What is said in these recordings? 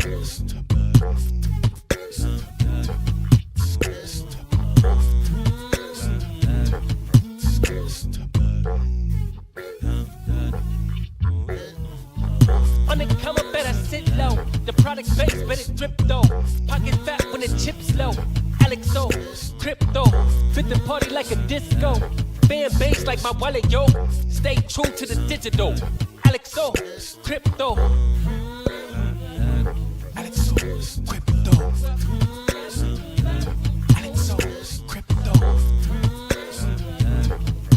On the come up, better sit low. The product base, better drip though. Pocket fat when the chips low. AlexOCrypto, fit the party like a disco. Fan base like my wallet, yo. Stay true to the digital. AlexOCrypto. AlexOCrypto. AlexOCrypto.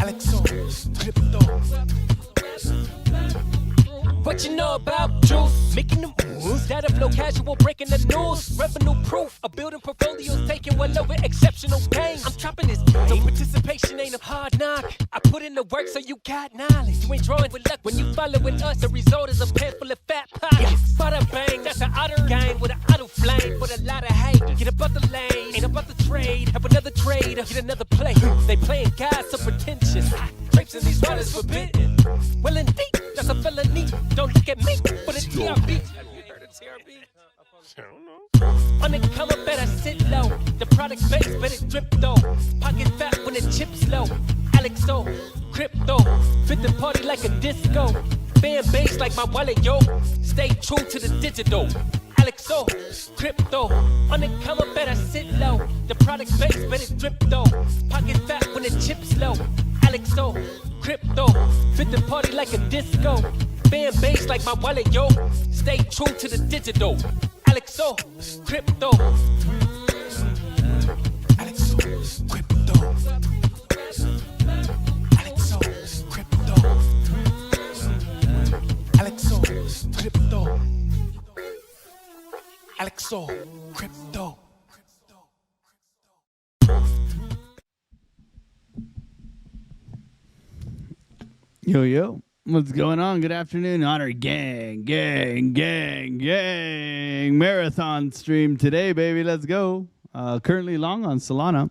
AlexOCrypto. What you know about juice? Making the moves. That of low casual, breaking the news. Revenue proof. A building portfolio's taking well over exceptional gain. I'm trapping this game. So participation ain't a hard knock. I put in the work so you got knowledge. You ain't drawing with luck when you following us. The result is a pan full of fat pockets. Bada bang, that's an otter gang with an auto flame. With a lot of hate. Get about the lane, ain't about the trade. Have another trade, get another play. They playing God so pretentious. Grapes in these waters forbidden. Well indeed, that's a felony. Don't look at me for the TRB. Have you heard of TRB? I don't know. On the come up, better sit low. The product base, better drip though. Pocket fat when the chips low. AlexOCrypto, fit the party like a disco. Fan base like my wallet, yo. Stay true to the digital. AlexOCrypto, on the come up, better sit low. The product base, better drip though. Pocket fat when the chips low. AlexOCrypto, fit the party like a disco. Fan base like my wallet, yo. Stay true to the digital. AlexOCrypto. AlexOCrypto. AlexOCrypto. AlexOCrypto. AlexOCrypto. Yo, yo. What's going on? Good afternoon, Honor Gang, marathon stream today, baby. Let's go. Currently long on Solana.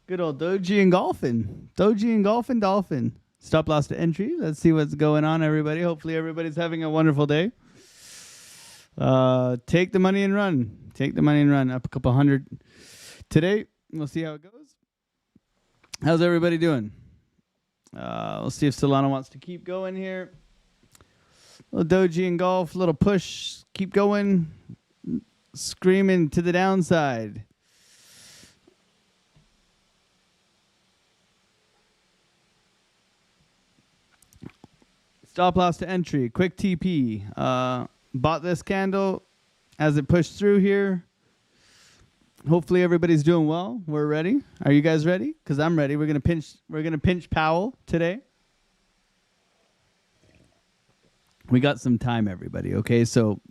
Good old Doji and Dolphin. Stop loss to entry. Let's see what's going on, everybody. Hopefully everybody's having a wonderful day. Take the money and run. Up a couple hundred today. We'll see how it goes. How's everybody doing? We'll see if Solana wants to keep going here. Little Doji and Golf, little push, keep going, screaming to the downside. Stop loss to entry, quick TP. Bought this candle as it pushed through here. Hopefully everybody's doing well. We're ready. Are you guys ready? Because I'm ready. We're gonna pinch Powell today. We got some time, everybody. Okay, so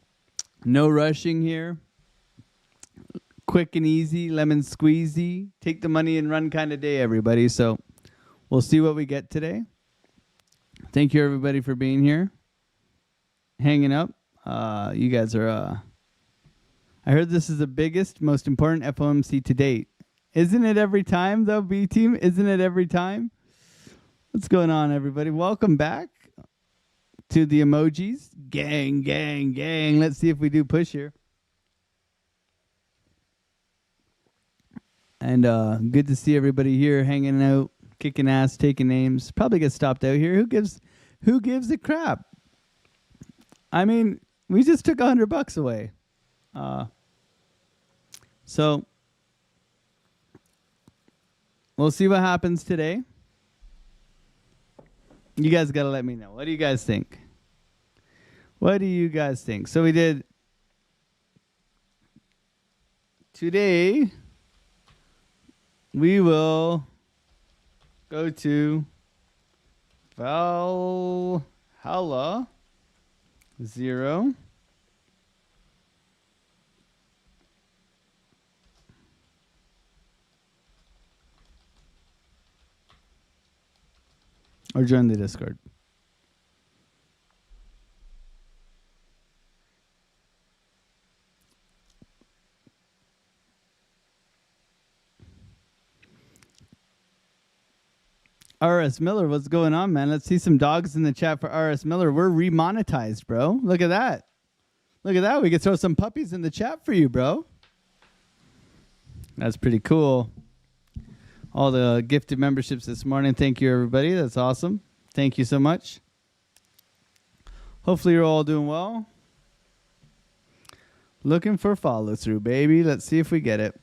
no rushing here. Quick and easy, lemon squeezy. Take the money and run kind of day, everybody. So we'll see what we get today. Thank you, everybody, for being here, hanging up. You guys are. I heard this is the biggest, most important FOMC to date. Isn't it every time, though, B-Team? Isn't it every time? What's going on, everybody? Welcome back to the emojis. Gang. Let's see if we do push here. And good to see everybody here hanging out, kicking ass, taking names. Probably get stopped out here. Who gives a crap? I mean, we just took $100 away. So we'll see what happens today. You guys got to let me know. What do you guys think? So we did today. We will go to Valhalla 0. Or join the Discord. RS Miller, what's going on, man? Let's see some dogs in the chat for RS Miller. We're remonetized, bro. Look at that. Look at that. We could throw some puppies in the chat for you, bro. That's pretty cool. All the gifted memberships this morning. Thank you, everybody. That's awesome. Thank you so much. Hopefully you're all doing well. Looking for follow through, baby. Let's see if we get it.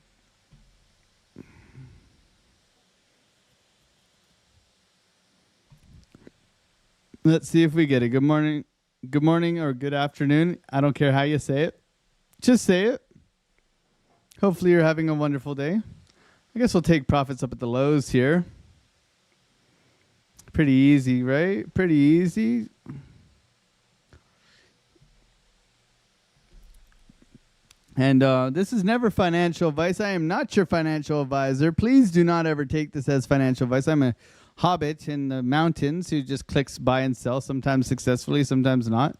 Let's see if we get it. Good morning. Good morning or good afternoon. I don't care how you say it. Just say it. Hopefully you're having a wonderful day. I guess we'll take profits up at the lows here. Pretty easy, right? Pretty easy. And this is never financial advice. I am not your financial advisor. Please do not ever take this as financial advice. I'm a hobbit in the mountains who just clicks buy and sell, sometimes successfully, sometimes not.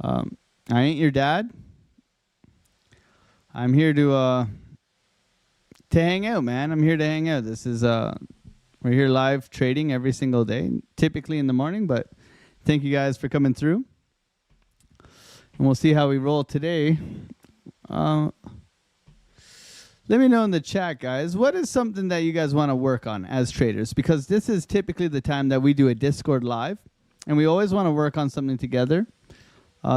I ain't your dad. I'm here to hang out, man. I'm here to hang out. This is we're here live trading every single day, typically in the morning, but thank you guys for coming through. And we'll see how we roll today. Let me know in the chat, guys, what is something that you guys want to work on as traders? Because this is typically the time that we do a Discord live, and we always want to work on something together.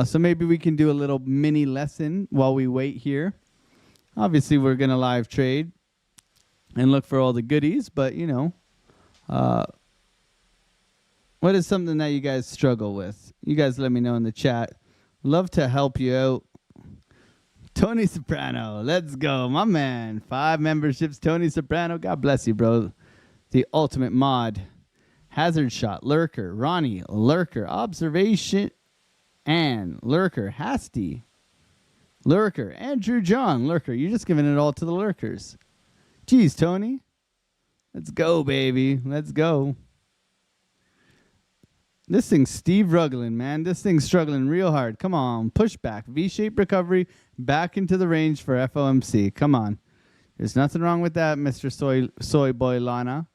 So maybe we can do a little mini lesson while we wait here. Obviously, we're going to live trade and look for all the goodies, but, you know, what is something that you guys struggle with? You guys let me know in the chat. Love to help you out. Tony Soprano, let's go, my man. 5 memberships, Tony Soprano. God bless you, bro. The ultimate mod. Hazard Shot, Lurker, Ronnie, Lurker, Observation, and Lurker, Hasty, Lurker, Andrew John, Lurker. You're just giving it all to the lurkers. Jeez, Tony. Let's go, baby. Let's go. This thing's Steve Ruggling, man. This thing's struggling real hard. Come on. Push back. V-shaped recovery. Back into the range for FOMC. Come on. There's nothing wrong with that, Mr. Soy Boy Lana.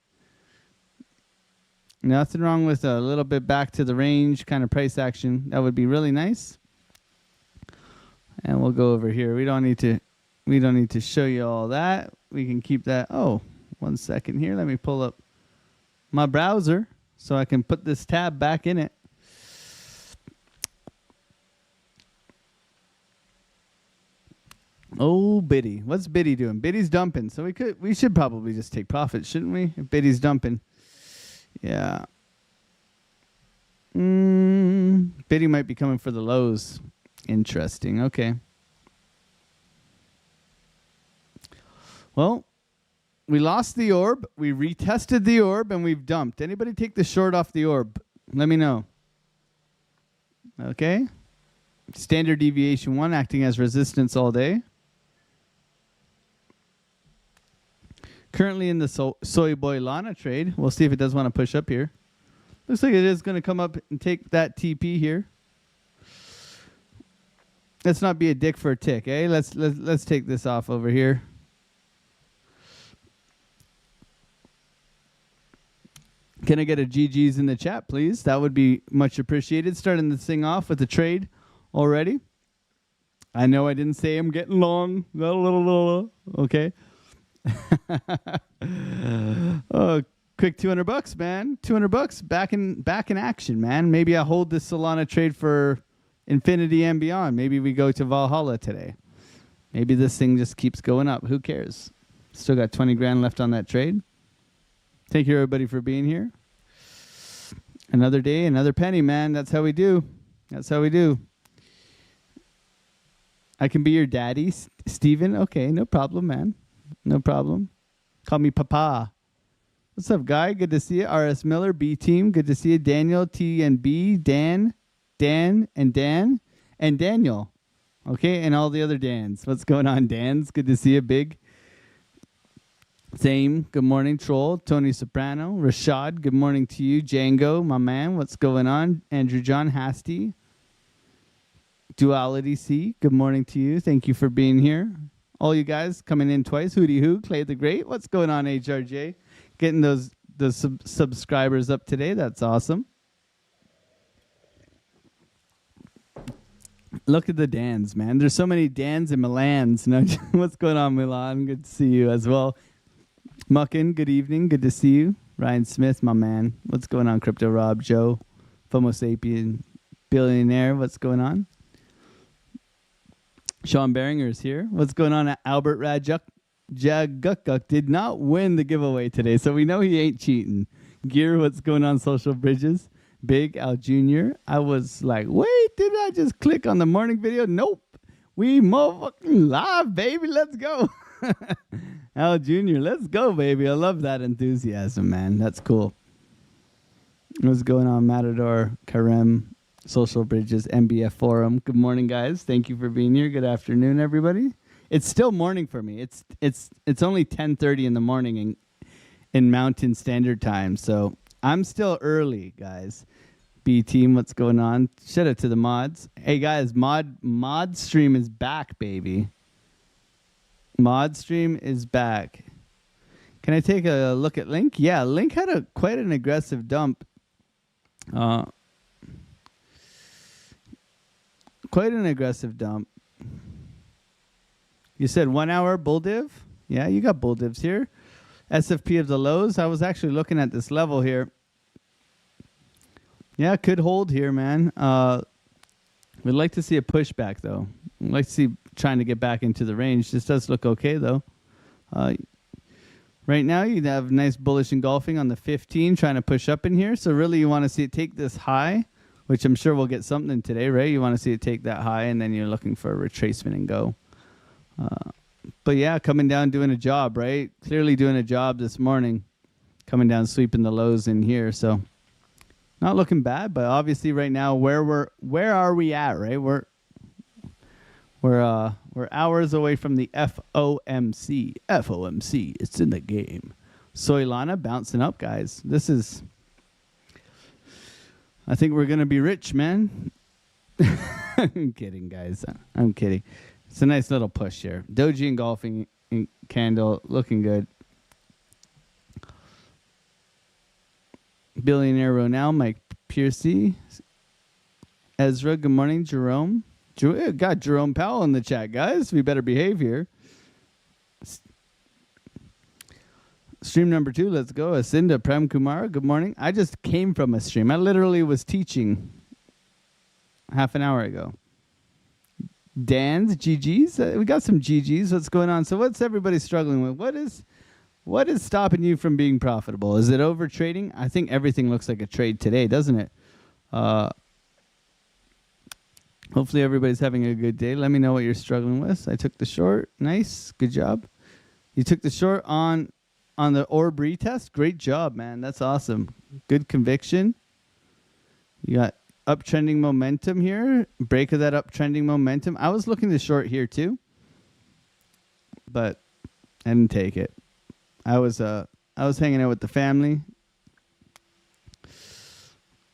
Nothing wrong with a little bit back to the range kind of price action. That would be really nice. And we'll go over here. We don't need to show you all that. We can keep that. Oh, 1 second here. Let me pull up my browser so I can put this tab back in it. Oh, Biddy. What's Biddy doing? Biddy's dumping. So we should probably just take profit, shouldn't we? If Biddy's dumping. Yeah. Biddy might be coming for the lows. Interesting. Okay. Well, we lost the orb. We retested the orb, and we've dumped. Anybody take the short off the orb? Let me know. Okay. Standard deviation 1 acting as resistance all day. Currently in the Soy Boy Lana trade. We'll see if it does want to push up here. Looks like it is going to come up and take that TP here. Let's not be a dick for a tick, eh? Let's take this off over here. Can I get a GG's in the chat, please? That would be much appreciated. Starting this thing off with the trade already. I know I didn't say I'm getting long. Okay. Oh, quick $200, man. $200 back in action, man. Maybe I hold this Solana trade for infinity and beyond. Maybe we go to Valhalla today. Maybe this thing just keeps going up. Who cares? Still got 20 grand left on that trade. Thank you, everybody, for being here. Another day, another penny, man. That's how we do. That's how we do. I can be your daddy, Steven. Okay, no problem, man. No problem. Call me Papa. What's up, guy? Good to see you. RS Miller, B Team. Good to see you. Daniel, T and B. Dan, and Daniel. Okay, and all the other Dans. What's going on, Dans? Good to see you, Big. Same. Good morning, Troll. Tony Soprano. Rashad, good morning to you. Django, my man. What's going on? Andrew John Hasty. Duality C, good morning to you. Thank you for being here. All you guys coming in twice. Hootie Hoo, Clay the Great. What's going on, HRJ? Getting those subscribers up today. That's awesome. Look at the Dans, man. There's so many Dans and Milans. No, what's going on, Milan? Good to see you as well. Muckin, good evening. Good to see you. Ryan Smith, my man. What's going on, Crypto Rob? Joe, FOMO Sapien, Billionaire. What's going on? Sean Beringer is here. What's going on? Albert Rajuk Jagukuk did not win the giveaway today, so we know he ain't cheating. Gear, what's going on, Social Bridges? Big Al Jr. I was like, wait, did I just click on the morning video? Nope. We motherfucking live, baby. Let's go. Al Jr., let's go, baby. I love that enthusiasm, man. That's cool. What's going on, Matador, Karem, Social Bridges, MBF Forum? Good morning, guys. Thank you for being here. Good afternoon, everybody. It's still morning for me. It's only 10:30 in the morning in Mountain Standard Time, so I'm still early, guys. B team, what's going on? Shout out to the mods. Hey guys, mod stream is back, baby. Mod stream is back. Can I take a look at Link? Yeah, Link had quite an aggressive dump. Quite an aggressive dump. You said 1 hour bull div? Yeah, you got bull divs here. SFP of the lows. I was actually looking at this level here. Yeah, could hold here, man. We'd like to see a pushback, though. We'd like to see trying to get back into the range. This does look okay, though. Right now, you have nice bullish engulfing on the 15, trying to push up in here. So really, you want to see it take this high, which I'm sure we'll get something today, right? You want to see it take that high, and then you're looking for a retracement and go. But yeah, coming down, doing a job, right? Clearly doing a job this morning. Coming down, sweeping the lows in here. So not looking bad, but obviously right now, where are we at, right? We're hours away from the FOMC. FOMC, it's in the game. Soilana bouncing up, guys. I think we're gonna be rich, man. I'm kidding, guys. I'm kidding. It's a nice little push here. Doji engulfing candle, looking good. Billionaire Ronell, Mike Piercy, Ezra, good morning, Jerome. Got Jerome Powell in the chat, guys. We better behave here. Stream number 2, let's go. Asinda Prem Kumar, good morning. I just came from a stream. I literally was teaching half an hour ago. Dan's, GG's. We got some GG's. What's going on? So what's everybody struggling with? What is stopping you from being profitable? Is it over trading? I think everything looks like a trade today, doesn't it? Hopefully everybody's having a good day. Let me know what you're struggling with. I took the short. Nice. Good job. You took the short on the orb retest. Great job, man. That's awesome. Good conviction. You got uptrending momentum here. Break of that uptrending momentum. I was looking to short here too, but I didn't take it. I was hanging out with the family.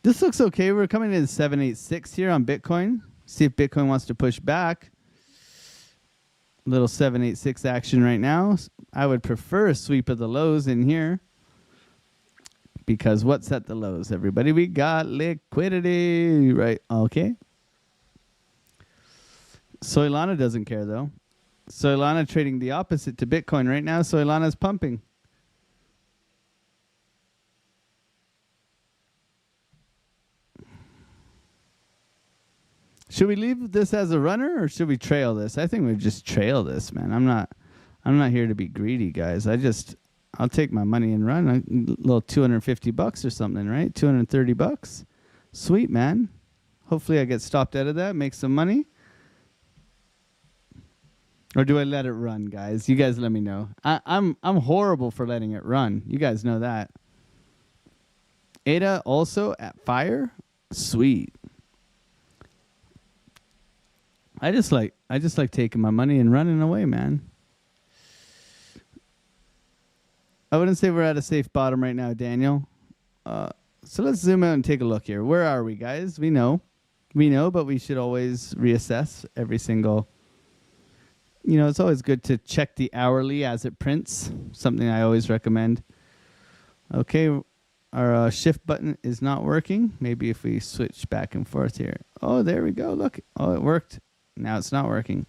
This looks okay. We're coming in 786 here on Bitcoin. See if Bitcoin wants to push back. Little 786 action right now. I would prefer a sweep of the lows in here. Because what's at the lows, everybody? We got liquidity, right? Okay. Soilana doesn't care, though. Soilana trading the opposite to Bitcoin right now. Soilana's pumping. Should we leave this as a runner or should we trail this? I think we just trail this, man. I'm not here to be greedy, guys. I'll take my money and run. A little $250 or something, right? $230. Sweet, man. Hopefully I get stopped out of that, make some money. Or do I let it run, guys? You guys let me know. I'm horrible for letting it run. You guys know that. Ada also at fire. Sweet. I just like taking my money and running away, man. I wouldn't say we're at a safe bottom right now, Daniel. So let's zoom out and take a look here. Where are we, guys? We know, but we should always reassess every single. You know, it's always good to check the hourly as it prints. Something I always recommend. Okay, our shift button is not working. Maybe if we switch back and forth here. Oh, there we go. Look. Oh, it worked. Now it's not working.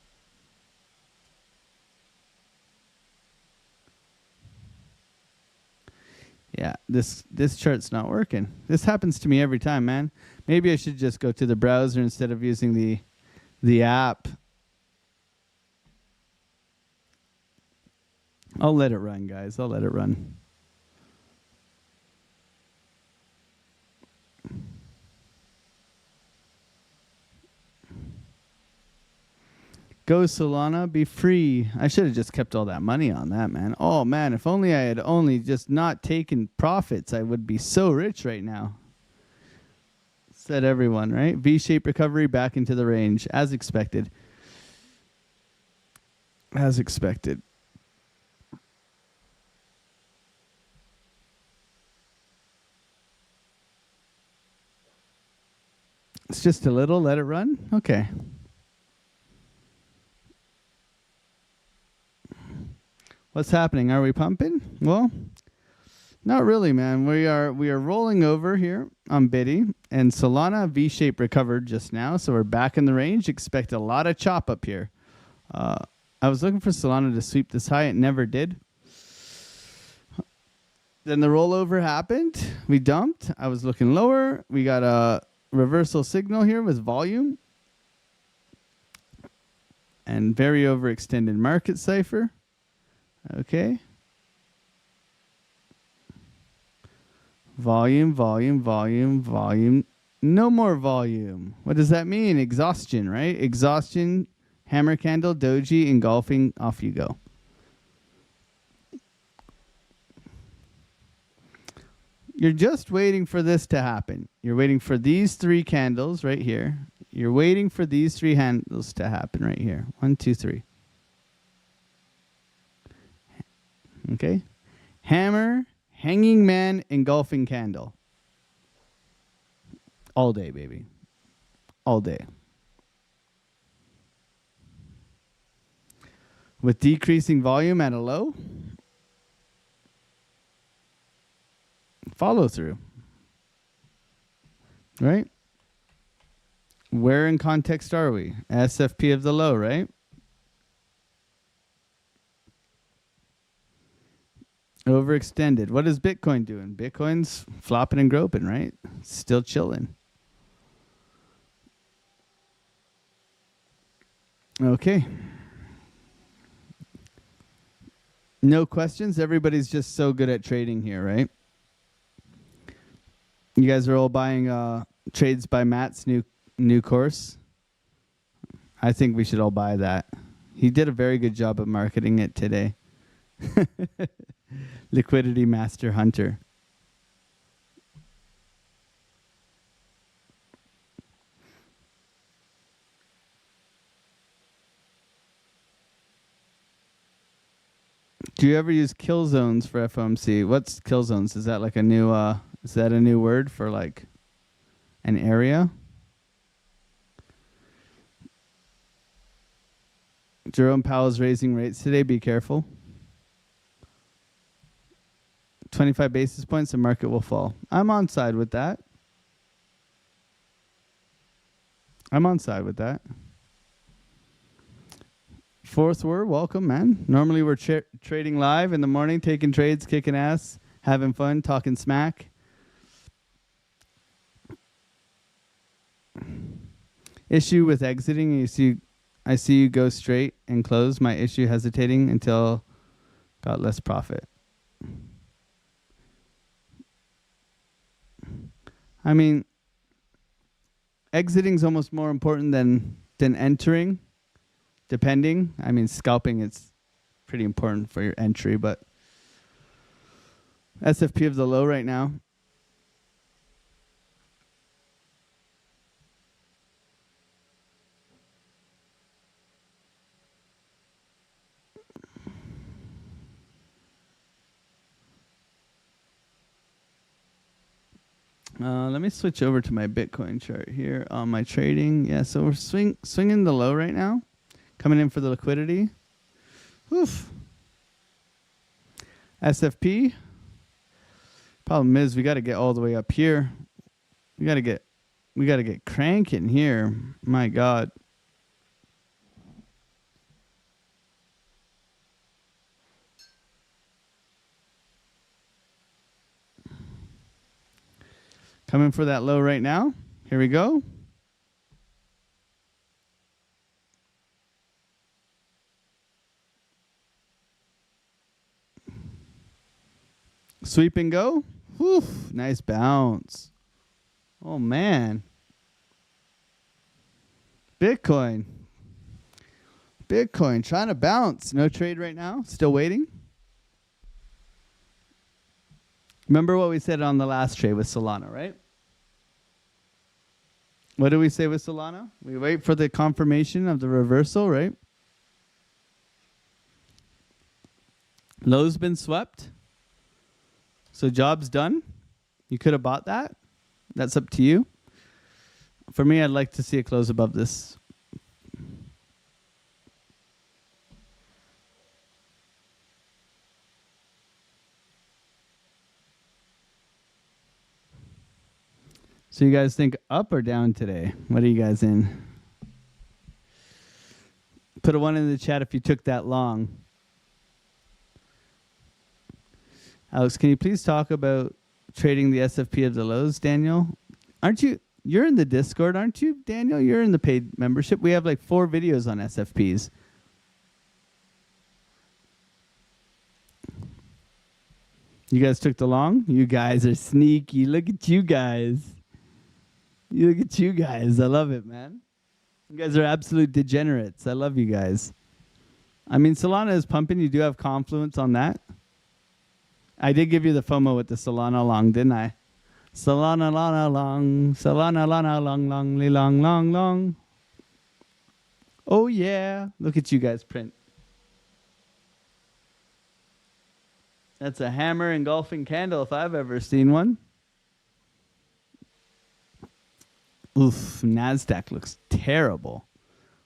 Yeah, this chart's not working. This happens to me every time, man. Maybe I should just go to the browser instead of using the app. I'll let it run, guys. I'll let it run. Go Solana, be free. I should have just kept all that money on that, man. Oh, man, if only I had only just not taken profits, I would be so rich right now. Said everyone, right? V-shaped recovery back into the range, as expected. As expected. It's just a little, let it run? Okay. What's happening? Are we pumping? Well, not really, man. We are rolling over here on Biddy, and Solana V-shape recovered just now, so we're back in the range. Expect a lot of chop up here. I was looking for Solana to sweep this high. It never did. Then the rollover happened. We dumped. I was looking lower. We got a reversal signal here with volume and very overextended market cipher. Okay. Volume, volume, volume, volume. No more volume. What does that mean? Exhaustion, right? Exhaustion, hammer candle, doji, engulfing, off you go. You're just waiting for this to happen. You're waiting for these three candles right here. You're waiting for these three handles to happen right here. 1, 2, 3. Okay. Hammer, hanging man, engulfing candle. All day, baby. All day. With decreasing volume at a low. Follow through. Right? Where in context are we? SFP of the low, right? Overextended. What is Bitcoin doing? Bitcoin's flopping and groping, right? Still chilling. Okay. No questions. Everybody's just so good at trading here, right? You guys are all buying Trades by Matt's new course. I think we should all buy that. He did a very good job of marketing it today. Liquidity Master Hunter. Do you ever use kill zones for FOMC? What's kill zones? Is that like a new is that a new word for like an area? Jerome Powell's raising rates today. Be careful. 25 basis points, the market will fall. I'm on side with that. I'm on side with that. Fourth word, welcome, man. Normally we're trading live in the morning, taking trades, kicking ass, having fun, talking smack. Issue with exiting. I see you go straight and close. My issue hesitating until got less profit. I mean, exiting is almost more important than entering, depending. I mean, scalping is pretty important for your entry, but SFP of the low right now. Let me switch over to my Bitcoin chart here on my trading. Yeah, so we're swinging the low right now. Coming in for the liquidity. Oof. SFP. Problem is, we got to get all the way up here. We got to get cranking here. My God. Coming for that low right now. Here we go. Sweep and go. Whew, nice bounce. Oh, man. Bitcoin trying to bounce. No trade right now. Still waiting. Remember what we said on the last trade with Solana, right? What did we say with Solana? We wait for the confirmation of the reversal, right? Low's been swept. So job's done. You could have bought that. That's up to you. For me, I'd like to see it close above this. So you guys think up or down today? What are you guys in? Put a 1 in the chat if you took that long. Alex, can you please talk about trading the SFP of the lows, Daniel? You're in the Discord, aren't you, Daniel? You're in the paid membership. We have like 4 videos on SFPs. You guys took the long? You guys are sneaky. Look at you guys. Look at you guys. I love it, man. You guys are absolute degenerates. I love you guys. I mean, Solana is pumping. You do have confluence on that. I did give you the FOMO with the Solana long, didn't I? Solana lana long. Solana lana long, long, long, long, long. Oh, yeah. Look at you guys print. That's a hammer engulfing candle if I've ever seen one. Oof, NASDAQ looks terrible.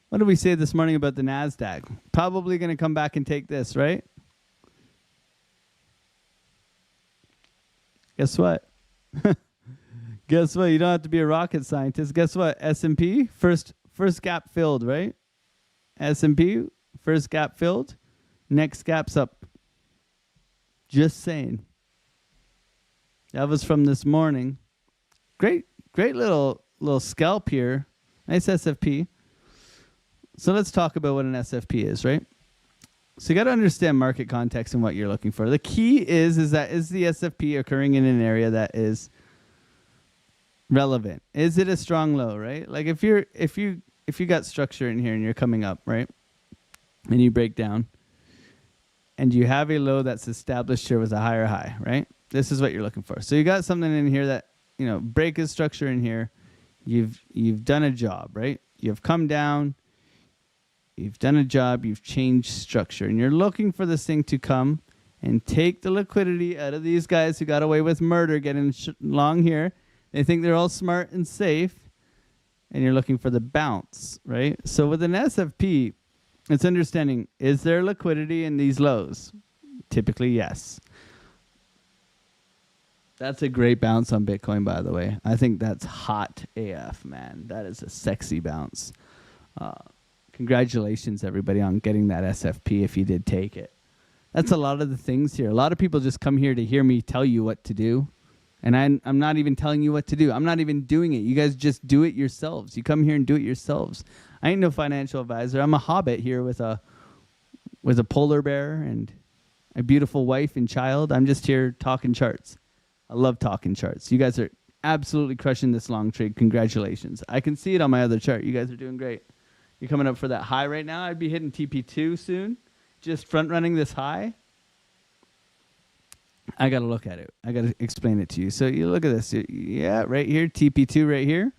What did we say this morning about the NASDAQ? Probably going to come back and take this, right? Guess what? Guess what? You don't have to be a rocket scientist. Guess what? S&P, first gap filled, right? S&P, first gap filled. Next gap's up. Just saying. That was from this morning. Great little scalp here. Nice SFP. So let's talk about what an SFP is, right? So you got to understand market context and what you're looking for. The key is the SFP occurring in an area that is relevant? Is it a strong low, right? Like if you got structure in here and you're coming up, right? And you break down and you have a low that's established here with a higher high, right? This is what you're looking for. So you got something in here that, break a structure in here. You've done a job, right? You've come down, you've done a job, you've changed structure, and you're looking for this thing to come and take the liquidity out of these guys who got away with murder getting long here. They think they're all smart and safe, and you're looking for the bounce, right? So with an SFP, it's understanding, is there liquidity in these lows? Typically, yes. That's a great bounce on Bitcoin, by the way. I think that's hot AF, man. That is a sexy bounce. Congratulations, everybody, on getting that SFP if you did take it. That's a lot of the things here. A lot of people just come here to hear me tell you what to do. And I'm not even telling you what to do. I'm not even doing it. You guys just do it yourselves. You come here and do it yourselves. I ain't no financial advisor. I'm a hobbit here with a polar bear and a beautiful wife and child. I'm just here talking charts. I love talking charts. You guys are absolutely crushing this long trade. Congratulations. I can see it on my other chart. You guys are doing great. You're coming up for that high right now. I'd be hitting TP2 soon. Just front running this high. I got to look at it. I got to explain it to you. So you look at this. Yeah, right here. TP2 right here.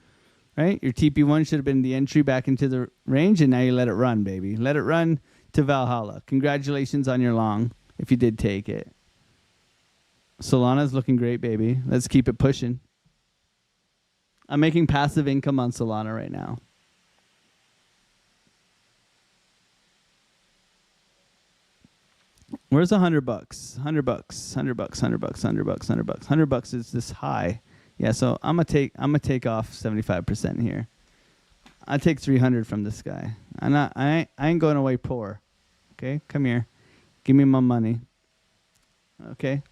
Right? Your TP1 should have been the entry back into the range, and now you let it run, baby. Let it run to Valhalla. Congratulations on your long if you did take it. Solana's looking great, baby. Let's keep it pushing. I'm making passive income on Solana right now. Where's $100? $100, $100, $100, $100, $100, $100, $100 is this high. Yeah, so I'm gonna take off 75% here. I'll take 300 from this guy. I ain't going away poor. Okay, come here. Give me my money. Okay.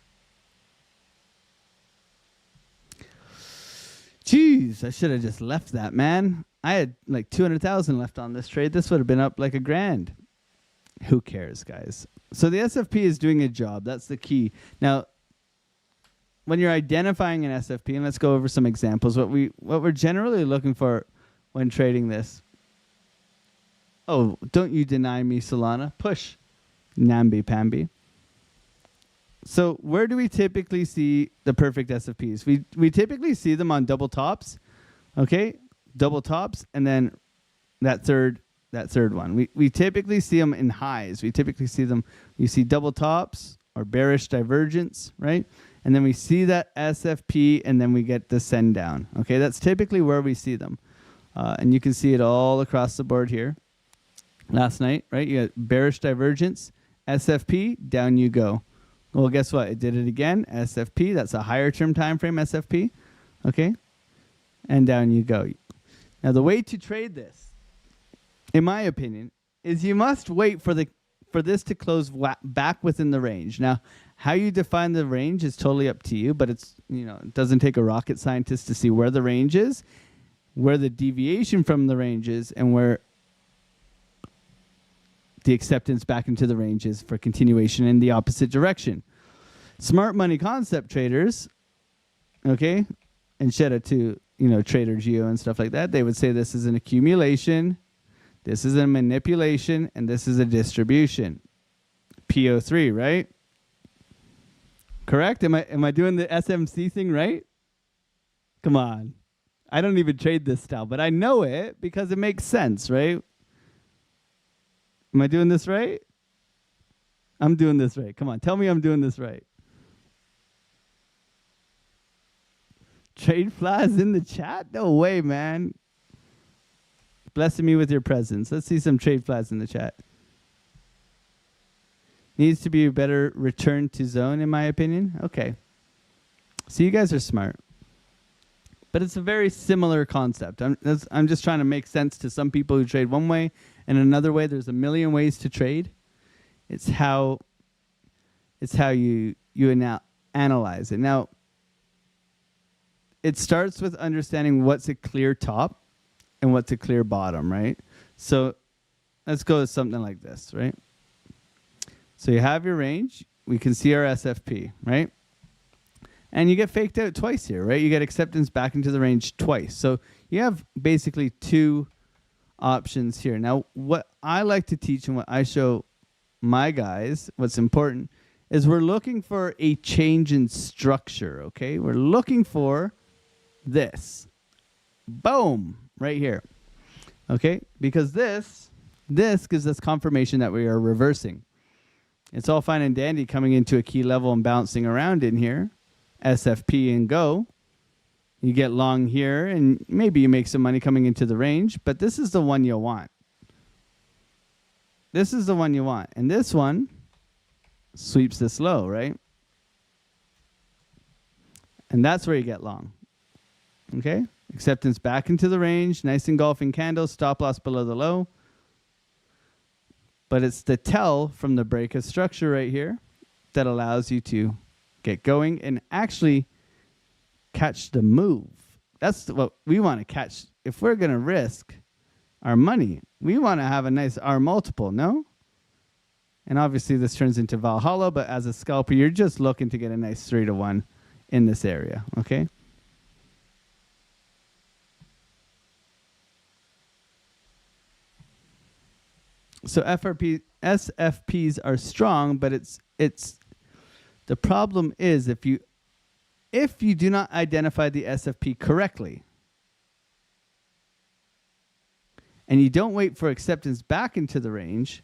Jeez, I should have just left that, man. I had like 200,000 left on this trade. This would have been up like $1,000. Who cares, guys? So the SFP is doing a job. That's the key. Now, when you're identifying an SFP, and let's go over some examples. What we're generally looking for when trading this. Oh, don't you deny me, Solana. Push. Namby-pamby. So where do we typically see the perfect SFPs? We typically see them on double tops. Okay? Double tops, and then that third one. We typically see them in highs. We typically see them, you see double tops or bearish divergence, right? And then we see that SFP, and then we get the send down. Okay, that's typically where we see them. And you can see it all across the board here. Last night, right? You got bearish divergence, SFP, down you go. Well, guess what? It did it again. SFP, that's a higher term time frame SFP. Okay? And down you go. Now, the way to trade this, in my opinion, is you must wait for this to close back within the range. Now, how you define the range is totally up to you, but it's, it doesn't take a rocket scientist to see where the range is, where the deviation from the range is, and where the acceptance back into the range is for continuation in the opposite direction. Smart money concept traders, okay, and shout out to, Trader Geo and stuff like that, they would say this is an accumulation, this is a manipulation, and this is a distribution. PO3, right? Correct? Am I doing the SMC thing right? Come on. I don't even trade this style, but I know it because it makes sense, right? Am I doing this right? I'm doing this right. Come on, tell me I'm doing this right. Trade flies in the chat? No way, man. Blessing me with your presence. Let's see some trade flies in the chat. Needs to be a better return to zone, in my opinion. Okay. So you guys are smart. But it's a very similar concept. I'm just trying to make sense to some people who trade one way and another way. There's a million ways to trade. It's how you analyze it. Now, it starts with understanding what's a clear top and what's a clear bottom, right? So let's go with something like this, right? So you have your range. We can see our SFP, right? And you get faked out twice here, right? You get acceptance back into the range twice. So you have basically two options here. Now, what I like to teach and what I show my guys, what's important, is we're looking for a change in structure, okay? We're looking for this. Boom, right here. Okay? Because this gives us confirmation that we are reversing. It's all fine and dandy coming into a key level and bouncing around in here. SFP and go. You get long here, and maybe you make some money coming into the range, but this is the one you want. This is the one you want. And this one sweeps this low, right? And that's where you get long. Okay? Acceptance back into the range. Nice engulfing candle. Stop loss below the low. But it's the tell from the break of structure right here that allows you to get going and actually catch the move. That's what we want to catch. If we're going to risk our money, we want to have a nice R multiple, no? And obviously this turns into Valhalla, but as a scalper, you're just looking to get a nice 3-to-1 in this area, okay? So SFPs are strong, but it's the problem is if you do not identify the SFP correctly and you don't wait for acceptance back into the range,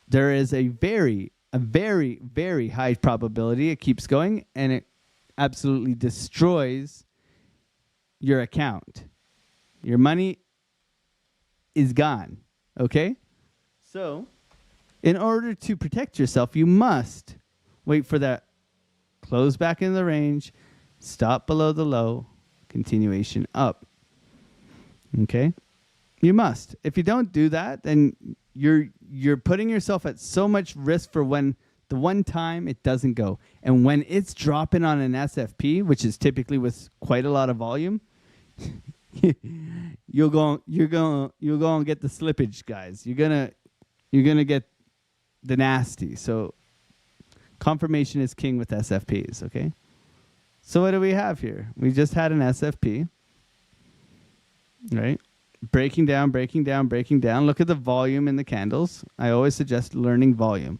there is a very, very high probability it keeps going and it absolutely destroys your account. Your money is gone, okay? So In order to protect yourself, you must wait for that close back in the range, stop below the low, continuation up. Okay? You must. If you don't do that, then you're putting yourself at so much risk for when the one time it doesn't go. And when it's dropping on an SFP, which is typically with quite a lot of volume, you're going to get the slippage, guys. You're going to get the nasty. So confirmation is king with SFPs, okay? So what do we have here? We just had an SFP, right? Breaking down, breaking down, breaking down. Look at the volume in the candles. I always suggest learning volume.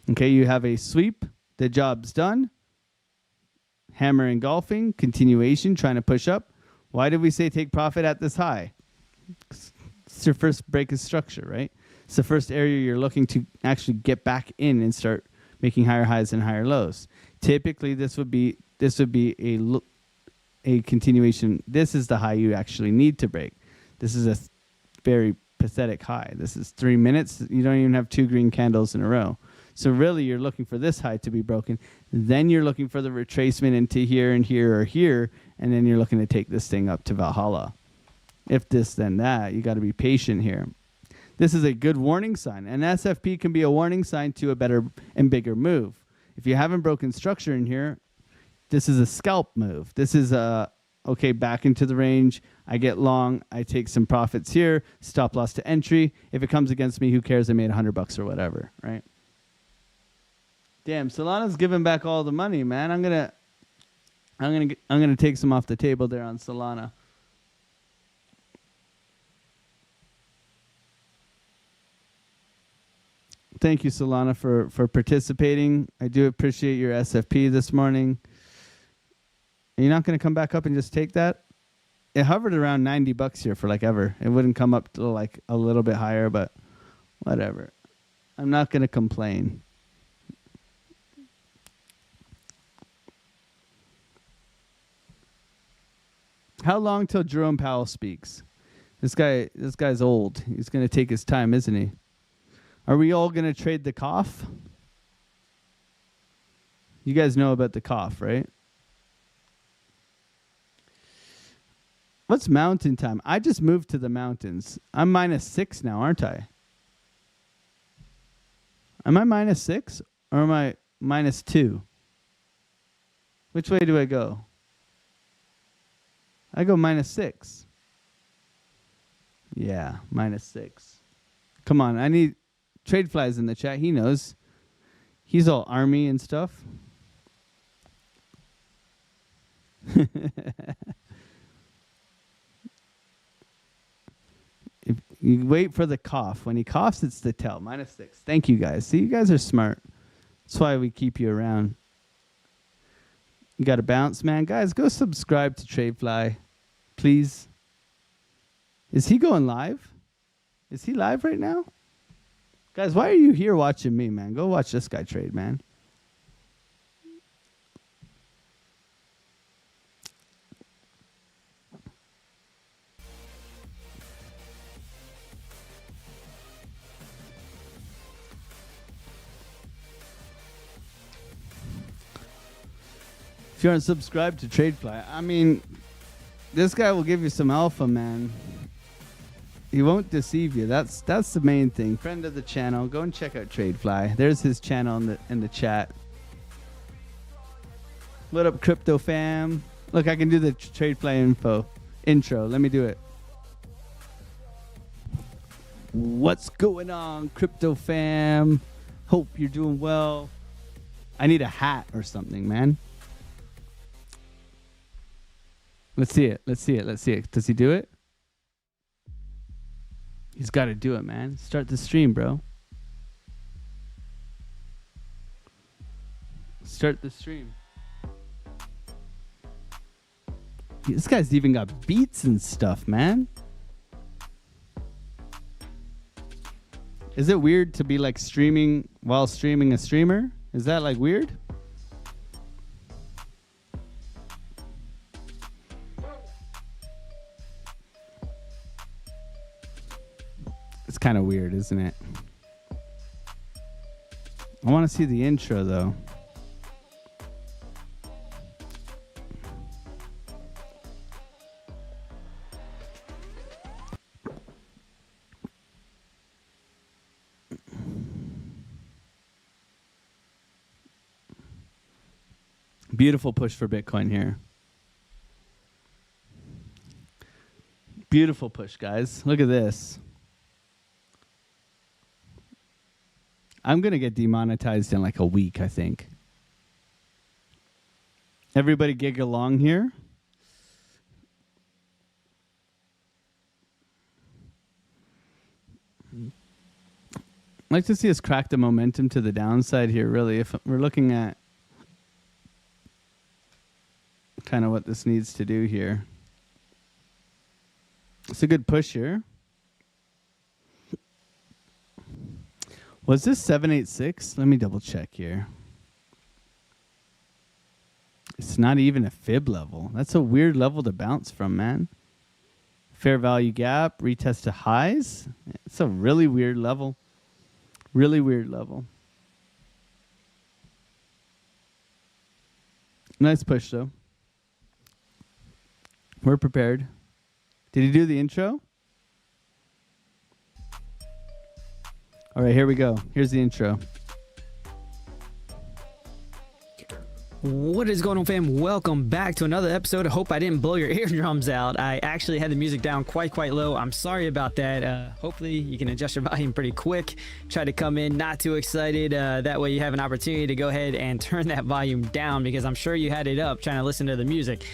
Okay, you have a sweep. The job's done. Hammer engulfing. Continuation, trying to push up. Why did we say take profit at this high? It's your first break of structure, right? It's the first area you're looking to actually get back in and start making higher highs and higher lows. Typically, this would be a continuation. This is the high you actually need to break. This is a very pathetic high. This is 3 minutes. You don't even have 2 green candles in a row. So really, you're looking for this high to be broken. Then you're looking for the retracement into here and here or here, and then you're looking to take this thing up to Valhalla. If this, then that. You got to be patient here. This is a good warning sign. An SFP can be a warning sign to a better and bigger move. If you haven't broken structure in here, this is a scalp move. This is a, okay, back into the range. I get long. I take some profits here. Stop loss to entry. If it comes against me, who cares? I made $100 or whatever, right? Damn, Solana's giving back all the money, man. I'm gonna take some off the table there on Solana. Thank you, Solana, for participating. I do appreciate your SFP this morning. You're not going to come back up and just take that? It hovered around $90 here for like ever. It wouldn't come up to like a little bit higher, but whatever. I'm not going to complain. How long till Jerome Powell speaks? This guy's old. He's going to take his time, isn't he? Are we all going to trade the cough? You guys know about the cough, right? What's mountain time? I just moved to the mountains. I'm -6 now, aren't I? Am I -6 or am I -2? Which way do I go? I go -6. Yeah, -6. Come on, I need Tradefly's in the chat. He knows. He's all army and stuff. If you wait for the cough. When he coughs, it's the tell. -6. Thank you, guys. See, you guys are smart. That's why we keep you around. You got to bounce, man. Guys, go subscribe to Tradefly, please. Is he going live? Is he live right now? Guys, why are you here watching me, man? Go watch this guy trade, man. If you aren't subscribed to Tradefly, I mean, this guy will give you some alpha, man. He won't deceive you. That's the main thing. Friend of the channel, go and check out Tradefly. There's his channel in the chat. What up, crypto fam? Look, I can do the Tradefly intro. Let me do it. What's going on, crypto fam? Hope you're doing well. I need a hat or something, man. Let's see it. Let's see it. Let's see it. Does he do it? He's got to do it, man. Start the stream, bro. Start the stream. This guy's even got beats and stuff, man. Is it weird to be like streaming while streaming a streamer? Is that like weird? It's kind of weird, isn't it? I want to see the intro, though. Beautiful push for Bitcoin here. Beautiful push, guys. Look at this. I'm going to get demonetized in like a week, I think. Everybody gig along here. I'd like to see us crack the momentum to the downside here, really. If we're looking at kind of what this needs to do here. It's a good push here. Was this 786? Let me double check here. It's not even a fib level. That's a weird level to bounce from, man. Fair value gap, retest to highs. It's a really weird level. Really weird level. Nice push, though. We're prepared. Did he do the intro? All right, here we go. Here's the intro. What is going on, fam? Welcome back to another episode. I hope I didn't blow your eardrums out. I actually had the music down quite low. I'm sorry about that. Hopefully you can adjust your volume pretty quick. Try to come in not too excited. That way you have an opportunity to go ahead and turn that volume down, because I'm sure you had it up trying to listen to the music.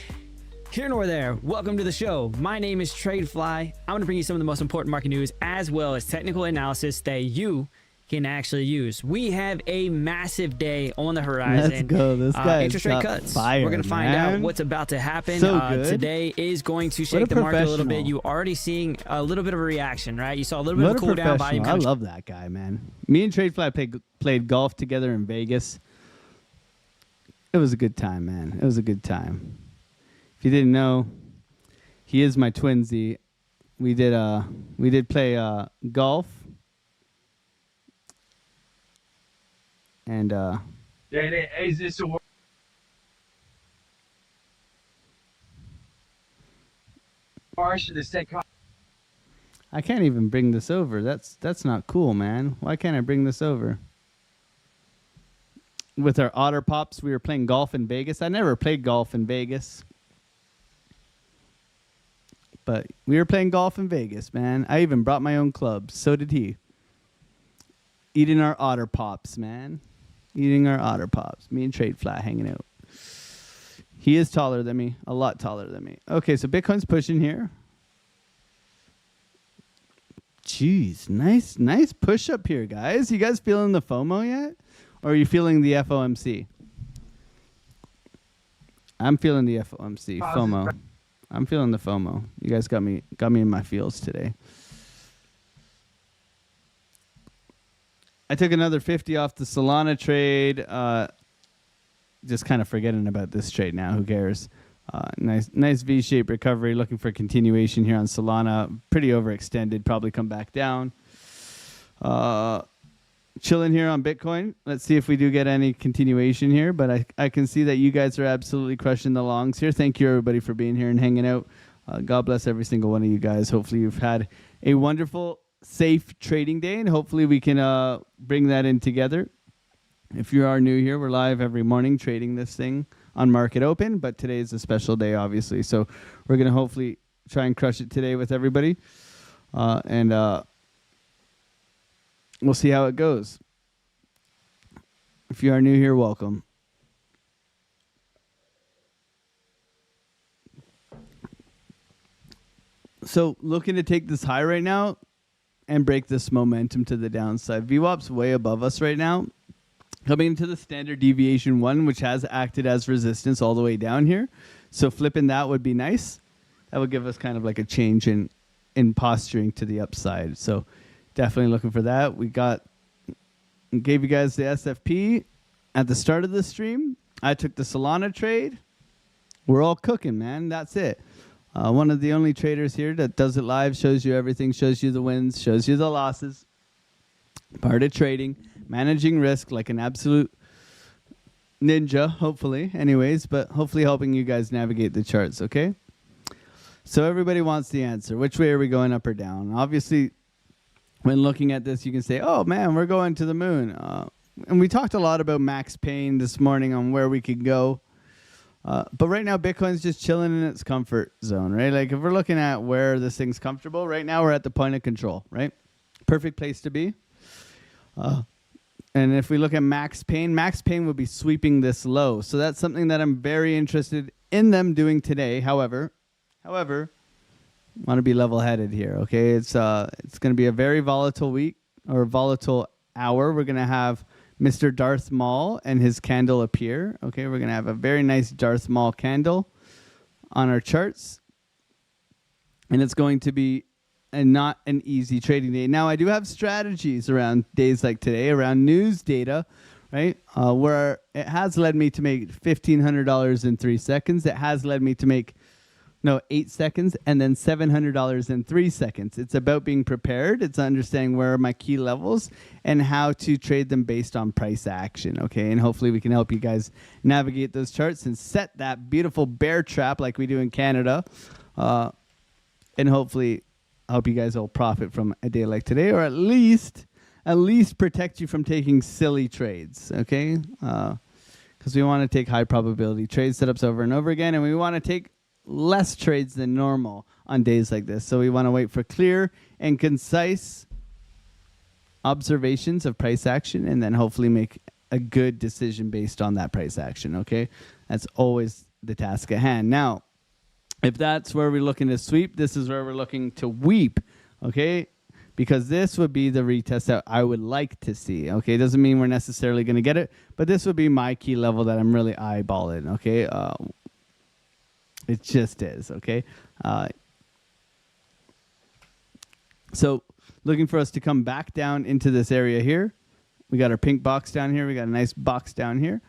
Here nor there, welcome to the show. My name is TradeFly. I'm going to bring you some of the most important market news as well as technical analysis that you can actually use. We have a massive day on the horizon. Let's go. This guy interest rate cuts. Fire, we're going to find out what's about to happen. So good. Today is going to shake the market a little bit. You're already seeing a little bit of a reaction, right? You saw a little bit of a cool down volume. I love that guy, man. Me and TradeFly played golf together in Vegas. It was a good time, man. It was a good time. If you didn't know, he is my twinsy. We did play golf. And is this a I can't even bring this over. That's not cool, man. Why can't I bring this over? With our Otter Pops, we were playing golf in Vegas. I never played golf in Vegas. But we were playing golf in Vegas, man. I even brought my own clubs. So did he. Eating our Otter Pops, man. Eating our Otter Pops. Me and TradeFly hanging out. He is taller than me. A lot taller than me. Okay, so Bitcoin's pushing here. Jeez, nice push up here, guys. You guys feeling the FOMO yet? Or are you feeling the FOMC? I'm feeling the FOMC. FOMO. I'm feeling the FOMO. You guys got me in my feels today. I took another 50 off the Solana trade. Just kind of forgetting about this trade now. Who cares? Nice V-shaped recovery. Looking for continuation here on Solana. Pretty overextended. Probably come back down. Chilling here on Bitcoin. Let's see if we do get any continuation here. But I can see that you guys are absolutely crushing the longs here. Thank you, everybody, for being here and hanging out. God bless every single one of you guys. Hopefully you've had a wonderful, safe trading day, and hopefully we can bring that in together. If you are new here, we're live every morning trading this thing on market open, but today is a special day, obviously. So we're going to hopefully try and crush it today with everybody. And we'll see how it goes. If you are new here, welcome. So looking to take this high right now and break this momentum to the downside. VWAP's way above us right now. Coming into the standard deviation 1, which has acted as resistance all the way down here. So flipping that would be nice. That would give us kind of like a change in posturing to the upside. So definitely looking for that. We gave you guys the SFP at the start of the stream. I took the Solana trade. We're all cooking, man. That's it. One of the only traders here that does it live, shows you everything, shows you the wins, shows you the losses. Part of trading. managing risk like an absolute ninja, hopefully, anyways, but hopefully helping you guys navigate the charts, okay? So everybody wants the answer. Which way are we going, up or down? Obviously, when looking at this, you can say, oh, man, we're going to the moon. And we talked a lot about Max Payne this morning on where we could go. But right now, Bitcoin's just chilling in its comfort zone, right? Like if we're looking at where this thing's comfortable, right now we're at the point of control, right? Perfect place to be. And if we look at Max Payne would be sweeping this low. So that's something that I'm very interested in them doing today. However, want to be level-headed here, okay? It's going to be a very volatile week or volatile hour. We're going to have Mr. Darth Maul and his candle appear. Okay, we're going to have a very nice Darth Maul candle on our charts. And it's going to be not an easy trading day. Now, I do have strategies around days like today, around news data, right? Where it has led me to make $1,500 in 3 seconds. It has led me to make 8 seconds, and then $700 in 3 seconds. It's about being prepared. It's understanding where are my key levels and how to trade them based on price action, okay? And hopefully we can help you guys navigate those charts and set that beautiful bear trap like we do in Canada, and hopefully help you guys all profit from a day like today, or at least protect you from taking silly trades, okay? Because we want to take high probability trade setups over and over again, and we want to take less trades than normal on days like this. So we want to wait for clear and concise observations of price action and then hopefully make a good decision based on that price action, okay? That's always the task at hand. Now, if that's where we're looking to sweep, this is where we're looking to weep, okay? Because this would be the retest that I would like to see, okay? Doesn't mean we're necessarily going to get it, but this would be my key level that I'm really eyeballing, okay? It just is, okay? So looking for us to come back down into this area here. We got our pink box down here. We got a nice box down here.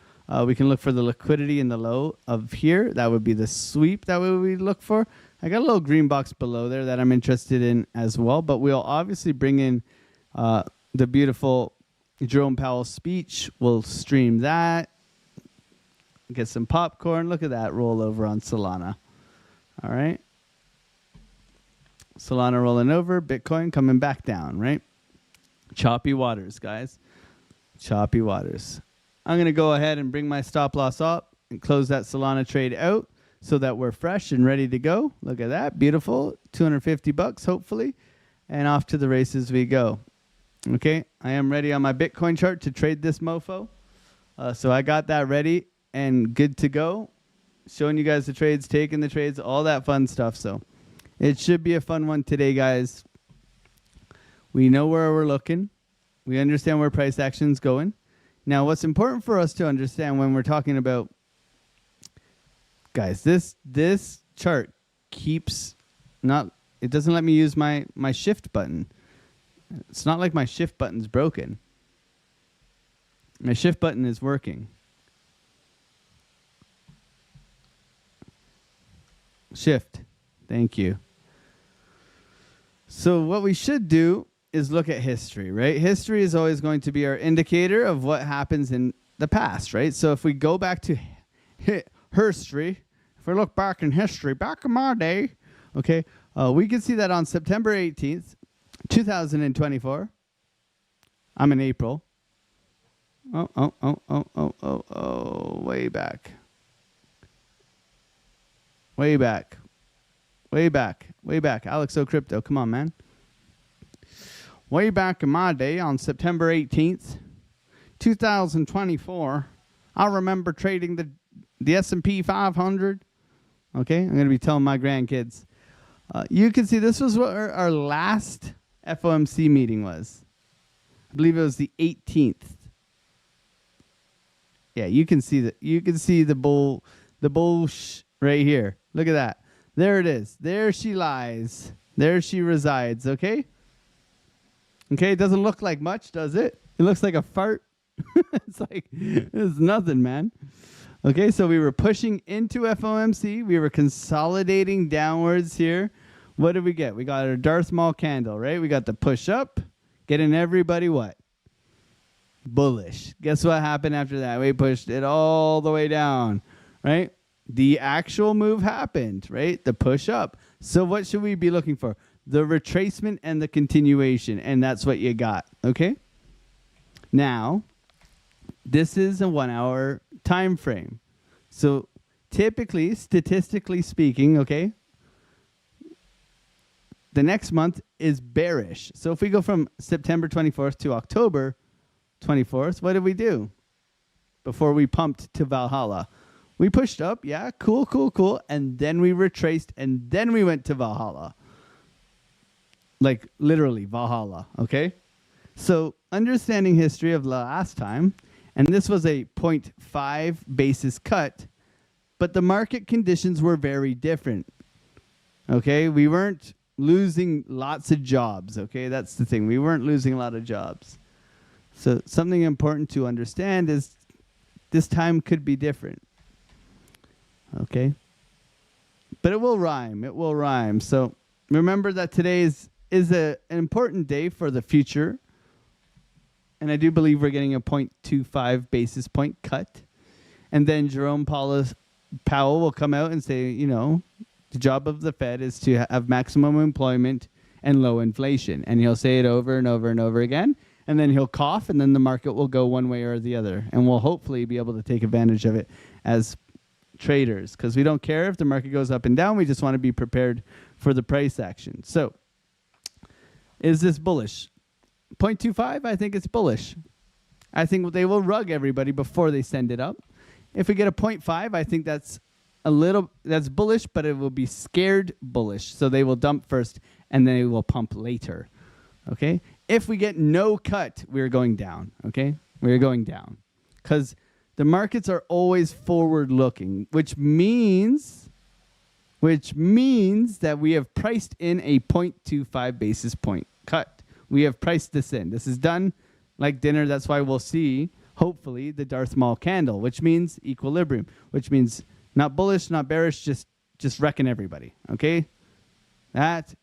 We can look for the liquidity in the low of here. That would be the sweep that we look for. I got a little green box below there that I'm interested in as well. But we'll obviously bring in the beautiful Jerome Powell speech. We'll stream that. Get some popcorn. Look at that rollover on Solana. All right. Solana rolling over. Bitcoin coming back down, right? Choppy waters, guys. Choppy waters. I'm going to go ahead and bring my stop loss up and close that Solana trade out so that we're fresh and ready to go. Look at that. Beautiful. $250, hopefully. And off to the races we go. Okay. I am ready on my Bitcoin chart to trade this mofo. So I got that ready and good to go. Showing you guys the trades, taking the trades, all that fun stuff. So it should be a fun one today, guys. We know where we're looking. We understand where price action's going. Now, what's important for us to understand when we're talking about, guys, this chart keeps not, it doesn't let me use my shift button. It's not like my shift button's broken. My shift button is working. Shift. Thank you. So what we should do is look at history, right? History is always going to be our indicator of what happens in the past, right? So if we go back to history, if we look back in history, back in my day, okay, we can see that on September 18th, 2024, I'm in April. Way back. Way back. AlexOCrypto, come on, man. Way back in my day on September 18th, 2024, I remember trading the S&P 500. Okay, I'm going to be telling my grandkids. You can see this was what our last FOMC meeting was. I believe it was the 18th. Yeah, you can see that. You can see the bull right here. Look at that. There it is. There she lies. There she resides. Okay. Okay. It doesn't look like much, does it? It looks like a fart. It's nothing, man. Okay. So we were pushing into FOMC. We were consolidating downwards here. What did we get? We got our Darth Maul candle, right? We got the push up, getting everybody what? bullish. Guess what happened after that? We pushed it all the way down, right? The actual move happened, right? The push up. So what should we be looking for? The retracement and the continuation, and that's what you got, okay? Now, this is a 1 hour time frame. So typically, statistically speaking, okay, the next month is bearish. So if we go from September 24th to October 24th, what did we do before we pumped to Valhalla? We pushed up, yeah, cool, and then we retraced, and then we went to Valhalla. Like, literally, Valhalla, okay? So, understanding history of the last time, and this was a 0.5 basis cut, but the market conditions were very different, okay? We weren't losing lots of jobs, okay? That's the thing. We weren't losing a lot of jobs. So, something important to understand is this time could be different. Okay, but it will rhyme. It will rhyme. So remember that today is an important day for the future. And I do believe we're getting a 0.25 basis point cut. And then Jerome Powell will come out and say, you know, the job of the Fed is to have maximum employment and low inflation. And he'll say it over and over and over again. And then he'll cough, and then the market will go one way or the other. And we'll hopefully be able to take advantage of it as traders, because we don't care if the market goes up and down. We just want to be prepared for the price action. So is this bullish? 0.25, I think it's bullish. I think they will rug everybody before they send it up. If we get a 0.5, I think that's bullish, but it will be scared bullish. So they will dump first and then they will pump later. Okay? If we get no cut, we're going down. Okay? We're going down. Because the markets are always forward-looking, which means that we have priced in a 0.25 basis point cut. We have priced this in. This is done like dinner. That's why we'll see, hopefully, the Darth Maul candle, which means equilibrium, which means not bullish, not bearish, just wrecking everybody, okay? That's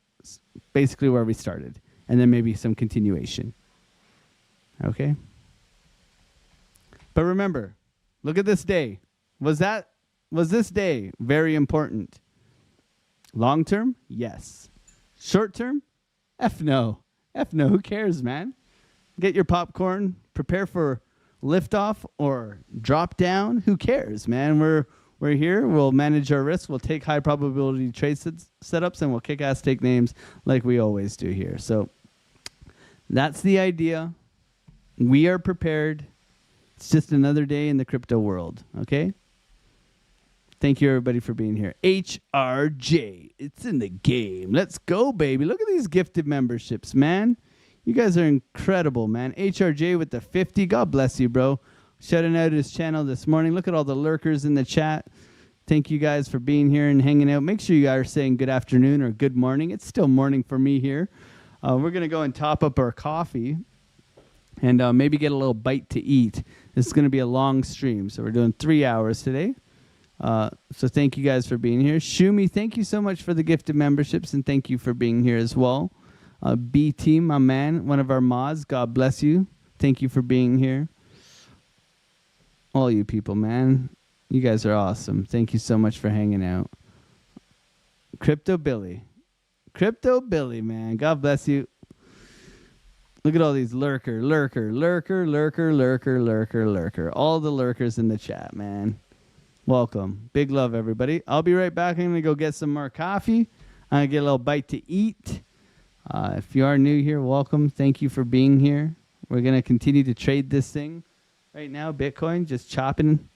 basically where we started, and then maybe some continuation, okay? But remember, look at this day. Was this day very important? Long term? Yes. Short term? F no. F no. Who cares, man? Get your popcorn. Prepare for liftoff or drop down. Who cares, man? We're here. We'll manage our risk. We'll take high probability trade setups, and we'll kick ass take names like we always do here. So that's the idea. We are prepared. It's just another day in the crypto world, okay? Thank you, everybody, for being here. HRJ, it's in the game. Let's go, baby. Look at these gifted memberships, man. You guys are incredible, man. HRJ with the 50. God bless you, bro. Shouting out his channel this morning. Look at all the lurkers in the chat. Thank you guys for being here and hanging out. Make sure you guys are saying good afternoon or good morning. It's still morning for me here. We're going to go and top up our coffee and maybe get a little bite to eat. This is going to be a long stream, so we're doing 3 hours today. So thank you guys for being here. Shumi, thank you so much for the gifted memberships, and thank you for being here as well. B-Team, my man, one of our mods, God bless you. Thank you for being here. All you people, man. You guys are awesome. Thank you so much for hanging out. Crypto Billy, man. God bless you. Look at all these lurker. All the lurkers in the chat, man. Welcome. Big love, everybody. I'll be right back. I'm going to go get some more coffee. I'm going to get a little bite to eat. If you are new here, welcome. Thank you for being here. We're going to continue to trade this thing. Right now, Bitcoin, just chopping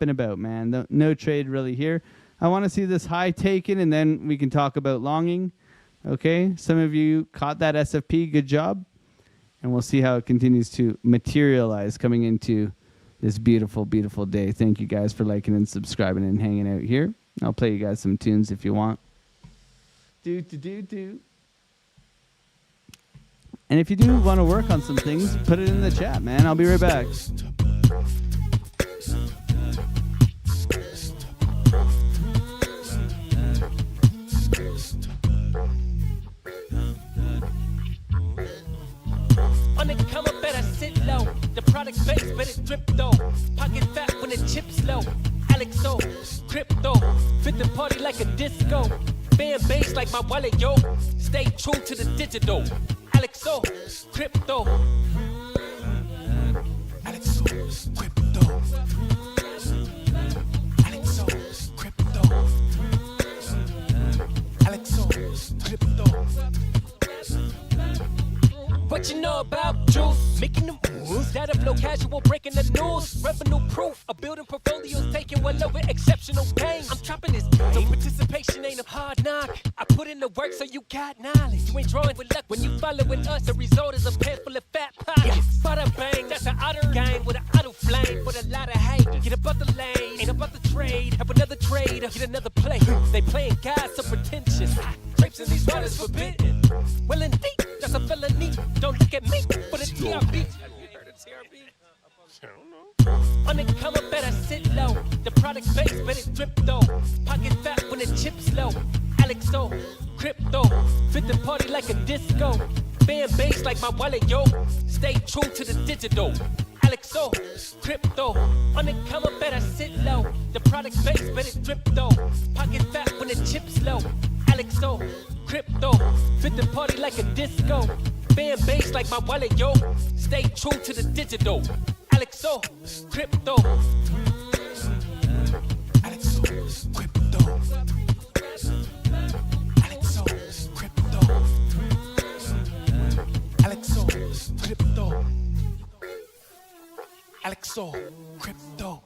about, man. No trade really here. I want to see this high taken, and then we can talk about longing. Okay? Some of you caught that SFP. Good job. And we'll see how it continues to materialize coming into this beautiful, beautiful day. Thank you guys for liking and subscribing and hanging out here. I'll play you guys some tunes if you want. And if you do want to work on some things, put it in the chat, man. I'll be right back. On the come up better sit low. The product crypto. Fit the party like a disco. Fan base like my wallet, yo. Stay true to the digital. AlexOCrypto. AlexOCrypto. AlexOCrypto. AlexOCrypto. What you know about juice? Making them moves that'll flow casual, breaking the news. Revenue proof of building portfolios, taking well over exceptional gain. I'm chopping this, so participation ain't a hard knock. I put in the work so you got knowledge. You ain't drawing with luck when you following us. The result is a pan full of fat pockets. Bada bang, that's an outer game with an auto flame. With a lot of hate, get about the lane, ain't about the trade. Have another trader, get another play. They playing God so pretentious. Drapes in these waters forbidden. Well indeed, that's a felony. Don't look at me for the TRB. On the come up, better sit low. The product base, but it drip though. Pocket fat when the chips low. AlexOCrypto. Fit the party like a disco. Fan base like my wallet, yo. Stay true to the digital. AlexOCrypto. On the come up, better sit low. The product base, but it drip though. Pocket fat when the chips low. AlexOCrypto. Fit the party like a disco. Fan base like my wallet, yo. Stay true to the digital. AlexOCrypto. AlexOCrypto. AlexOCrypto. AlexOCrypto. AlexOCrypto.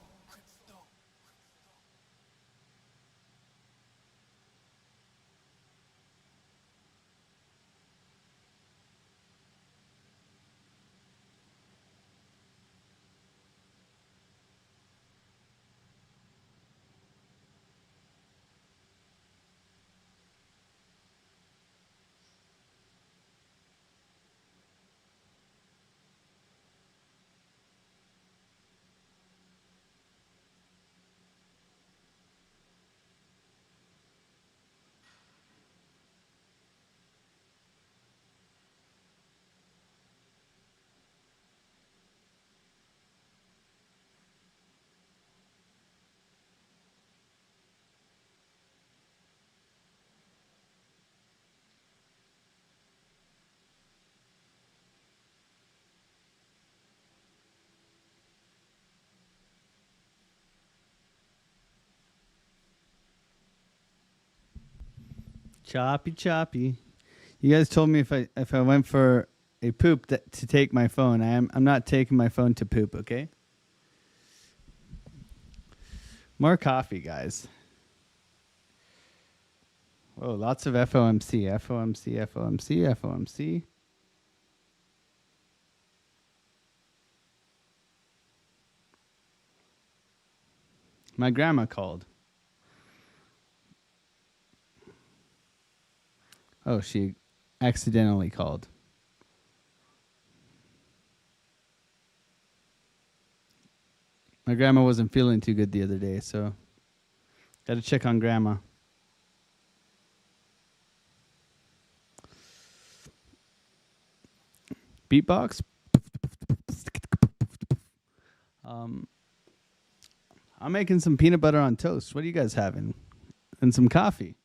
Choppy. You guys told me if I went for a poop to take my phone. I'm not taking my phone to poop, okay? More coffee, guys. Whoa, lots of FOMC. My grandma called. Oh, she accidentally called. My grandma wasn't feeling too good the other day, so got to check on grandma. Beatbox. I'm making some peanut butter on toast. What are you guys having? And some coffee.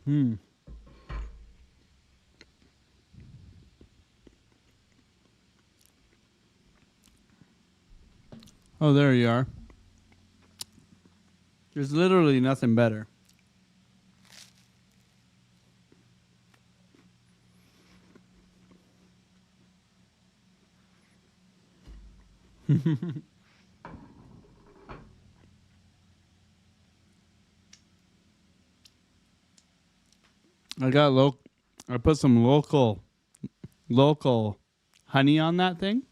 Hmm. Oh, there you are. There's literally nothing better. I put some local honey on that thing.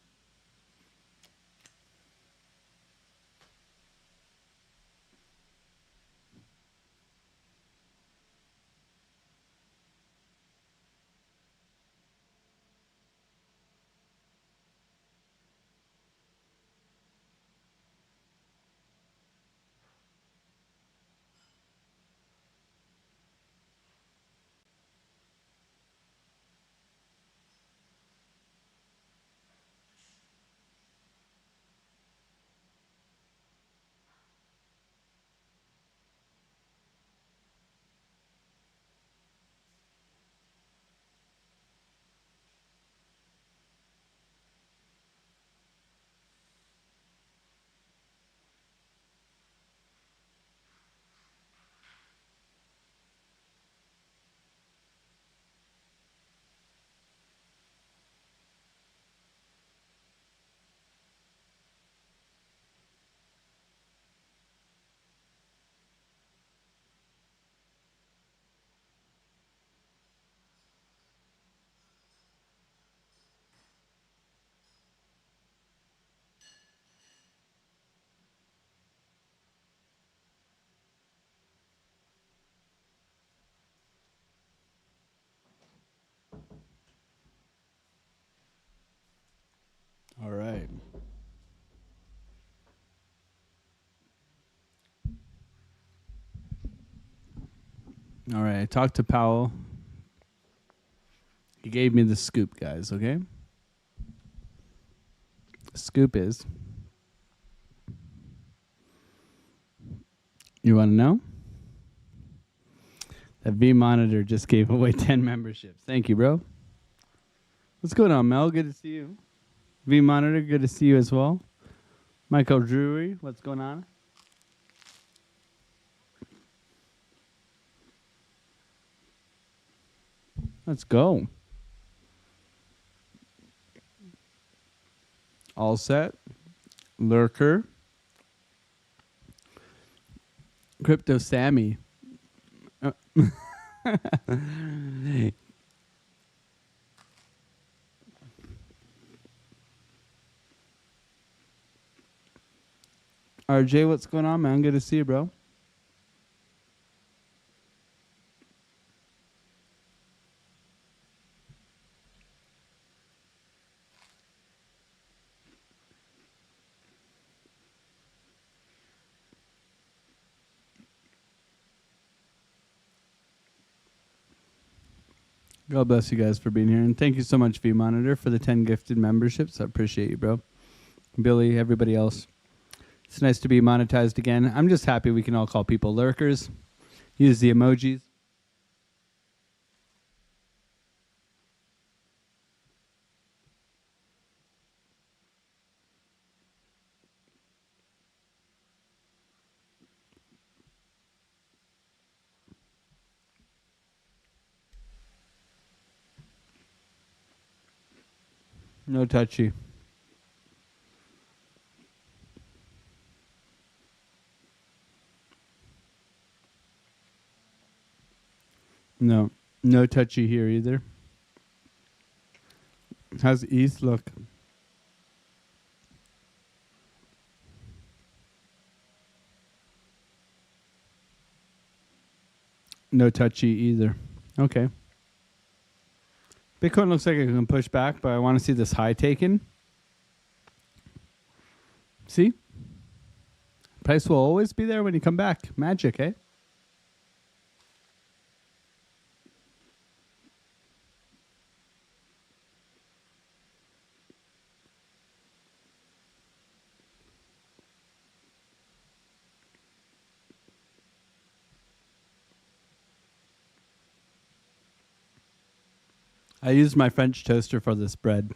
All right. All right. I talked to Powell. He gave me the scoop, guys, okay? The scoop is, you want to know? That V Monitor just gave away 10 memberships. Thank you, bro. What's going on, Mel? Good to see you. V Monitor, good to see you as well. Michael Drury, what's going on? Let's go. All set. Lurker. Crypto Sammy. RJ, what's going on, man? Good to see you, bro. God bless you guys for being here. And thank you so much, V Monitor, for the 10 gifted memberships. I appreciate you, bro. Billy, everybody else. It's nice to be monetized again. I'm just happy we can all call people lurkers. Use the emojis. No touchy. No. No touchy here either. How's East look? No touchy either. Okay. Bitcoin looks like it can push back, but I want to see this high taken. See? Price will always be there when you come back. Magic, eh? I used my French toaster for this bread.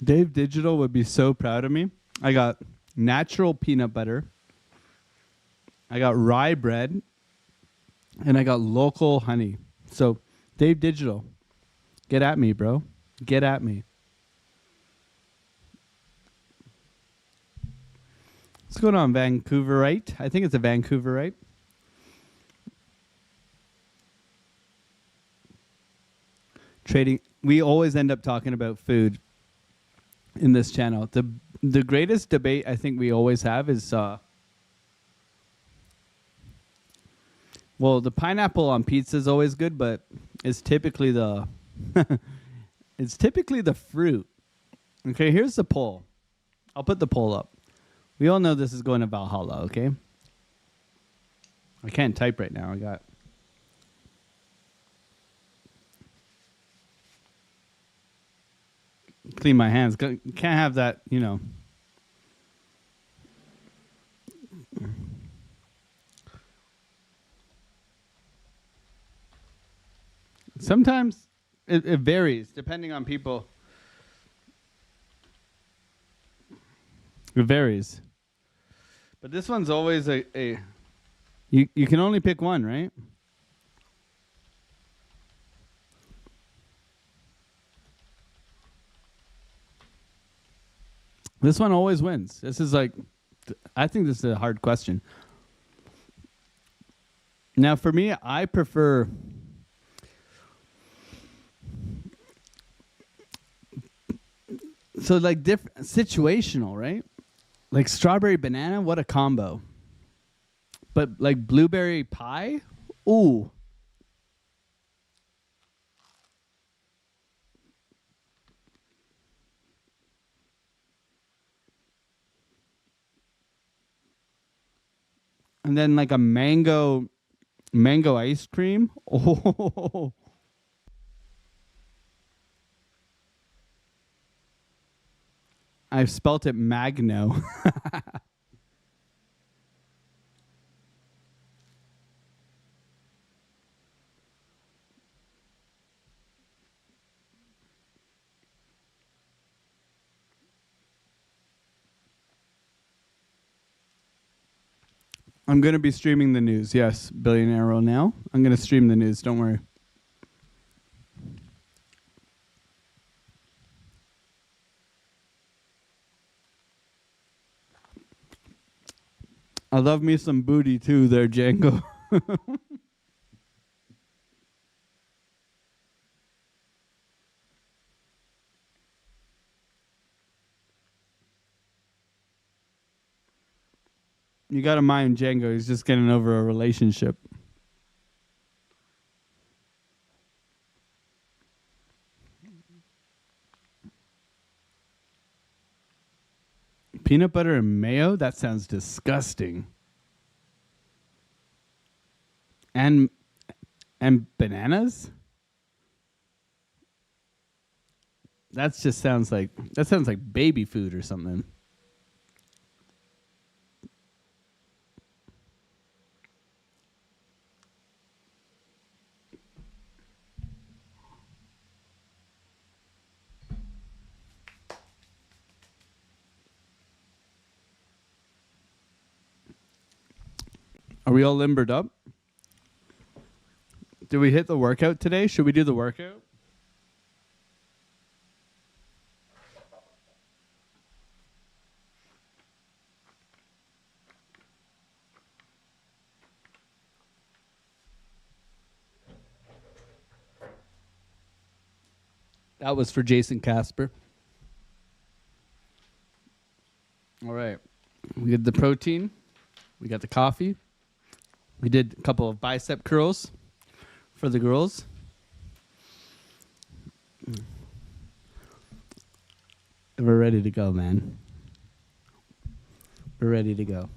Dave Digital would be so proud of me. I got natural peanut butter. I got rye bread. And I got local honey. So, Dave Digital, get at me, bro. Get at me. What's going on, Vancouverite? I think it's a Vancouverite. Trading. We always end up talking about food in this channel. The greatest debate I think we always have is well, the pineapple on pizza is always good, but it's typically the it's typically the fruit. Okay, here's the poll. I'll put the poll up. We all know this is going to Valhalla, okay? I can't type right now. I got clean my hands. Can't have that, you know. Sometimes it varies depending on people. It varies. But this one's always a you can only pick one, right? This one always wins. This is like, I think this is a hard question. Now, for me, I prefer so like different situational, right? Like strawberry banana, what a combo. But like blueberry pie, ooh. And then like a mango ice cream. Oh. I've spelt it Magno. I'm going to be streaming the news. Yes, Billionaire now. I'm going to stream the news. Don't worry. I love me some booty too there, Django. You got to mind Django. He's just getting over a relationship. Peanut butter and mayo? That sounds disgusting. And bananas? That sounds like baby food or something. Are we all limbered up? Did we hit the workout today? Should we do the workout? That was for Jason Casper. All right. We got the protein. We got the coffee. We did a couple of bicep curls for the girls. We're ready to go, man. We're ready to go.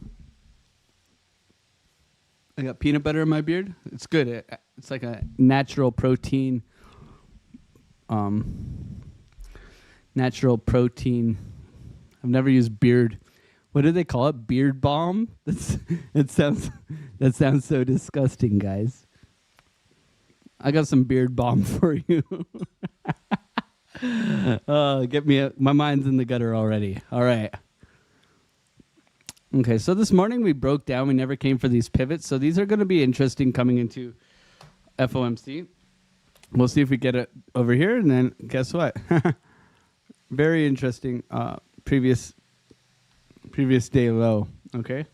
I got peanut butter in my beard. It's good. It's like a natural protein. Natural protein. I've never used beard. What do they call it? Beard balm? That sounds so disgusting, guys. I got some beard balm for you. Get me my mind's in the gutter already. All right. Okay, so this morning we broke down. We never came for these pivots. So these are going to be interesting coming into FOMC. We'll see if we get it over here. And then guess what? Very interesting previous day low. Okay.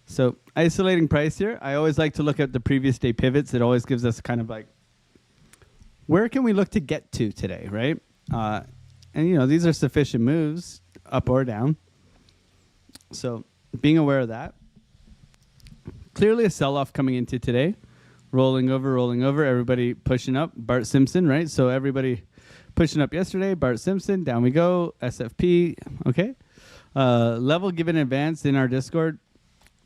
So isolating price here. I always like to look at the previous day pivots. It always gives us kind of like, where can we look to get to today, right? And, you know, these are sufficient moves, up or down. So being aware of that. Clearly a sell-off coming into today. Rolling over. Everybody pushing up. Bart Simpson, right? So everybody pushing up yesterday. Bart Simpson, down we go. SFP, okay. Level given advance in our Discord.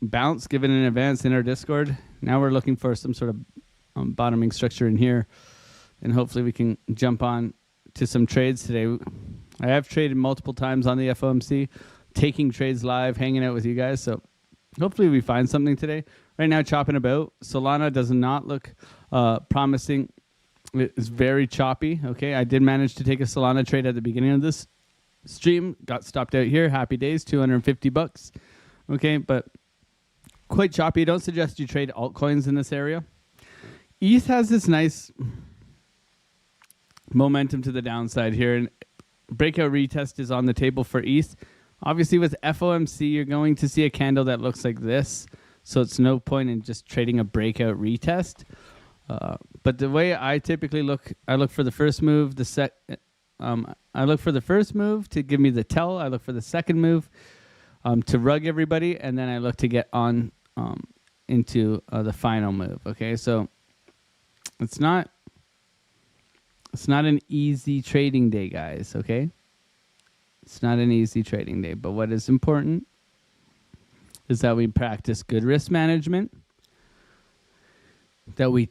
Bounce given an advance in our Discord. Now we're looking for some sort of bottoming structure in here. And hopefully we can jump on to some trades today. I have traded multiple times on the FOMC, taking trades live, hanging out with you guys. So hopefully we find something today. Right now, chopping about. Solana does not look promising. It's very choppy. Okay, I did manage to take a Solana trade at the beginning of this stream. Got stopped out here. Happy days, $250. Okay, but quite choppy. Don't suggest you trade altcoins in this area. ETH has this nice momentum to the downside here, and breakout retest is on the table for ETH. Obviously, with FOMC, you're going to see a candle that looks like this. So it's no point in just trading a breakout retest. But the way I typically look, I look for the first move, I look for the first move to give me the tell. I look for the second move to rug everybody, and then I look to get on into the final move. Okay, so it's not an easy trading day, guys. Okay, it's not an easy trading day. But what is important is that we practice good risk management, that we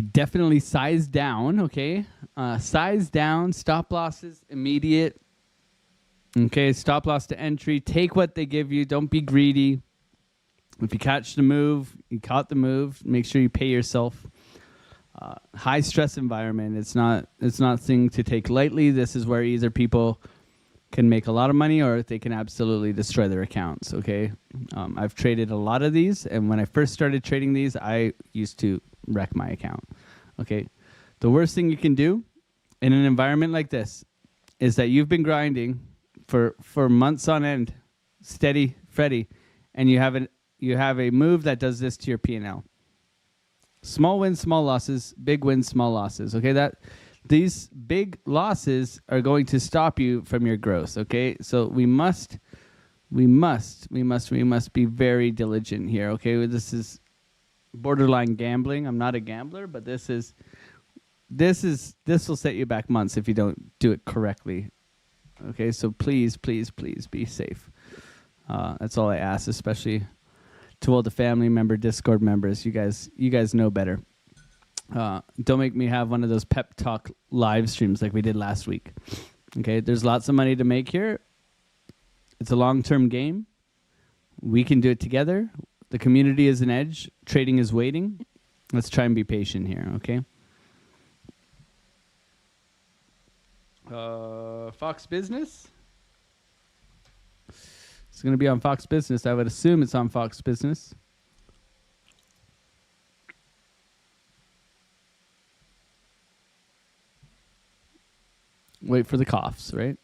definitely size down, okay? Size down, stop losses, immediate. Okay, stop loss to entry. Take what they give you. Don't be greedy. If you catch the move, you caught the move, make sure you pay yourself. High stress environment. It's not a thing to take lightly. This is where either people can make a lot of money or they can absolutely destroy their accounts, okay? I've traded a lot of these, and when I first started trading these, I used to wreck my account, okay? The worst thing you can do in an environment like this is that you've been grinding for months on end, steady, Freddy, and you have a move that does this to your P&L. Small wins, small losses, big wins, small losses, okay? These big losses are going to stop you from your growth, okay? So we must be very diligent here, okay? This is borderline gambling. I'm not a gambler, but this will set you back months if you don't do it correctly. Okay, so please be safe. That's all I ask, especially to all the family member Discord members. You guys know better. Don't make me have one of those pep talk live streams like we did last week. Okay, there's lots of money to make here. It's a long-term game. We can do it together. The community is an edge. Trading is waiting. Let's try and be patient here, okay? Fox Business. It's going to be on Fox Business. I would assume it's on Fox Business. Wait for the coughs, right?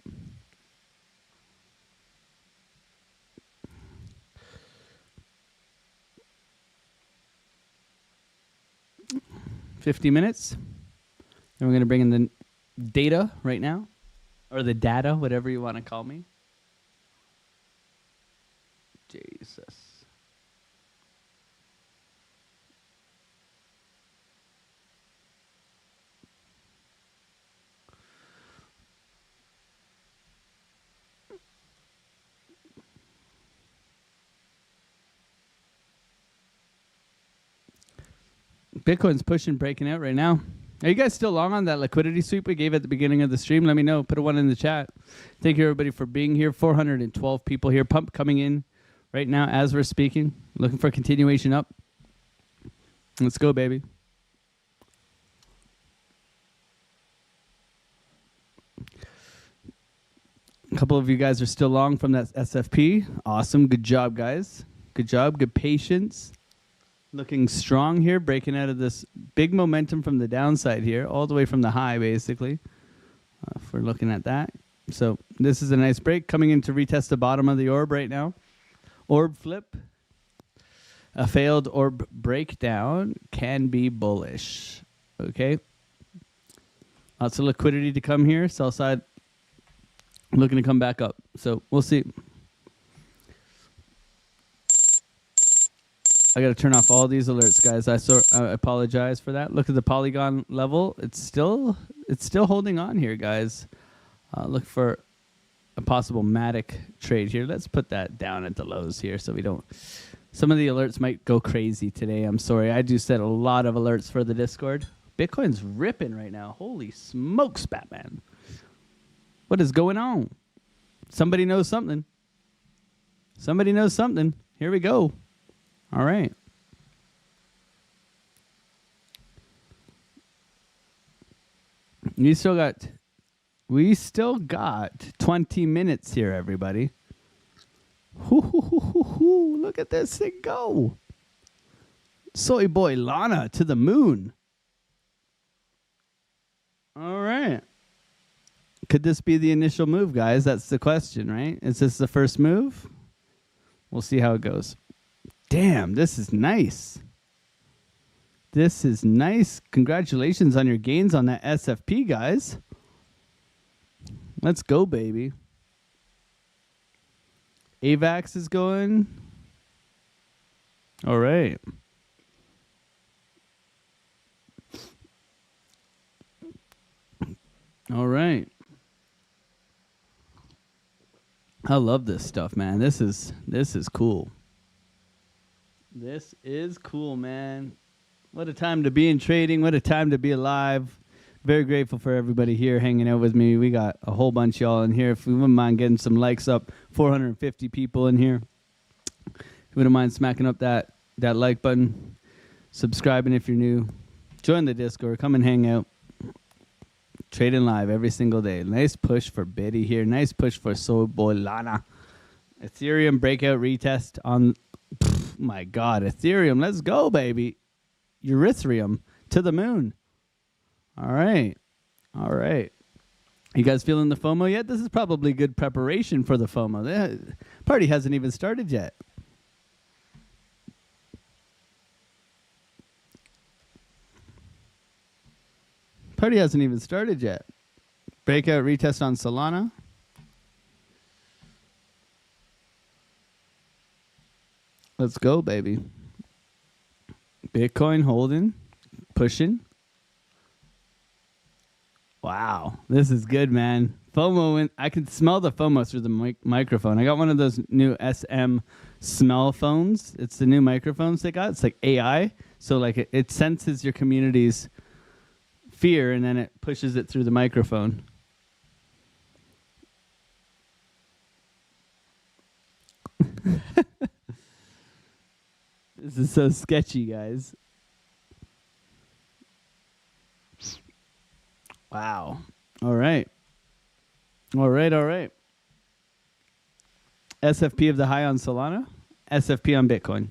$50 minutes. And we're going to bring in the data right now. Or the data, whatever you want to call me. Jesus. Bitcoin's pushing, breaking out right now. Are you guys still long on that liquidity sweep we gave at the beginning of the stream? Let me know. Put a 1 in the chat. Thank you, everybody, for being here. 412 people here. Pump coming in right now as we're speaking. Looking for a continuation up. Let's go, baby. A couple of you guys are still long from that SFP. Awesome. Good job, guys. Good job. Good patience. Looking strong here, breaking out of this big momentum from the downside here, all the way from the high, basically, if we're looking at that. So this is a nice break coming in to retest the bottom of the orb right now. Orb flip. A failed orb breakdown can be bullish. Okay. Lots of liquidity to come here. Sell side looking to come back up. So we'll see. I got to turn off all these alerts, guys. I apologize for that. Look at the Polygon level. It's still holding on here, guys. Look for a possible Matic trade here. Let's put that down at the lows here so we don't. Some of the alerts might go crazy today. I'm sorry. I do set a lot of alerts for the Discord. Bitcoin's ripping right now. Holy smokes, Batman. What is going on? Somebody knows something. Somebody knows something. Here we go. All right. We still got 20 minutes here, everybody. Look at this thing go. Soy boy Lana to the moon. All right. Could this be the initial move, guys? That's the question, right? Is this the first move? We'll see how it goes. Damn, this is nice. This is nice. Congratulations on your gains on that SFP, guys. Let's go, baby. AVAX is going. All right. All right. I love this stuff, man. This is cool. This is cool, man. What a time to be in trading. What a time to be alive. Very grateful for everybody here hanging out with me. We got a whole bunch of y'all in here. If you wouldn't mind getting some likes up, 450 people in here. If you wouldn't mind smacking up that like button, subscribing if you're new. Join the Discord. Come and hang out. Trading live every single day. Nice push for Biddy here. Nice push for Soy Boy Lana. Ethereum breakout retest on... my God, Ethereum. Let's go, baby. Erythrium to the moon. All right. All right. You guys feeling the FOMO yet? This is probably good preparation for the FOMO. The party hasn't even started yet. Party hasn't even started yet. Breakout retest on Solana. Let's go, baby. Bitcoin holding, pushing. Wow, this is good, man. FOMO, I can smell the FOMO through the microphone. I got one of those new SM smell phones. It's the new microphones they got. It's like AI. So like it senses your community's fear and then it pushes it through the microphone. This is so sketchy, guys. Wow. All right. All right, all right. SFP of the high on Solana, SFP on Bitcoin.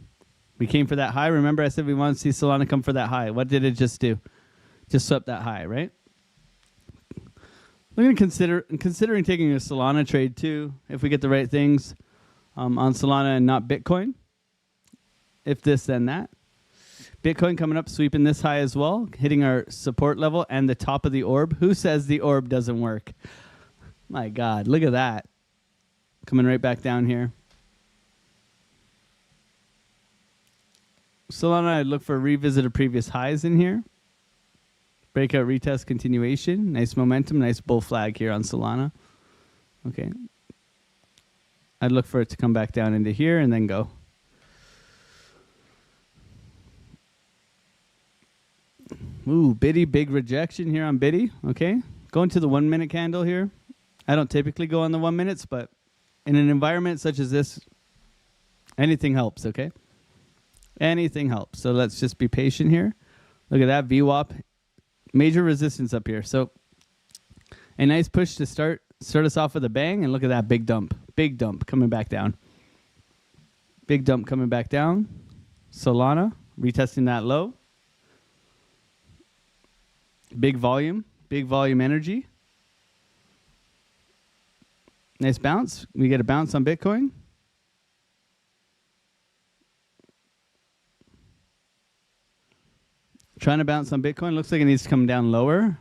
We came for that high. Remember I said we want to see Solana come for that high. What did it just do? Just swept that high, right? We're going to considering taking a Solana trade too, if we get the right things on Solana and not Bitcoin. If this, then that. Bitcoin coming up, sweeping this high as well, hitting our support level and the top of the orb. Who says the orb doesn't work? My God, look at that. Coming right back down here. Solana, I'd look for a revisit of previous highs in here. Breakout retest continuation. Nice momentum, nice bull flag here on Solana. Okay. I'd look for it to come back down into here and then go. Ooh, Biddy, big rejection here on Biddy. Okay. Going to the 1 minute candle here. I don't typically go on the 1 minutes, but in an environment such as this, anything helps, okay? Anything helps. So let's just be patient here. Look at that VWAP. Major resistance up here. So a nice push to start us off with a bang, and look at that big dump. Big dump coming back down. Big dump coming back down. Solana retesting that low. Big volume energy. Nice bounce. We get a bounce on Bitcoin. Trying to bounce on Bitcoin. Looks like it needs to come down lower.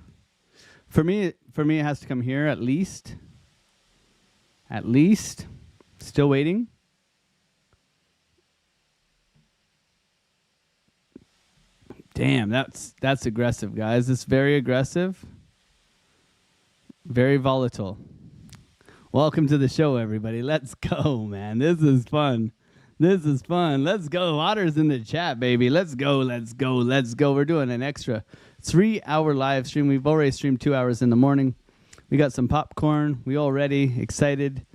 For me, it has to come here at least. At least. Still waiting. Damn, that's aggressive, guys. It's very aggressive. Very volatile. Welcome to the show, everybody. Let's go, man. This is fun. This is fun. Let's go. Otter's in the chat, baby. Let's go. Let's go. Let's go. We're doing an extra 3-hour live stream. We've already streamed 2 hours in the morning. We got some popcorn. We all ready. Excited.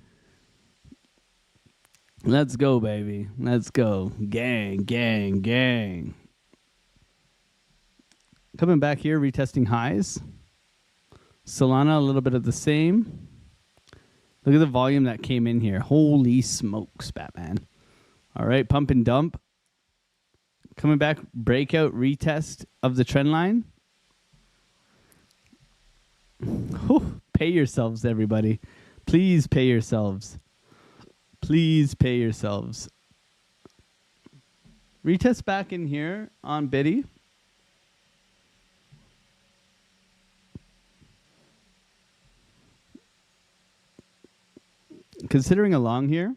Let's go, baby. Let's go. Gang, gang, gang. Coming back here, retesting highs. Solana, a little bit of the same. Look at the volume that came in here. Holy smokes, Batman. All right, pump and dump. Coming back, breakout, retest of the trend line. Whew, pay yourselves, everybody. Please pay yourselves. Please pay yourselves. Retest back in here on Biddy. Considering a long here.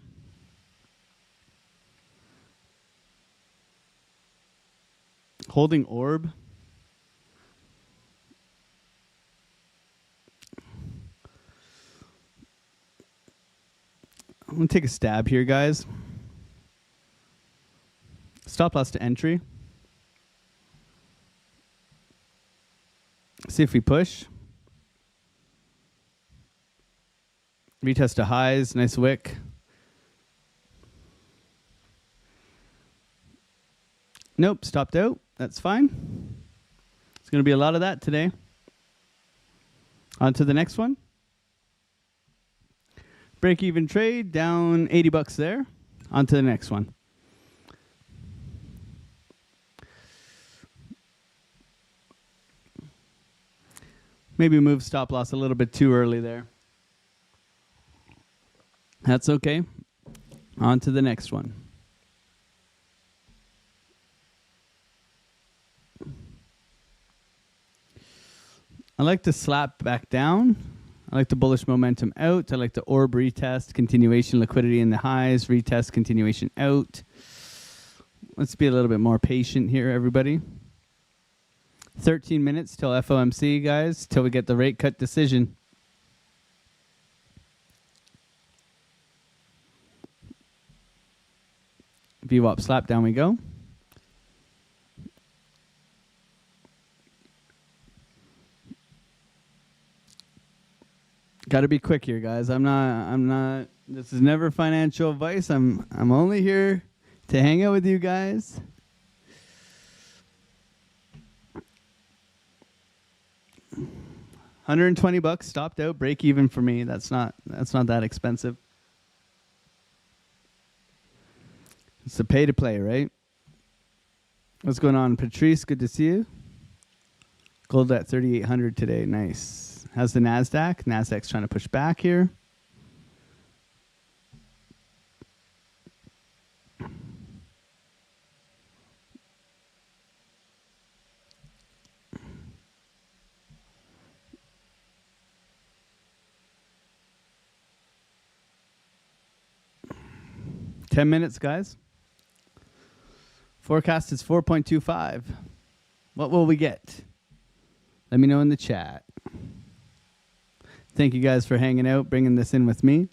Holding orb. I'm going to take a stab here, guys. Stop loss to entry. See if we push. Retest to highs. Nice wick. Nope, stopped out. That's fine. It's going to be a lot of that today. On to the next one. Break even trade, down $80 there. On to the next one. Maybe move stop loss a little bit too early there. That's okay. On to the next one. I like to slap back down. I like the bullish momentum out. I like the orb retest, continuation liquidity in the highs, retest, continuation out. Let's be a little bit more patient here, everybody. 13 minutes till FOMC, guys, till we get the rate cut decision. VWAP slap, down we go. Got to be quick here, guys. I'm not this is never financial advice. I'm only here to hang out with you guys. $120 stopped out, break even for me. That's not that expensive. It's a pay to play, right? What's going on, Patrice? Good to see you. Gold at 3,800 today. Nice. How's the NASDAQ? NASDAQ's trying to push back here. $10 minutes, guys. Forecast is 4.25. What will we get? Let me know in the chat. Thank you guys for hanging out, bringing this in with me.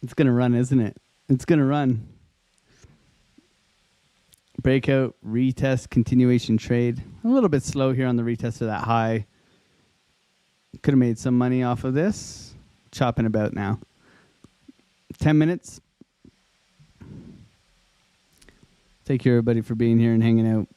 It's going to run, isn't it? It's going to run. breakout, retest, continuation trade. A little bit slow here on the retest of that high. Could have made some money off of this. Chopping about now. 10 minutes. Thank you, everybody, for being here and hanging out.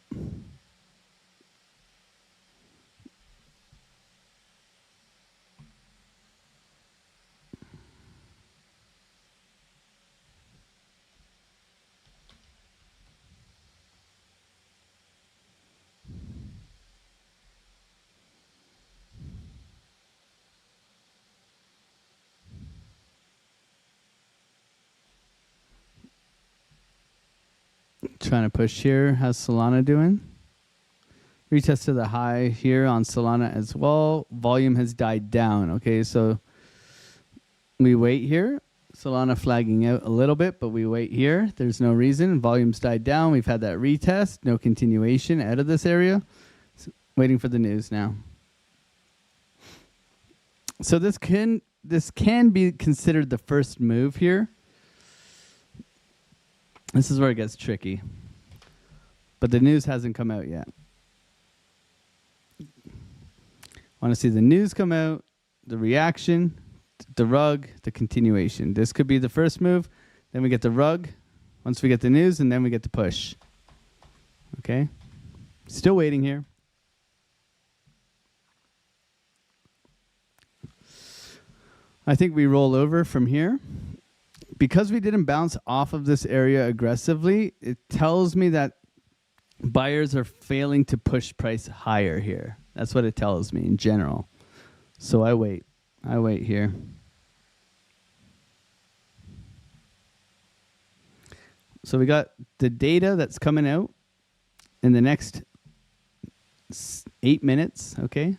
Trying to push here. How's Solana doing? Retest to the high here on Solana as well. Volume has died down. Okay, so we wait here. Solana flagging out a little bit, but we wait here. There's no reason. Volume's died down. We've had that retest. No continuation out of this area. So waiting for the news now. So this can be considered the first move here. This is where it gets tricky. But the news hasn't come out yet. Want to see the news come out, the reaction, the rug, the continuation. This could be the first move. Then we get the rug. Once we get the news, and then we get the push. Okay? Still waiting here. I think we roll over from here. Because we didn't bounce off of this area aggressively, it tells me that buyers are failing to push price higher here. That's what it tells me in general. So I wait. I wait here. So we got the data that's coming out in the next 8 minutes, okay?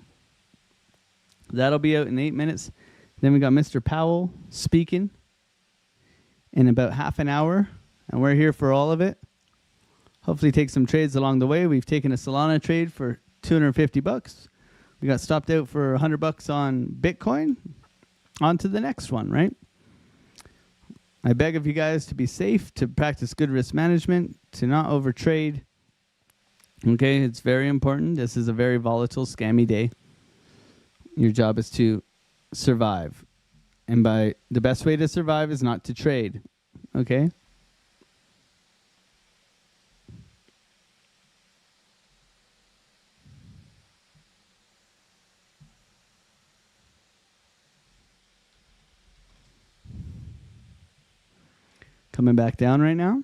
That'll be out in 8 minutes. Then we got Mr. Powell speaking in about half an hour, and we're here for all of it. Hopefully take some trades along the way. We've taken a Solana trade for $250. We got stopped out for $100 on Bitcoin. On to the next one, right? I beg of you guys to be safe, to practice good risk management, to not overtrade. Okay, it's very important. This is a very volatile, scammy day. Your job is to survive. And by the best way to survive is not to trade. Okay? Coming back down right now.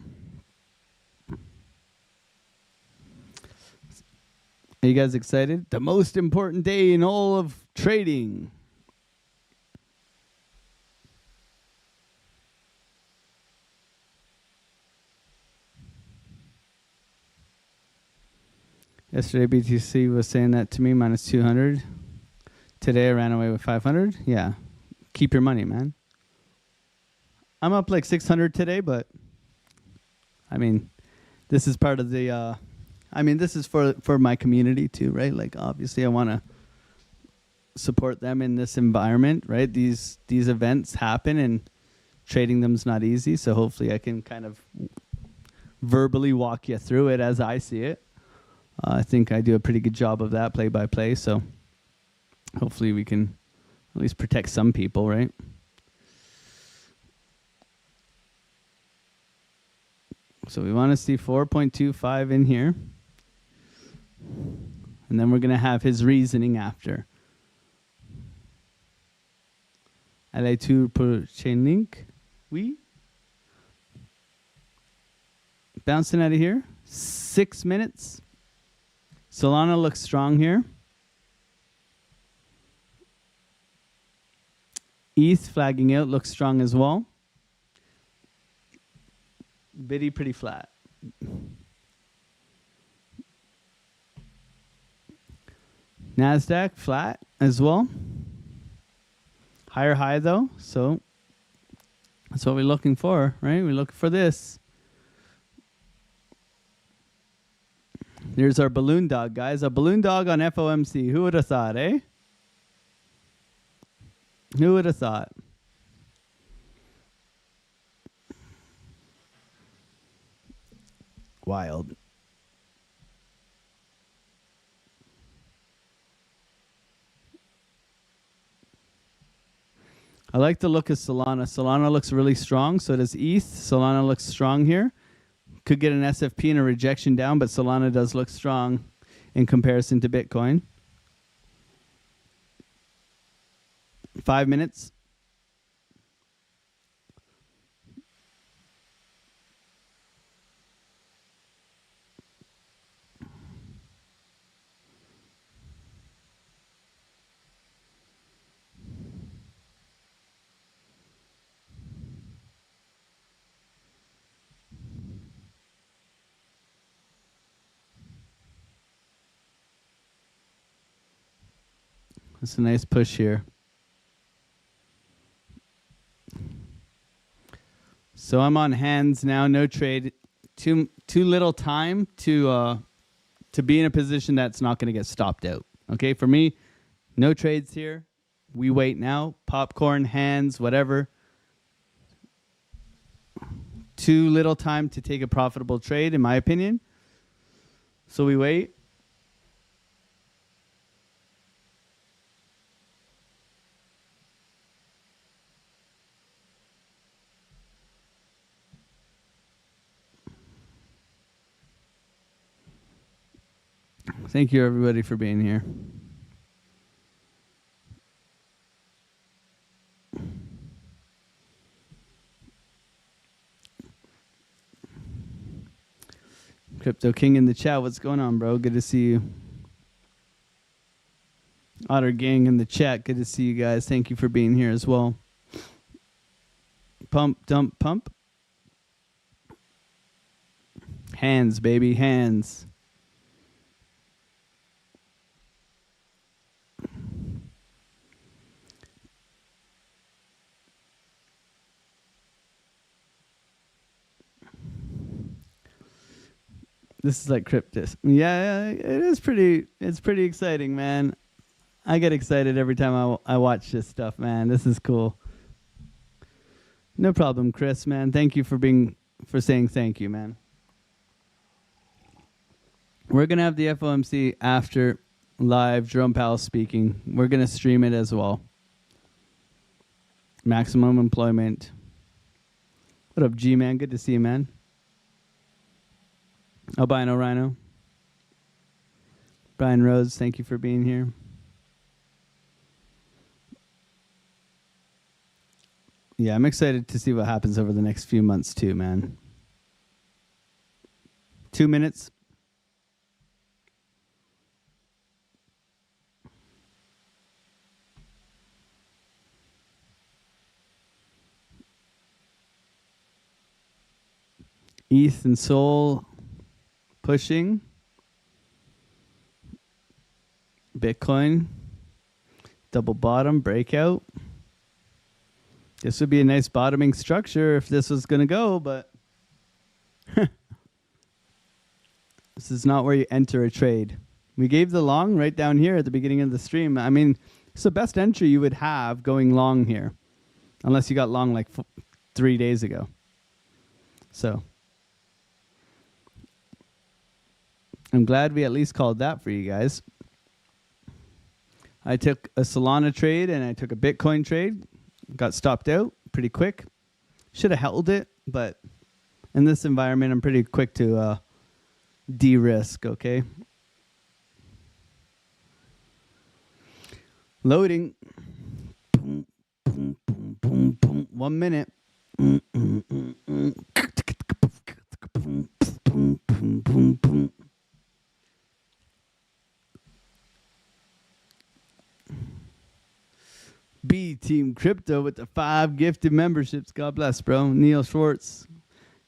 Are you guys excited? The most important day in all of trading. Yesterday, BTC was saying that to me, minus 200. Today, I ran away with 500. Yeah. Keep your money, man. I'm up like 600 today, but I mean, this is part of the, this is for my community too, right? Like, obviously, I want to support them in this environment, right? These events happen, and trading them's not easy. So hopefully I can kind of verbally walk you through it as I see it. I think I do a pretty good job of that play by play. So hopefully we can at least protect some people, right? So we want to see 4.25 in here. And then we're going to have his reasoning after. Allez-tu pour chain link? Oui. Bouncing out of here. 6 minutes. Solana looks strong here. ETH flagging out looks strong as well. Biddy pretty flat. NASDAQ flat as well. Higher high though, so that's what we're looking for, right? We're looking for this. There's our balloon dog, guys. A balloon dog on FOMC. Who would have thought, eh? Who would have thought? Wild. I like the look of Solana. Solana looks really strong. So does ETH. Solana looks strong here. Could get an SFP and a rejection down, but Solana does look strong in comparison to Bitcoin. 5 minutes. It's a nice push here. So I'm on hands now, no trade. Too little time to be in a position that's not going to get stopped out. Okay, for me, no trades here. We wait now. Popcorn, hands, whatever. Too little time to take a profitable trade, in my opinion. So we wait. Thank you, everybody, for being here. Crypto King in the chat. What's going on, bro? Good to see you. Otter Gang in the chat. Good to see you guys. Thank you for being here as well. Pump, dump, pump. Hands, baby, hands. This is like Cryptus. Yeah, it's pretty exciting, man. I get excited every time I watch this stuff, man. This is cool. No problem, Chris, man. Thank you for saying thank you, man. We're going to have the FOMC after live, Jerome Powell speaking. We're going to stream it as well. Maximum employment. What up, G-Man? Good to see you, man. Albino Rhino. Brian Rose, thank you for being here. Yeah, I'm excited to see what happens over the next few months too, man. 2 minutes. ETH and Sol pushing. Bitcoin. Double bottom, breakout. This would be a nice bottoming structure if this was going to go, but this is not where you enter a trade. We gave the long right down here at the beginning of the stream. I mean, it's the best entry you would have going long here, unless you got long like 3 days ago. So I'm glad we at least called that for you guys. I took a Solana trade and I took a Bitcoin trade. Got stopped out pretty quick. Should have held it, but in this environment, I'm pretty quick to de-risk, okay? Loading. Boom, boom, boom, boom, boom. 1 minute. Boom, boom, boom, boom. B Team Crypto with the 5 gifted memberships. God bless, bro. Neil Schwartz,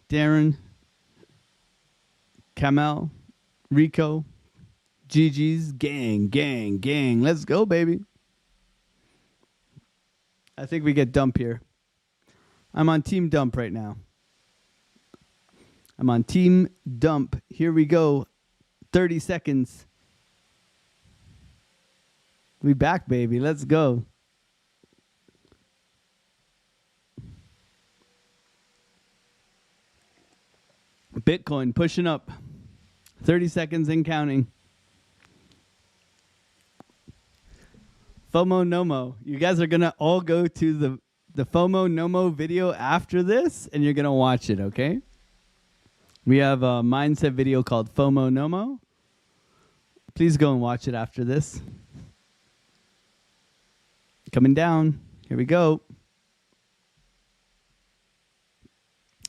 Darren, Kamel, Rico, GG's, gang, gang, gang. Let's go, baby. I think we get dump here. I'm on Team Dump right now. I'm on Team Dump. Here we go. 30 seconds. We back, baby. Let's go. Bitcoin pushing up. 30 seconds and counting. FOMO, NOMO. You guys are going to all go to the FOMO NOMO video after this, and you're going to watch it, okay? We have a mindset video called FOMO NOMO. Please go and watch it after this. Coming down. Here we go.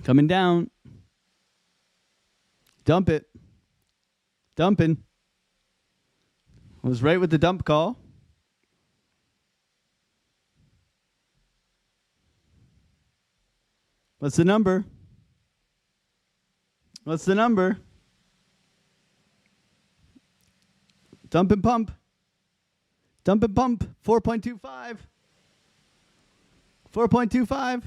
Coming down. Dump it. Dumping. I was right with the dump call. What's the number? What's the number? Dump and pump. Dump and pump. 4.25. 4.25.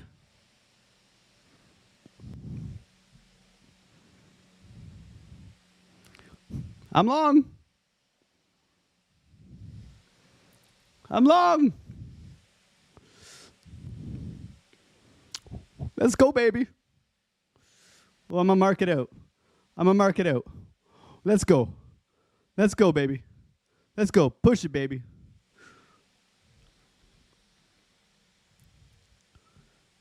I'm long. I'm long. Let's go, baby. Well, I'm going to mark it out. I'm going to mark it out. Let's go. Let's go, baby. Let's go. Push it, baby.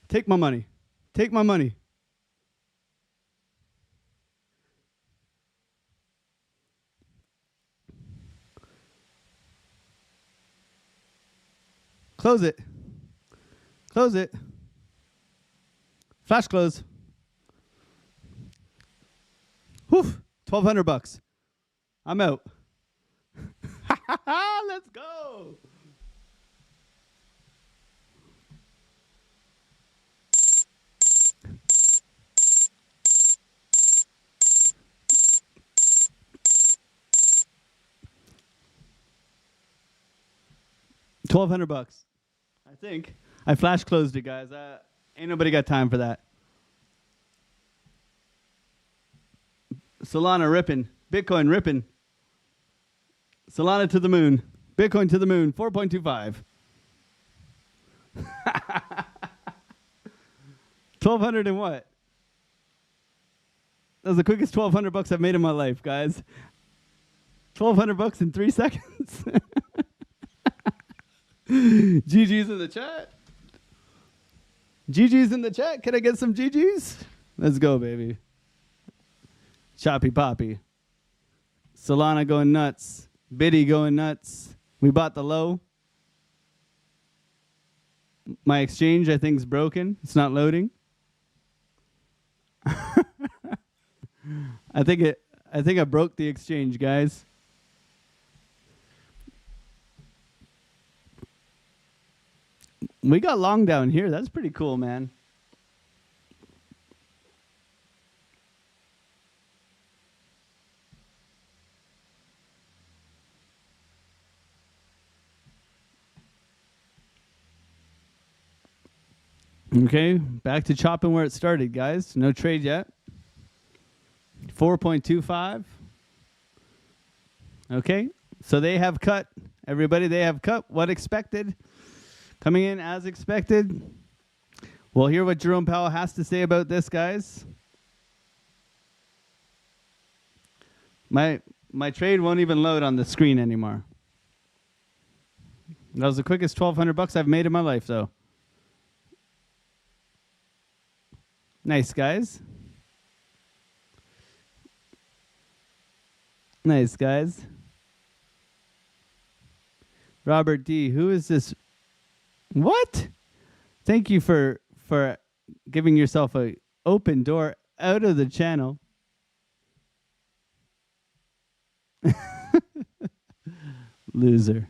Take my money. Take my money. Close it. Close it. Flash close. Whew. $1,200. I'm out. Let's go. $1,200. I think. I flash closed it, guys. Ain't nobody got time for that. Solana ripping. Bitcoin ripping. Solana to the moon. Bitcoin to the moon. 4.25. 1,200 and what? That was the quickest $1,200 I've made in my life, guys. $1,200 in 3 seconds. GG's in the chat. GG's in the chat. Can I get some GG's? Let's go, baby. Choppy Poppy. Solana going nuts. Biddy going nuts. We bought the low. My exchange, I think, is broken. It's not loading. I think I broke the exchange, guys. We got long down here. That's pretty cool, man. Okay, back to chopping where it started, guys. No trade yet. 4.25. Okay, so they have cut. Everybody, they have cut. What expected? Coming in as expected. We'll hear what Jerome Powell has to say about this, guys. My trade won't even load on the screen anymore. That was the quickest $1,200 I've made in my life, though. Nice, guys. Nice, guys. Robert D. Who is this? What? Thank you for giving yourself a open door out of the channel. Loser.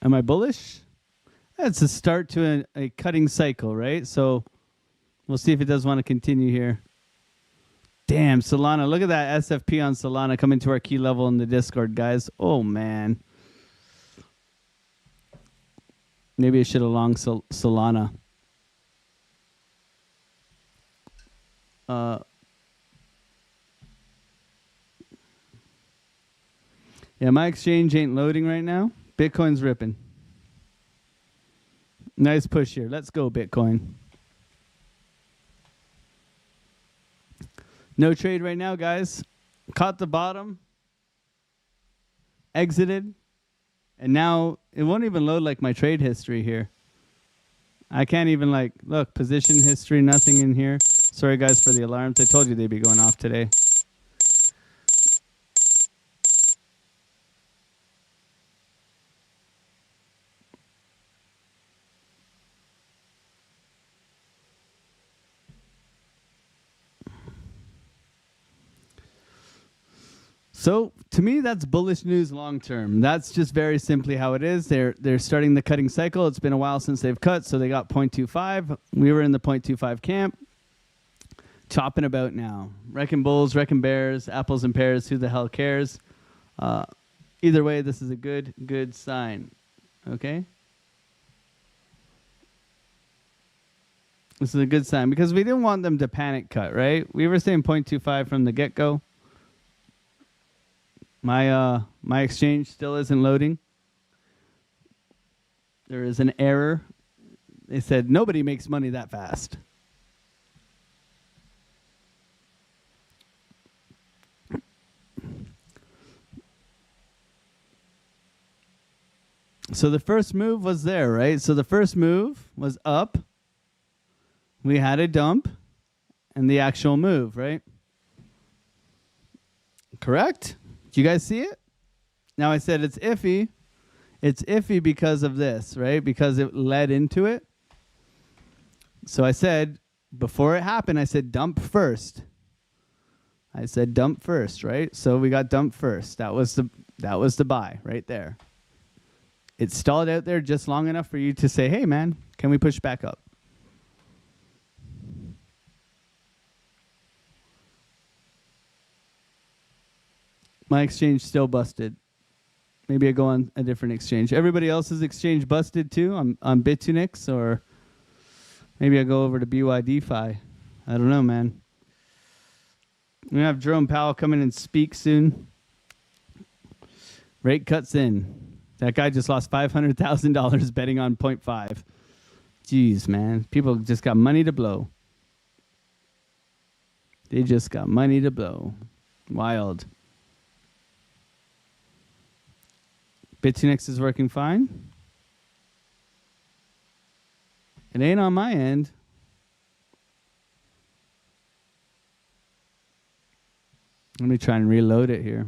Am I bullish? That's a start to a cutting cycle, right? So we'll see if it does want to continue here. Damn, Solana. Look at that SFP on Solana coming to our key level in the Discord, guys. Oh, man. Maybe I should have long Solana. Yeah, my exchange ain't loading right now. Bitcoin's ripping. Nice push here. Let's go, Bitcoin. No trade right now, guys. Caught the bottom. Exited. And now it won't even load like my trade history here. I can't even like, look, position history, nothing in here. Sorry guys for the alarms. I told you they'd be going off today. So to me, that's bullish news long term. That's just very simply how it is. They're starting the cutting cycle. It's been a while since they've cut, so they got 0.25. We were in the 0.25 camp, chopping about now. Wrecking bulls, wrecking bears, apples and pears. Who the hell cares? Either way, this is a good sign. Okay. This is a good sign because we didn't want them to panic cut, right? We were saying 0.25 from the get-go. My exchange still isn't loading. There is an error. They said nobody makes money that fast. So the first move was there, right? So the first move was up. We had a dump and the actual move, right? Correct? Do you guys see it? Now I said it's iffy. It's iffy because of this, right? Because it led into it. So I said, before it happened, I said dump first. I said dump first, right? So we got dump first. That was the buy right there. It stalled out there just long enough for you to say, hey man, can we push back up? My exchange still busted. Maybe I go on a different exchange. Everybody else's exchange busted too on Bitunix, or maybe I go over to BYDFI. I don't know, man. We're going to have Jerome Powell come in and speak soon. Rate cuts in. That guy just lost $500,000 betting on 0.5. Jeez, man. People just got money to blow. They just got money to blow. Wild. Bitunix is working fine. It ain't on my end. Let me try and reload it here.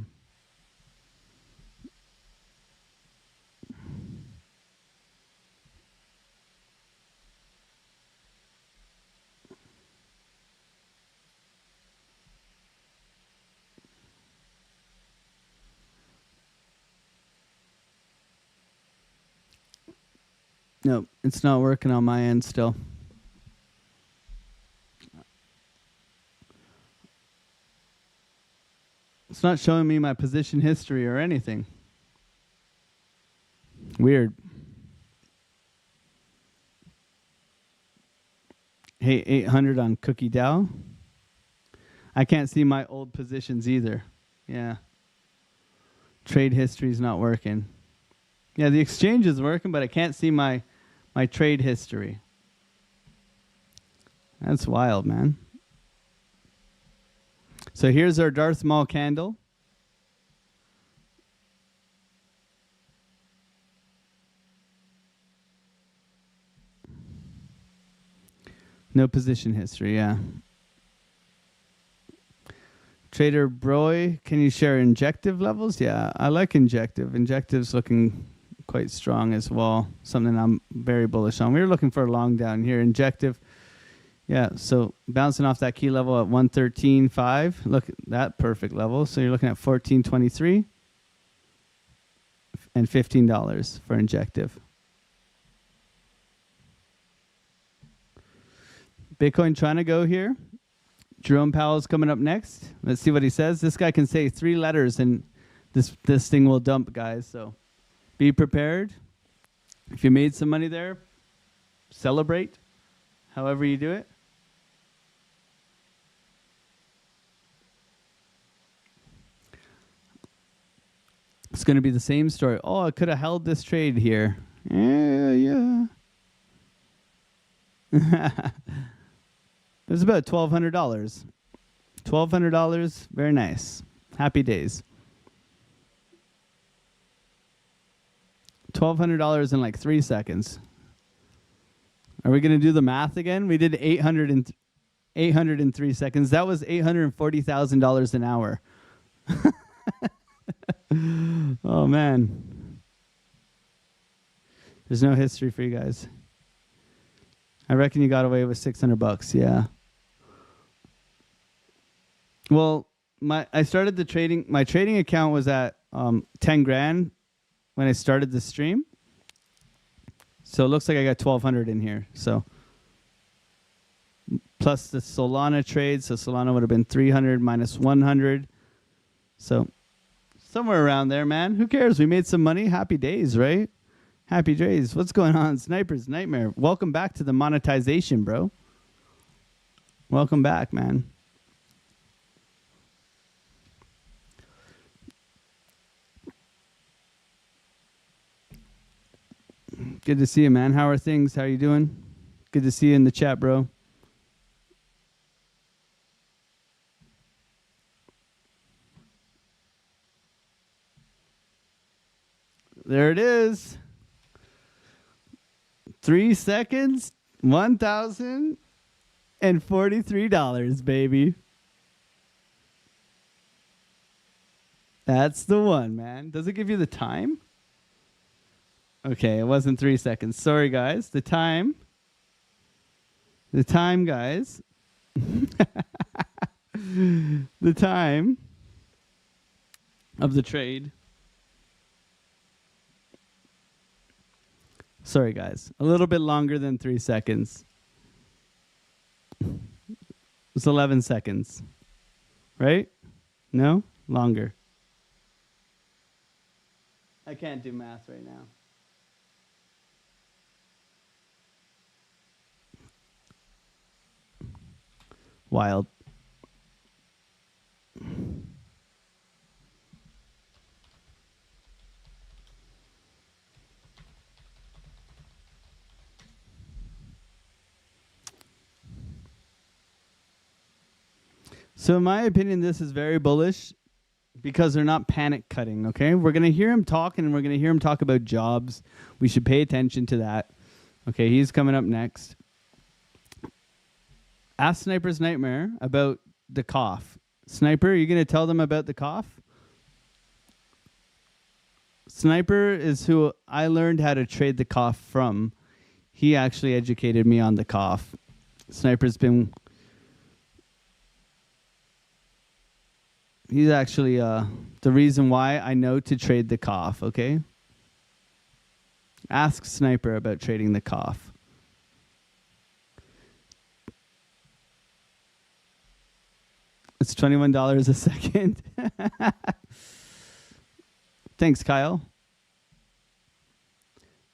Nope, it's not working on my end still. It's not showing me my position history or anything. Weird. Hey, 800 on Cookie Dow. I can't see my old positions either. Yeah. Trade history is not working. Yeah, the exchange is working, but I can't see my trade history. That's wild, man. So here's our Darth Maul candle. No position history, yeah. Trader Broy, can you share injective levels? Yeah, I like injective. Injective's looking quite strong as well. Something I'm very bullish on. We were looking for a long down here. Injective. Yeah, so bouncing off that key level at 113.5. Look at that perfect level. So you're looking at 14.23 and $15 for injective. Bitcoin trying to go here. Jerome Powell's coming up next. Let's see what he says. This guy can say 3 letters and this thing will dump, guys. So be prepared. If you made some money there, celebrate however you do it. It's going to be the same story. Oh, I could have held this trade here. Yeah. It was about $1,200. $1,200, very nice. Happy days. $1,200 in like 3 seconds. Are we going to do the math again? We did 803 seconds. That was $840,000 an hour. Oh, man. There's no history for you guys. I reckon you got away with $600. Yeah. Well, I started the trading. My trading account was at 10 grand when I started the stream. So it looks like I got 1,200 in here. So plus the Solana trade. So Solana would have been 300 minus 100. So somewhere around there, man. Who cares? We made some money. Happy days, right? Happy days. What's going on? Sniper's Nightmare. Welcome back to the monetization, bro. Welcome back, man. Good to see you, man. How are things? How are you doing? Good to see you in the chat, bro. There it is. 3 seconds, $1,043, baby. That's the one, man. Does it give you the time? Okay, it wasn't 3 seconds. Sorry, guys. The time, guys. The time of the trade. Sorry, guys. A little bit longer than 3 seconds. It's 11 seconds. Right? No? Longer. I can't do math right now. Wild. So in my opinion, this is very bullish because they're not panic cutting, okay? We're going to hear him talk, and we're going to hear him talk about jobs. We should pay attention to that. Okay, he's coming up next. Ask Sniper's Nightmare about the cough. Sniper, are you going to tell them about the cough? Sniper is who I learned how to trade the cough from. He actually educated me on the cough. Sniper's been... He's actually the reason why I know to trade the cough, okay? Ask Sniper about trading the cough. It's $21 a second. Thanks, Kyle.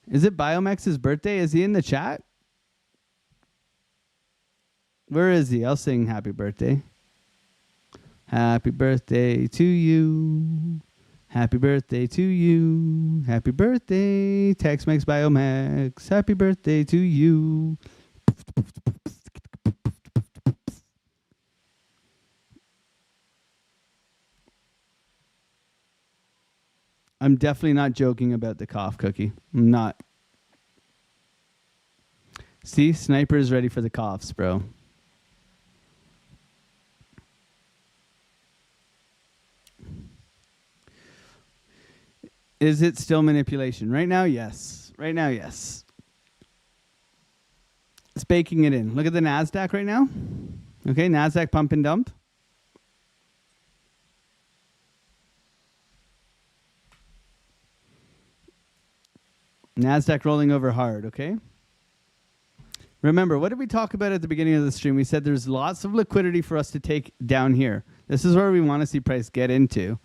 Is it BioMex's birthday? Is he in the chat? Where is he? I'll sing happy birthday. Happy birthday to you. Happy birthday to you. Happy birthday, Tex-Mex BioMex. Happy birthday to you. I'm definitely not joking about the cough cookie. I'm not. See, Sniper is ready for the coughs, bro. Is it still manipulation? Right now, yes. Right now, yes. It's baking it in. Look at the NASDAQ right now. Okay, NASDAQ pump and dump. NASDAQ rolling over hard, okay? Remember, what did we talk about at the beginning of the stream? We said there's lots of liquidity for us to take down here. This is where we want to see price get into.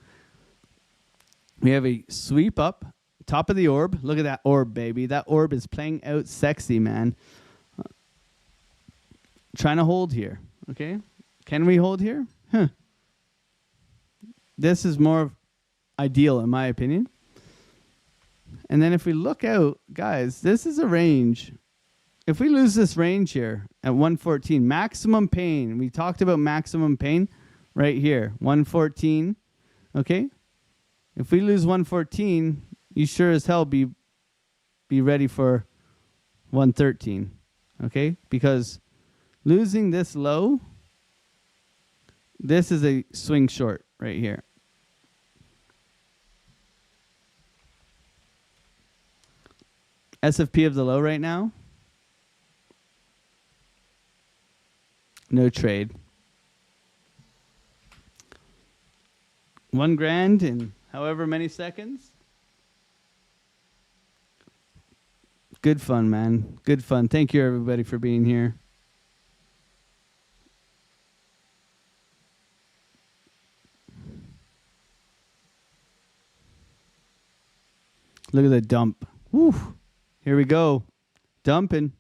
We have a sweep up, top of the orb. Look at that orb, baby. That orb is playing out sexy, man. Trying to hold here, okay? Can we hold here? Huh. This is more ideal, in my opinion. And then if we look out, guys, this is a range. If we lose this range here at 114, maximum pain. We talked about maximum pain right here, 114, okay? If we lose 114, you sure as hell be be ready for 113. Okay? Because losing this low, this is a swing short right here. SFP of the low right now. No trade. $1,000 in however many seconds. Good fun, man. Good fun. Thank you, everybody, for being here. Look at the dump. Woo. Here we go. Dumping.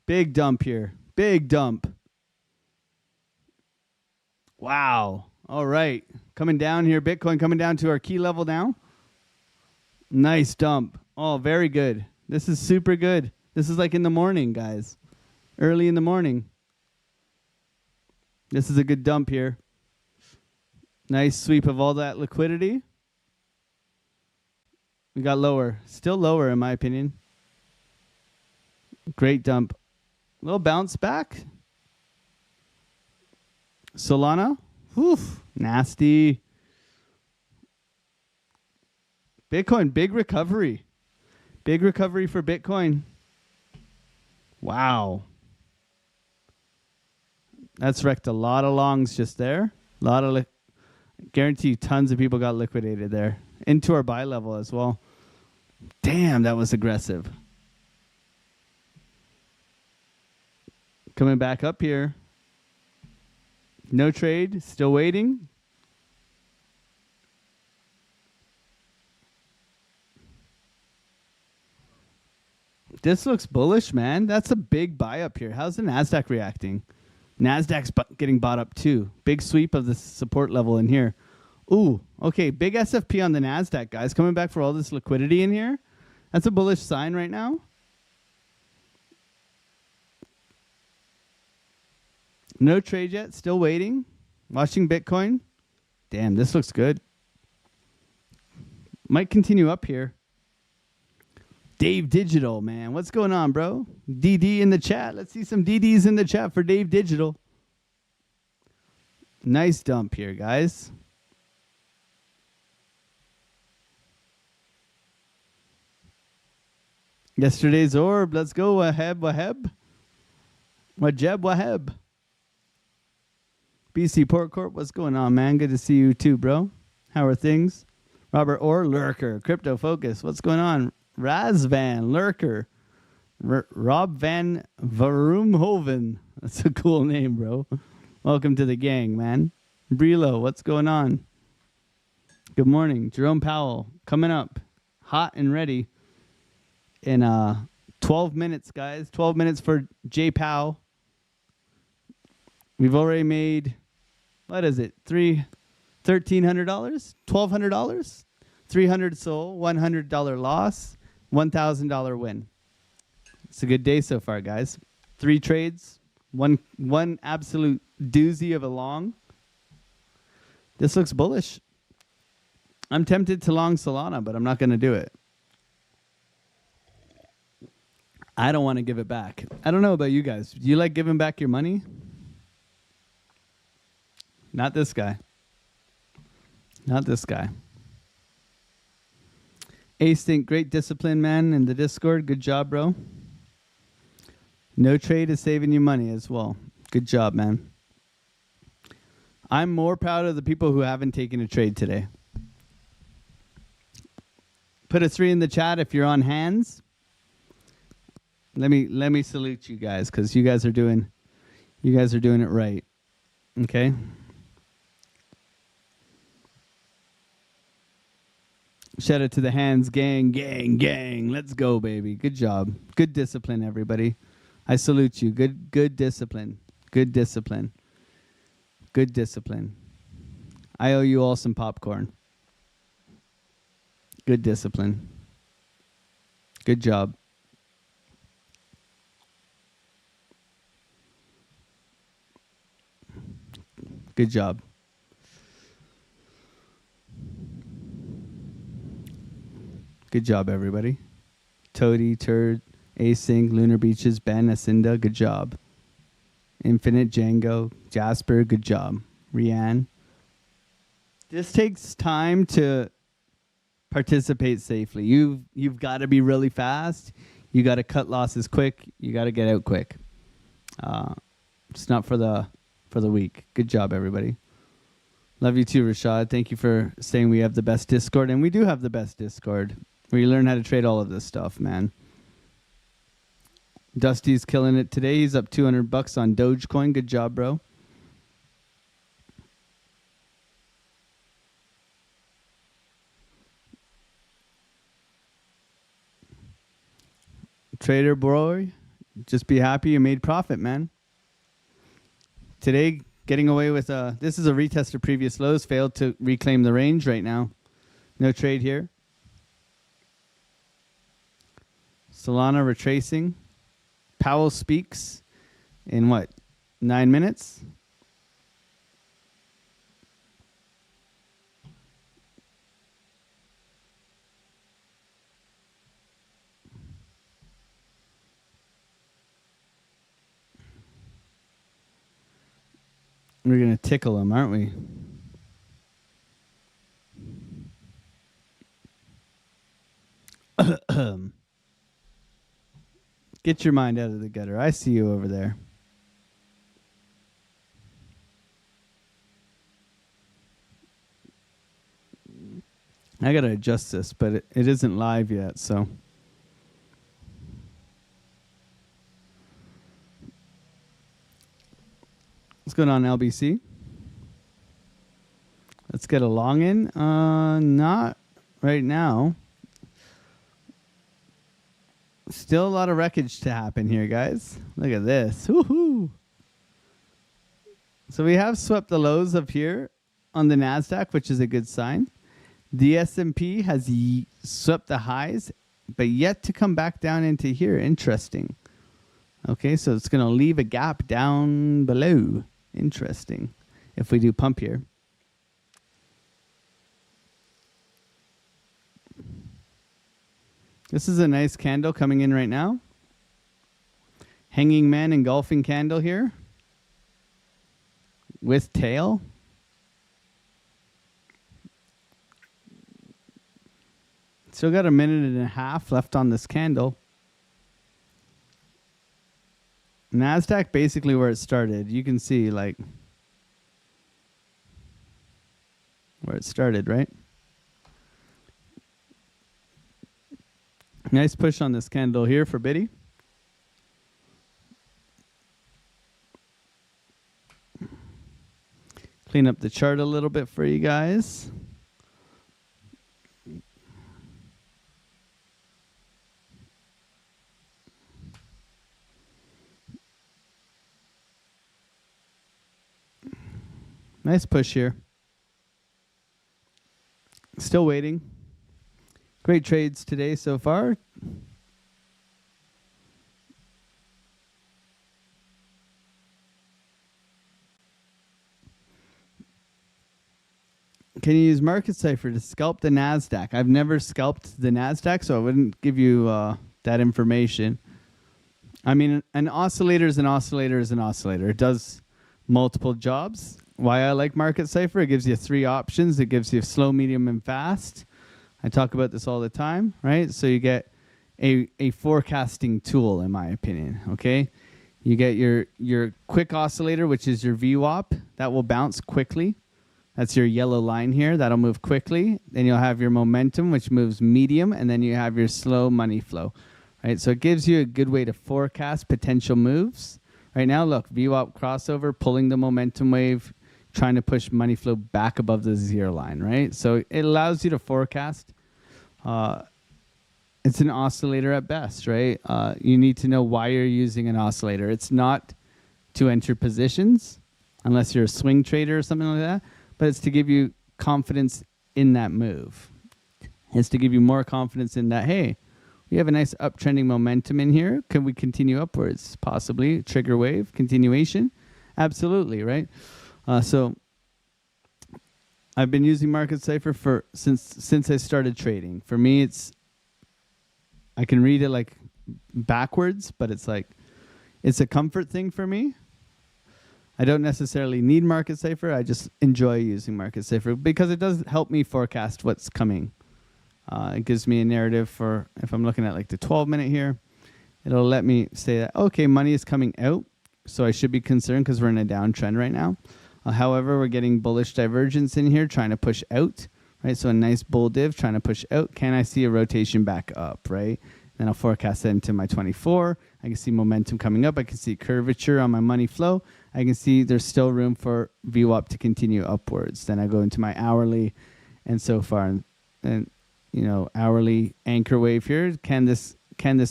Big dump here. Big dump. Wow. All right. Coming down here. Bitcoin coming down to our key level now. Nice dump. Oh, very good. This is super good. This is like in the morning, guys. Early in the morning. This is a good dump here. Nice sweep of all that liquidity. We got lower. Still lower, in my opinion. Great dump. Little bounce back. Solana. Whew. Nasty. Bitcoin, big recovery. Big recovery for Bitcoin. Wow. That's wrecked a lot of longs just there. A lot of, guarantee tons of people got liquidated there. Into our buy level as well. Damn, that was aggressive. Coming back up here. No trade, still waiting. This looks bullish, man. That's a big buy up here. How's the NASDAQ reacting? NASDAQ's getting bought up too. Big sweep of the support level in here. Ooh, okay. Big SFP on the NASDAQ, guys. Coming back for all this liquidity in here. That's a bullish sign right now. No trade yet. Still waiting. Watching Bitcoin. Damn, this looks good. Might continue up here. Dave Digital, man. What's going on, bro? DD in the chat. Let's see some DDs in the chat for Dave Digital. Nice dump here, guys. Yesterday's orb. Let's go, Waheb, Waheb. Wajeb, Waheb. BC Port Corp, what's going on, man? Good to see you too, bro. How are things? Robert Orr, Lurker. Crypto Focus, what's going on? Razvan, Lurker. Rob Van Verumhoven. That's a cool name, bro. Welcome to the gang, man. Brilo, what's going on? Good morning. Jerome Powell, coming up. Hot and ready. In 12 minutes, guys. 12 minutes for J Powell. We've already made, what is it? $1,300? $1,200? 300 sold, $100 loss, $1,000 win. It's a good day so far, guys. 3 trades, one absolute doozy of a long. This looks bullish. I'm tempted to long Solana, but I'm not going to do it. I don't want to give it back. I don't know about you guys. Do you like giving back your money? Not this guy. Not this guy. Async, great discipline, man, in the Discord. Good job, bro. No trade is saving you money as well. Good job, man. I'm more proud of the people who haven't taken a trade today. Put a 3 in the chat if you're on hands. Let me salute you guys because you guys are doing it right. Okay. Shout out to the hands gang, gang, gang. Let's go, baby. Good job. Good discipline, everybody. I salute you. Good discipline. Good discipline. Good discipline. I owe you all some popcorn. Good discipline. Good job. Good job. Good job, everybody. Toady, Turd, Async, Lunar Beaches, Ben, Acinda, good job. Infinite, Django, Jasper, good job. Rianne. This takes time to participate safely. You've got to be really fast. You got to cut losses quick. You got to get out quick. It's not for the weak. Good job, everybody. Love you too, Rashad. Thank you for saying we have the best Discord, and we do have the best Discord where you learn how to trade all of this stuff, man. Dusty's killing it today. He's up $200 on Dogecoin. Good job, bro. Trader boy, just be happy you made profit, man. Today, getting away with this is a retest of previous lows. Failed to reclaim the range right now. No trade here. Solana retracing. Powell speaks in what? 9 minutes? We're going to tickle him, aren't we? Get your mind out of the gutter. I see you over there. I got to adjust this, but it isn't live yet, so. What's going on, LBC? Let's get a long in. Not right now. Still a lot of wreckage to happen here, guys. Look at this. Woohoo! So we have swept the lows of here on the NASDAQ, which is a good sign. The S&P has swept the highs, but yet to come back down into here. Interesting. Okay, so it's going to leave a gap down below. Interesting. If we do pump here. This is a nice candle coming in right now. Hanging man engulfing candle here. With tail. Still got a minute and a half left on this candle. NASDAQ basically where it started. You can see like where it started, right? Nice push on this candle here for Biddy. Clean up the chart a little bit for you guys. Nice push here. Still waiting. Great trades today so far. Can you use market cipher to scalp the NASDAQ? I've never scalped the NASDAQ, so I wouldn't give you that information. I mean, an oscillator is an oscillator is an oscillator. It does multiple jobs. Why I like market cipher, it gives you 3 options. It gives you slow, medium, and fast. I talk about this all the time, right? So you get a forecasting tool, in my opinion, okay? You get your quick oscillator, which is your VWAP. That will bounce quickly. That's your yellow line here. That'll move quickly. Then you'll have your momentum, which moves medium, and then you have your slow money flow, right? So it gives you a good way to forecast potential moves. Right now, look, VWAP crossover, pulling the momentum wave, trying to push money flow back above the 0 line, right? So it allows you to forecast. It's an oscillator at best, right? You need to know why you're using an oscillator. It's not to enter positions, unless you're a swing trader or something like that, but it's to give you confidence in that move. It's to give you more confidence in that, hey, we have a nice uptrending momentum in here. Can we continue upwards? Possibly. Trigger wave, continuation. Absolutely, right? So I've been using market cipher since I started trading. For me, I can read it like backwards, but it's like it's a comfort thing for me. I don't necessarily need Market Safer. I just enjoy using Market Safer because it does help me forecast what's coming. It gives me a narrative for if I'm looking at like the 12-minute here. It'll let me say that, okay, money is coming out, so I should be concerned because we're in a downtrend right now. However, we're getting bullish divergence in here, trying to push out, right? So a nice bull div trying to push out. Can I see a rotation back up, right? Then I'll forecast that into my 24. I can see momentum coming up. I can see curvature on my money flow. I can see there's still room for VWAP to continue upwards. Then I go into my hourly and so far. And you know, hourly anchor wave here. Can this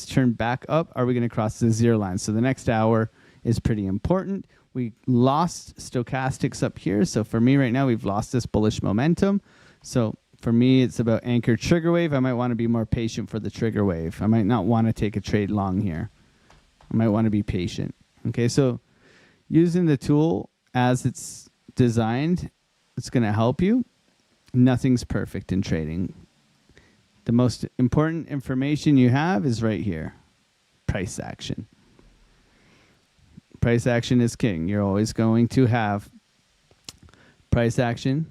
turn back up? Are we going to cross the 0 line? So the next hour is pretty important. We lost stochastics up here. So for me right now, we've lost this bullish momentum. So for me, it's about anchor trigger wave. I might want to be more patient for the trigger wave. I might not want to take a trade long here. I might want to be patient. Okay, so using the tool as it's designed, it's going to help you. Nothing's perfect in trading. The most important information you have is right here. Price action. Price action is king. You're always going to have price action,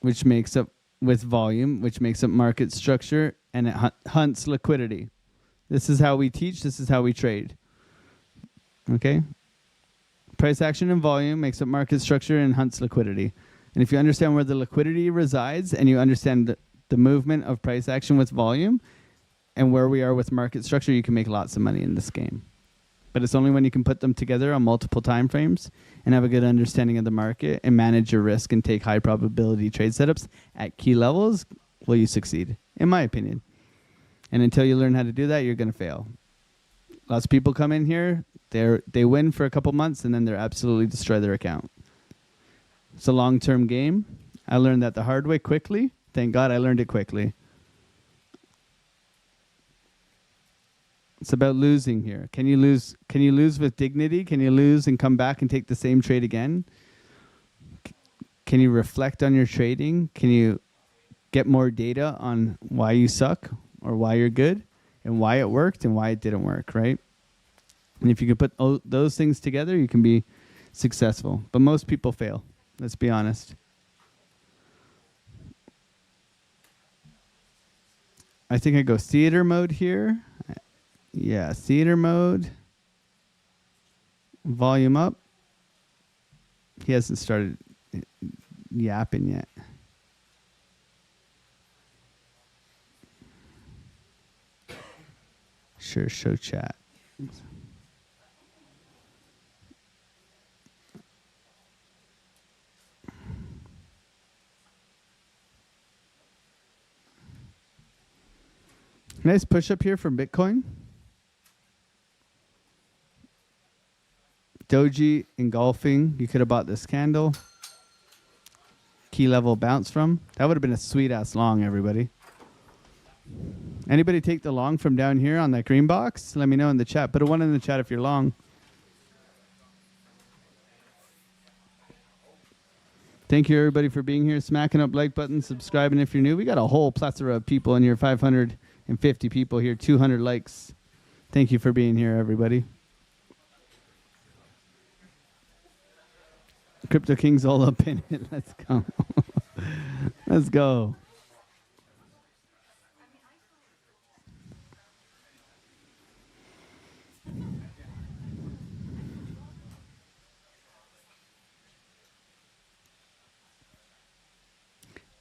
which makes up with volume, which makes up market structure, and it hunts liquidity. This is how we teach. This is how we trade. Okay? Price action and volume makes up market structure and hunts liquidity. And if you understand where the liquidity resides and you understand the movement of price action with volume and where we are with market structure, you can make lots of money in this game. But it's only when you can put them together on multiple time frames and have a good understanding of the market and manage your risk and take high probability trade setups at key levels will you succeed, in my opinion. And until you learn how to do that, you're going to fail. Lots of people come in here, they win for a couple months, and then they're absolutely destroy their account. It's a long-term game. I learned that the hard way quickly. Thank God I learned it quickly. It's about losing here. Can you lose with dignity? Can you lose and come back and take the same trade again? Can you reflect on your trading? Can you get more data on why you suck or why you're good and why it worked and why it didn't work, right? And if you can put those things together, you can be successful. But most people fail. Let's be honest. I think I go theater mode here. Yeah, theater mode. Volume up. He hasn't started yapping yet. Sure, show chat. Nice push up here for Bitcoin. Doji engulfing. You could have bought this candle. Key level bounce from. That would have been a sweet ass long, everybody. Anybody take the long from down here on that green box? Let me know in the chat. Put a 1 in the chat if you're long. Thank you, everybody, for being here. Smacking up like buttons, subscribing if you're new. We got a whole plethora of people in here. 550 people here. 200 likes. Thank you for being here, everybody. Crypto King's all up in it. Let's go. Let's go.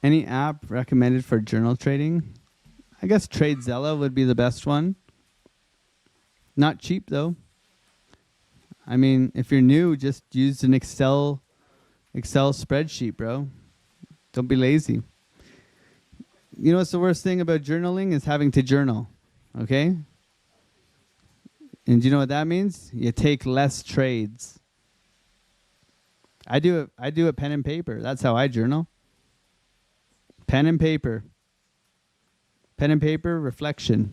Any app recommended for journal trading? I guess TradeZella would be the best one. Not cheap, though. I mean, if you're new, just use an Excel spreadsheet, bro. Don't be lazy. You know what's the worst thing about journaling is having to journal, okay? And do you know what that means? You take less trades. I do it pen and paper. That's how I journal. Pen and paper. Pen and paper, reflection.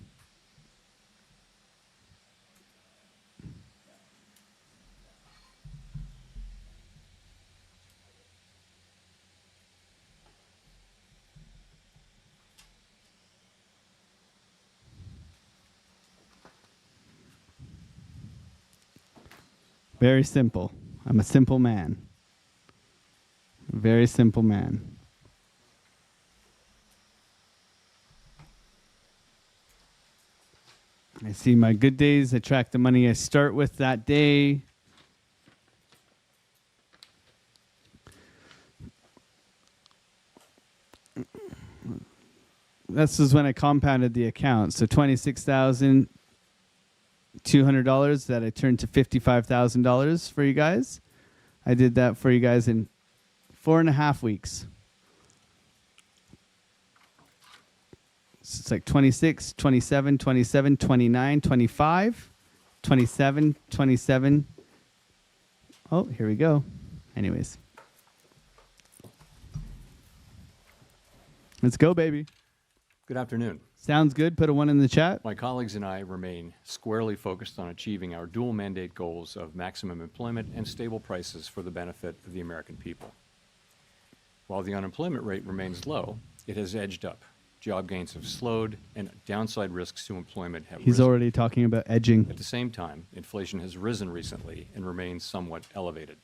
Very simple. I'm a simple man. Very simple man. I see my good days. I track the money I start with that day. This is when I compounded the account. So $26,200 that I turned to $55,000 for you guys. I did that for you guys in 4.5 weeks. So it's like 26, 27, 27, 29, 25, 27, 27. Oh, here we go. Anyways. Let's go, baby. Good afternoon. Sounds good. Put a 1 in the chat. My colleagues and I remain squarely focused on achieving our dual mandate goals of maximum employment and stable prices for the benefit of the American people. While the unemployment rate remains low, it has edged up. Job gains have slowed, and downside risks to employment have He's risen. already talking about edging. At the same time, inflation has risen recently and remains somewhat elevated.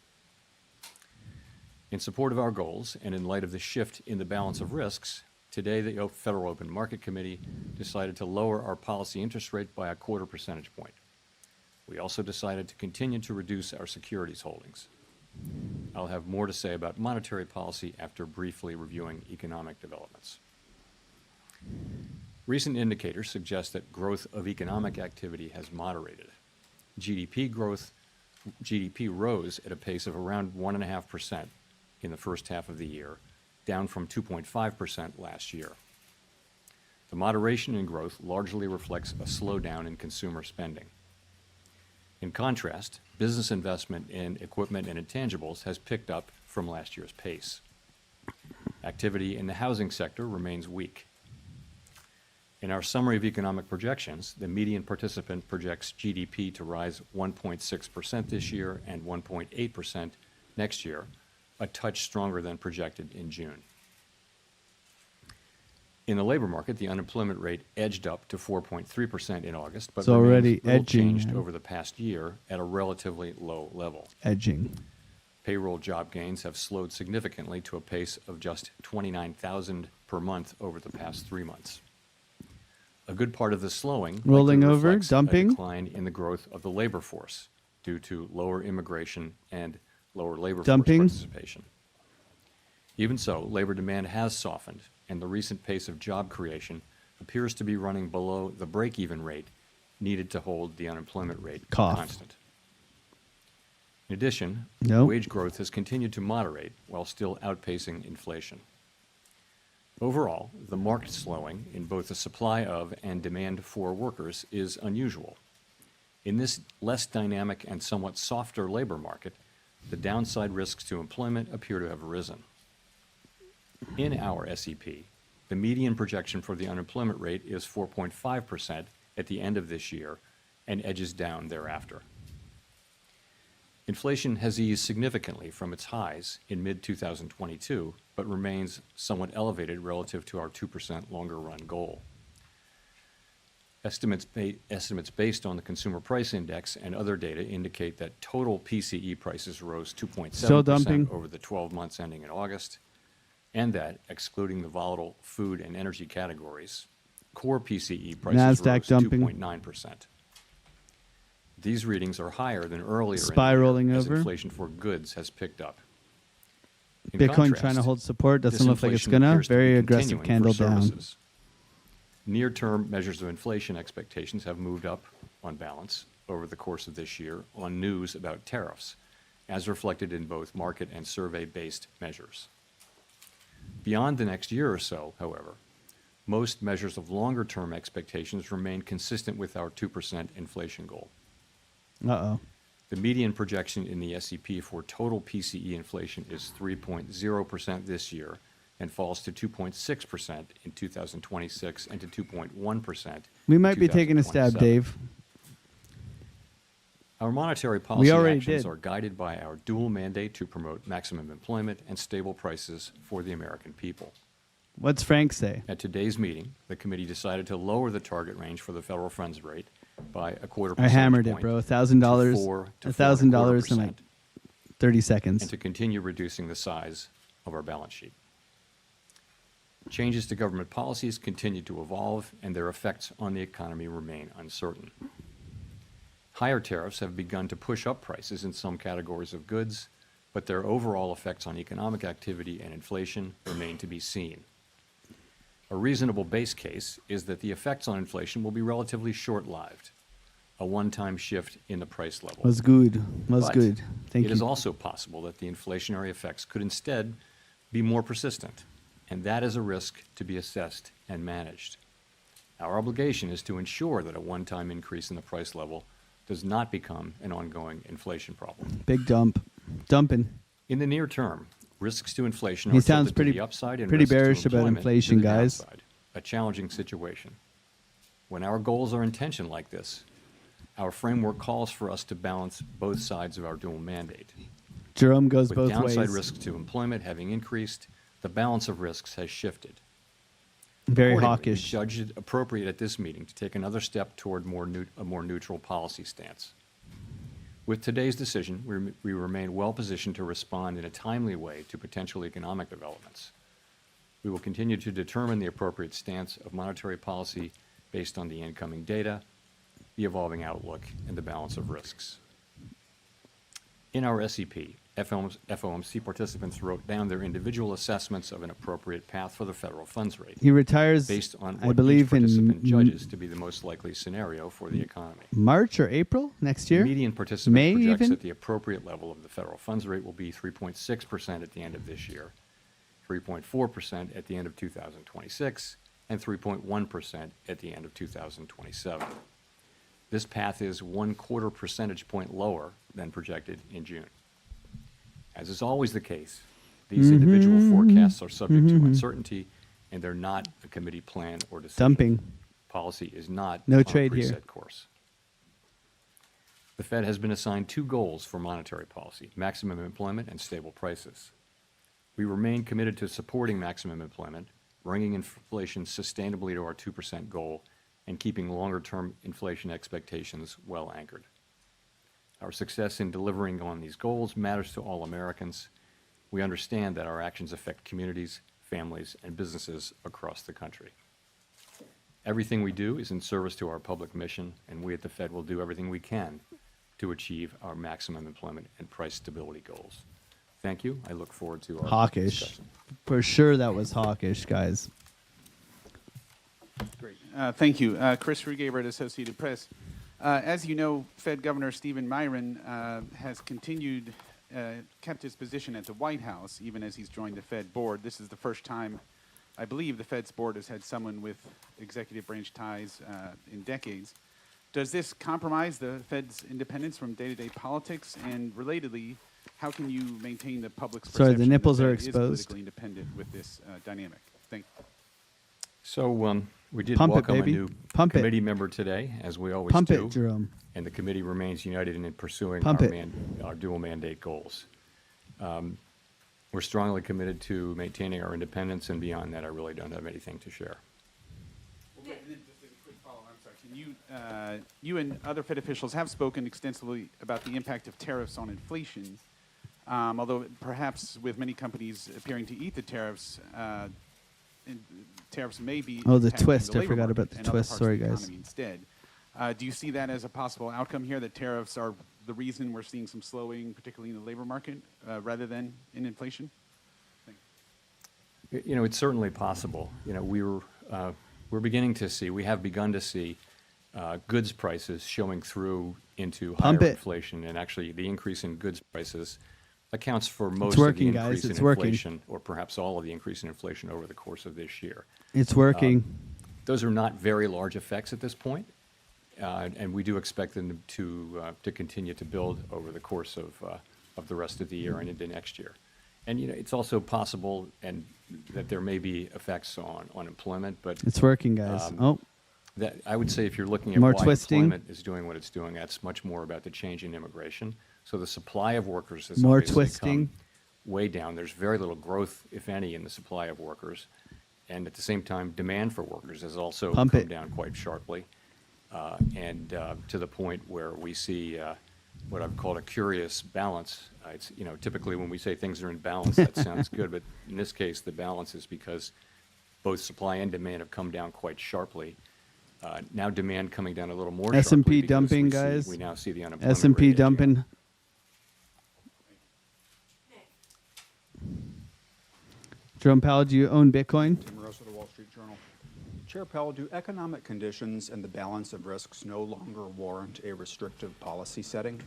In support of our goals, and in light of the shift in the balance of risks, today the Federal Open Market Committee decided to lower our policy interest rate by 1/4 percentage point. We also decided to continue to reduce our securities holdings. I'll have more to say about monetary policy after briefly reviewing economic developments. Recent indicators suggest that growth of economic activity has moderated. GDP rose at a pace of around 1.5% in the first half of the year, down from 2.5% last year. The moderation in growth largely reflects a slowdown in consumer spending. In contrast, business investment in equipment and intangibles has picked up from last year's pace. Activity in the housing sector remains weak. In our summary of economic projections, the median participant projects GDP to rise 1.6% this year and 1.8% next year, a touch stronger than projected in June. In the labor market, the unemployment rate edged up to 4.3% in August, but It's already remains little edging, changed man. over the past year at a relatively low level. Edging. Payroll job gains have slowed significantly to a pace of just 29,000 per month over the past 3 months. A good part of the slowing Rolling likely over, reflects dumping. a decline in the growth of the labor force due to lower immigration and lower labor Dumping. force participation. Even so, labor demand has softened, and the recent pace of job creation appears to be running below the break-even rate needed to hold the unemployment rate Cough. constant. In addition, Nope. wage growth has continued to moderate while still outpacing inflation. Overall, the marked slowing in both the supply of and demand for workers is unusual. In this less dynamic and somewhat softer labor market, the downside risks to employment appear to have risen. In our SEP, the median projection for the unemployment rate is 4.5% at the end of this year and edges down thereafter. Inflation has eased significantly from its highs in mid-2022, but remains somewhat elevated relative to our 2% longer-run goal. Estimates based on the Consumer Price Index and other data indicate that total PCE prices rose Still 2.7% dumping. over the 12 months ending in August, and that, excluding the volatile food and energy categories, core PCE prices NASDAQ rose dumping. 2.9%. These readings are higher than earlier Spiraling in the year as over. inflation for goods has picked up. In Bitcoin contrast, trying to hold support. Doesn't look like it's disinflation gonna. appears to be Very aggressive continuing candle for down. services. Near-term measures of inflation expectations have moved up on balance over the course of this year on news about tariffs, as reflected in both market and survey-based measures. Beyond the next year or so, however, most measures of longer-term expectations remain consistent with our 2% inflation goal. Uh-oh. The median projection in the SEP for total PCE inflation is 3.0% this year and falls to 2.6% in 2026 and to 2.1%. We in might be taking a stab, 2027. Dave. Our monetary policy already actions did. are guided by our dual mandate to promote maximum employment and stable prices for the American people. What's Frank say? At today's meeting, the committee decided to lower the target range for the federal funds rate by a quarter I percentage hammered it, point bro. to $1,000. 4 to $1,000 in like 4.25%, 30 and seconds. to continue reducing the size of our balance sheet. Changes to government policies continue to evolve, and their effects on the economy remain uncertain. Higher tariffs have begun to push up prices in some categories of goods, but their overall effects on economic activity and inflation remain to be seen. A reasonable base case is that the effects on inflation will be relatively short-lived, a one-time shift in the price level. Was good. Was But good. Thank it you. is also possible that the inflationary effects could instead be more persistent, and that is a risk to be assessed and managed. Our obligation is to ensure that a one-time increase in the price level does not become an ongoing inflation problem. Big dump. Dumping. In the near term, risks to inflation He are sounds tilted pretty- to the upside and pretty risks to bearish about employment inflation, to the guys. downside, a challenging situation. When our goals are in tension like this, our framework calls for us to balance both sides of our dual mandate. Jerome goes With both downside ways. risks to employment having increased, the balance of risks has shifted. Very Accordingly, hawkish. We judged it appropriate at this meeting to take another step toward a more neutral policy stance. With today's decision, we remain well positioned to respond in a timely way to potential economic developments. We will continue to determine the appropriate stance of monetary policy based on the incoming data, the evolving outlook, and the balance of risks. In our SEP, FOMC participants wrote down their individual assessments of an appropriate path for the federal funds rate, He retires, based on I what each believe, participant in judges to be the most likely scenario for the economy. March or April next The year. median participant May projects even? that the appropriate level of the federal funds rate will be 3.6% at the end of this year, 3.4% at the end of 2026, and 3.1% at the end of 2027. This path is 1/4 percentage point lower than projected in June. As is always the case, these individual forecasts are subject to uncertainty, and they're not a committee plan or decision. Dumping. Policy is not No on trade a here. preset course. The Fed has been assigned two goals for monetary policy: maximum employment and stable prices. We remain committed to supporting maximum employment, bringing inflation sustainably to our 2% goal, and keeping longer-term inflation expectations well anchored. Our success in delivering on these goals matters to all Americans. We understand that our actions affect communities, families, and businesses across the country. Everything we do is in service to our public mission, and we at the Fed will do everything we can to achieve our maximum employment and price stability goals. Thank you. I look forward to our Hawkish. discussion. For sure that was hawkish, guys. Great. Thank you. Chris Rugaber at Associated Press. As you know, Fed Governor Stephen Miron has kept his position at the White House, even as he's joined the Fed board. This is the first time, I believe, the Fed's board has had someone with executive branch ties in decades. Does this compromise the Fed's independence from day-to-day politics? And relatedly, how can you maintain the public's Sorry, the perception nipples that are the Fed is exposed. politically independent with this dynamic? Thank you. So we did Pump it, welcome baby. a new Pump it. committee member today, as we always Pump do. it, Jerome. And the committee remains united in pursuing Pump our, it. our dual mandate goals. We're strongly committed to maintaining our independence, and beyond that, I really don't have anything to share. Okay, and then just as a quick follow-up, I'm sorry. Can you and other Fed officials have spoken extensively about the impact of tariffs on inflation, although perhaps with many companies appearing to eat the tariffs, tariffs may be Oh, the impacting twist. I labor forgot market about the and other twist. parts Sorry, of the guys. economy instead. Do you see that as a possible outcome here, that tariffs are the reason we're seeing some slowing, particularly in the labor market, rather than in inflation? You know, it's certainly possible. You know, we're beginning to see, we have begun to see goods prices showing through into Pump higher it. inflation, and actually the increase in goods prices accounts for most working, of the guys. increase It's in working. inflation, or perhaps all of the increase in inflation over the course of this year. It's working. Those are not very large effects at this point, and we do expect them to continue to build over the course of the rest of the year and into next year. And you know, it's also possible and that there may be effects on employment, but It's working, guys. Oh, that I would say if you're looking at More why twisting. employment is doing what it's doing, that's much more about the change in immigration. So the supply of workers has More obviously twisting. come way down. There's very little growth, if any, in the supply of workers. And at the same time, demand for workers has also Pump come it. down quite sharply. and to the point where we see what I've called a curious balance. It's, typically when we say things are in balance, that sounds good, but in this case, the balance is because both supply and demand have come down quite sharply. Now demand coming down a little more sharply. S&P because dumping, we guys. we now see the unemployment S&P rate edging up. dumping. Jerome Powell, do you own Bitcoin? Tim Rose of the Wall Street Journal. Chair Powell, do economic conditions and the balance of risks no longer warrant a restrictive policy setting?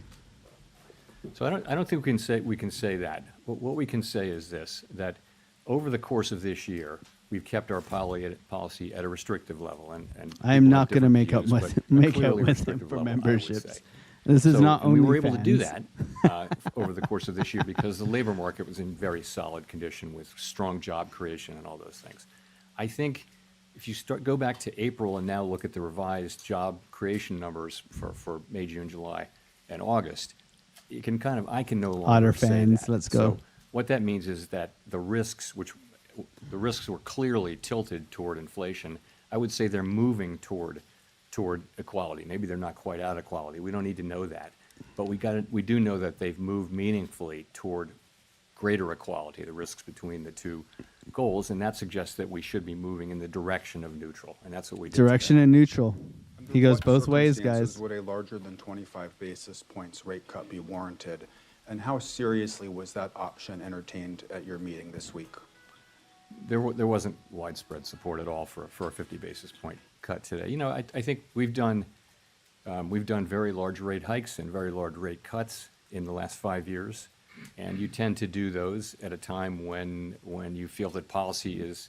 So I don't think we can say that. What we can say is this, that over the course of this year, we've kept our policy at a restrictive level, and I am people not have going to different make up views, with but a make out clearly with him restrictive for level, I would say. memberships. This is So, not and only we were able to do fans. that over the course of this year because the labor market was in very solid condition with strong job creation and all those things. I think if you go back to April and now look at the revised job creation numbers for May, June, July, and August, you can I can no longer Otter say fans, that. let's go. So what that means is that the risks were clearly tilted toward inflation. I would say they're moving toward equality. Maybe they're not quite out of equality. We don't need to know that. But we do know that they've moved meaningfully toward greater equality, the risks between the two goals, and that suggests that we should be moving in the direction of neutral, and that's what we did Direction today. and neutral. Under He goes what both ways, circumstances guys. Would a larger than 25 basis points rate cut be warranted? And how seriously was that option entertained at your meeting this week? There wasn't widespread support at all for a 50 basis point cut today. I think we've done very large rate hikes and very large rate cuts in the last 5 years, and you tend to do those at a time when you feel that policy is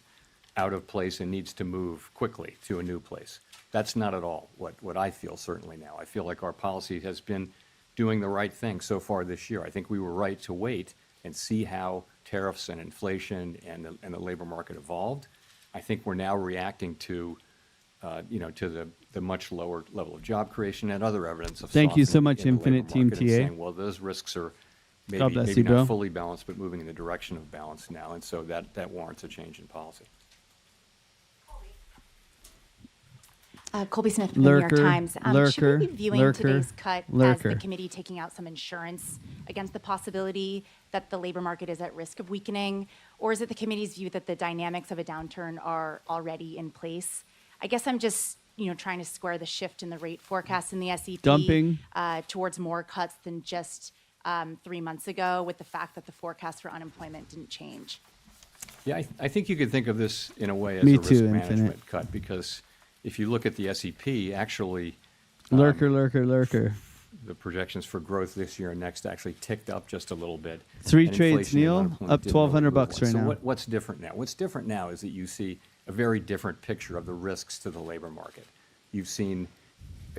out of place and needs to move quickly to a new place. That's not at all what I feel certainly now. I feel like our policy has been doing the right thing so far this year. I think we were right to wait and see how tariffs and inflation and the labor market evolved. I think we're now reacting to the much lower level of job creation and other evidence of Thank you so softening much, in the labor Infinite Team market, and TA. saying, well, those risks are God bless maybe you, bro. not fully balanced, but moving in the direction of balance now, and so that warrants a change in policy. Colby Smith from the New York Lurker, Times. Should we be viewing lurker, today's cut as lurker. the committee taking out some insurance against the possibility that the labor market is at risk of weakening? Or is it the committee's view that the dynamics of a downturn are already in place? I guess I'm just trying to square the shift in the rate forecast in the SEP Dumping. Towards more cuts than just 3 months ago with the fact that the forecast for unemployment didn't change. Yeah, I think you could think of this in a way as Me a too, risk Infinite. management cut, because if you look at the SEP, actually, Lurker. the projections for growth this year and next actually ticked up just a little bit. Three And trades, inflation and Neil, unemployment up didn't really $1,200 move bucks on. right so now. What's different now? What's different now is that you see a very different picture of the risks to the labor market. You've seen,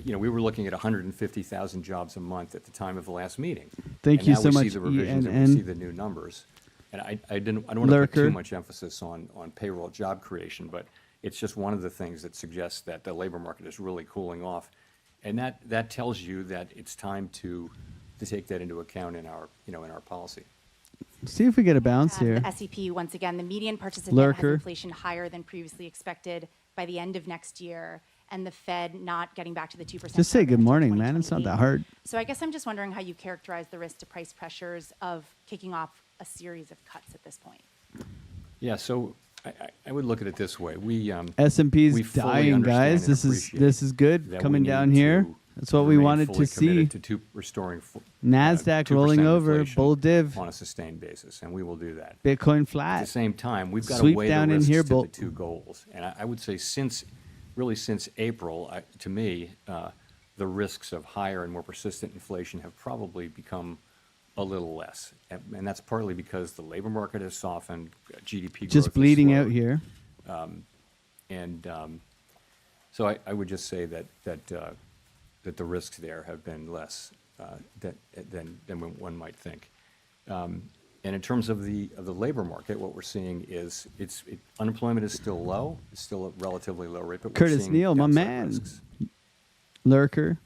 we were looking at 150,000 jobs a month at the time of the last meeting. Thank And you now so we much, see the revisions and ENN. we see the new numbers. And I don't want to put Lurker. too much emphasis on payroll job creation, but it's just one of the things that suggests that the labor market is really cooling off. And that tells you that it's time to take that into account in our policy. See if we get a bounce here. The SEP, once again, the median participant Lurker. has inflation higher than previously expected by the end of next year, and the Fed not getting back to the 2%. Just say target good until morning, man. It's not that 2028. hard. So I guess I'm just wondering how you characterize the risk to price pressures of kicking off a series of cuts at this point. Yeah, so I would look at it this way. We S&P's we fully dying, understand guys. and This is appreciate good that we coming need down here. to That's what we remain wanted fully to see. committed to restoring NASDAQ 2% rolling over, inflation bull div, on a sustained basis, and we will do that. Bitcoin At flat. the same time, we've got to Sweep weigh down the in risks here, to bull- the two goals. And I would say since April, to me, the risks of higher and more persistent inflation have probably become a little less. And that's partly because the labor market has softened, GDP growth Just has bleeding out slowed. here. And so I would just say that the risks there have been less than one might think. And in terms of the labor market, what we're seeing is unemployment is still low. It's still a relatively low rate, but we're Curtis seeing Neal, my downside man. risks. Lurker.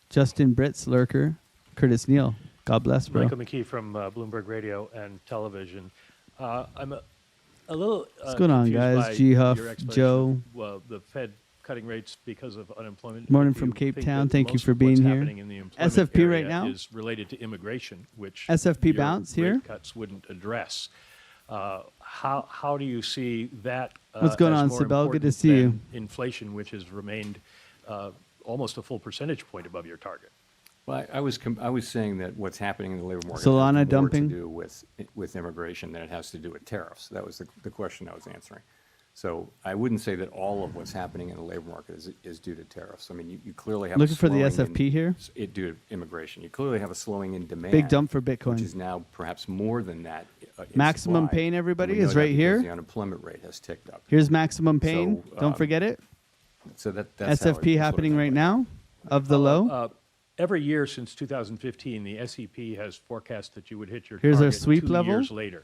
Justin Britt's Lurker. Curtis Neal. God bless, bro. Michael McKee from Bloomberg Radio and Television. I'm a little What's going on, confused guys? by G Huff, your explanation Joe. of, the Fed cutting rates because of unemployment. Morning Do from you Cape think Town. that Thank you most for of what's being here. happening in the employment SFP right area now? is related to immigration, which SFP your bounce rate here? cuts wouldn't address. How do you see that? What's going as on, more Sibel? Good to important see you. than inflation, which has remained almost a full percentage point above your target? Well, I was saying that what's happening in the labor market Solana has more dumping? to do with immigration than it has to do with tariffs. That was the question I was answering. So I wouldn't say that all of what's happening in the labor market is due to tariffs. I mean, you clearly have Looking a for the slowing SFP here? due to immigration. You clearly have a slowing in demand. Big dump for Bitcoin. Which is now perhaps more than that. In Maximum supply. pain, everybody, And we know is that right because here. The unemployment rate has ticked up. Here's maximum pain. So, Don't forget it. So that's how it SFP sort of happening goes right like now of the low. Every year since 2015, the SEP has forecast that you would hit your Here's our target sweep 2 level. years later.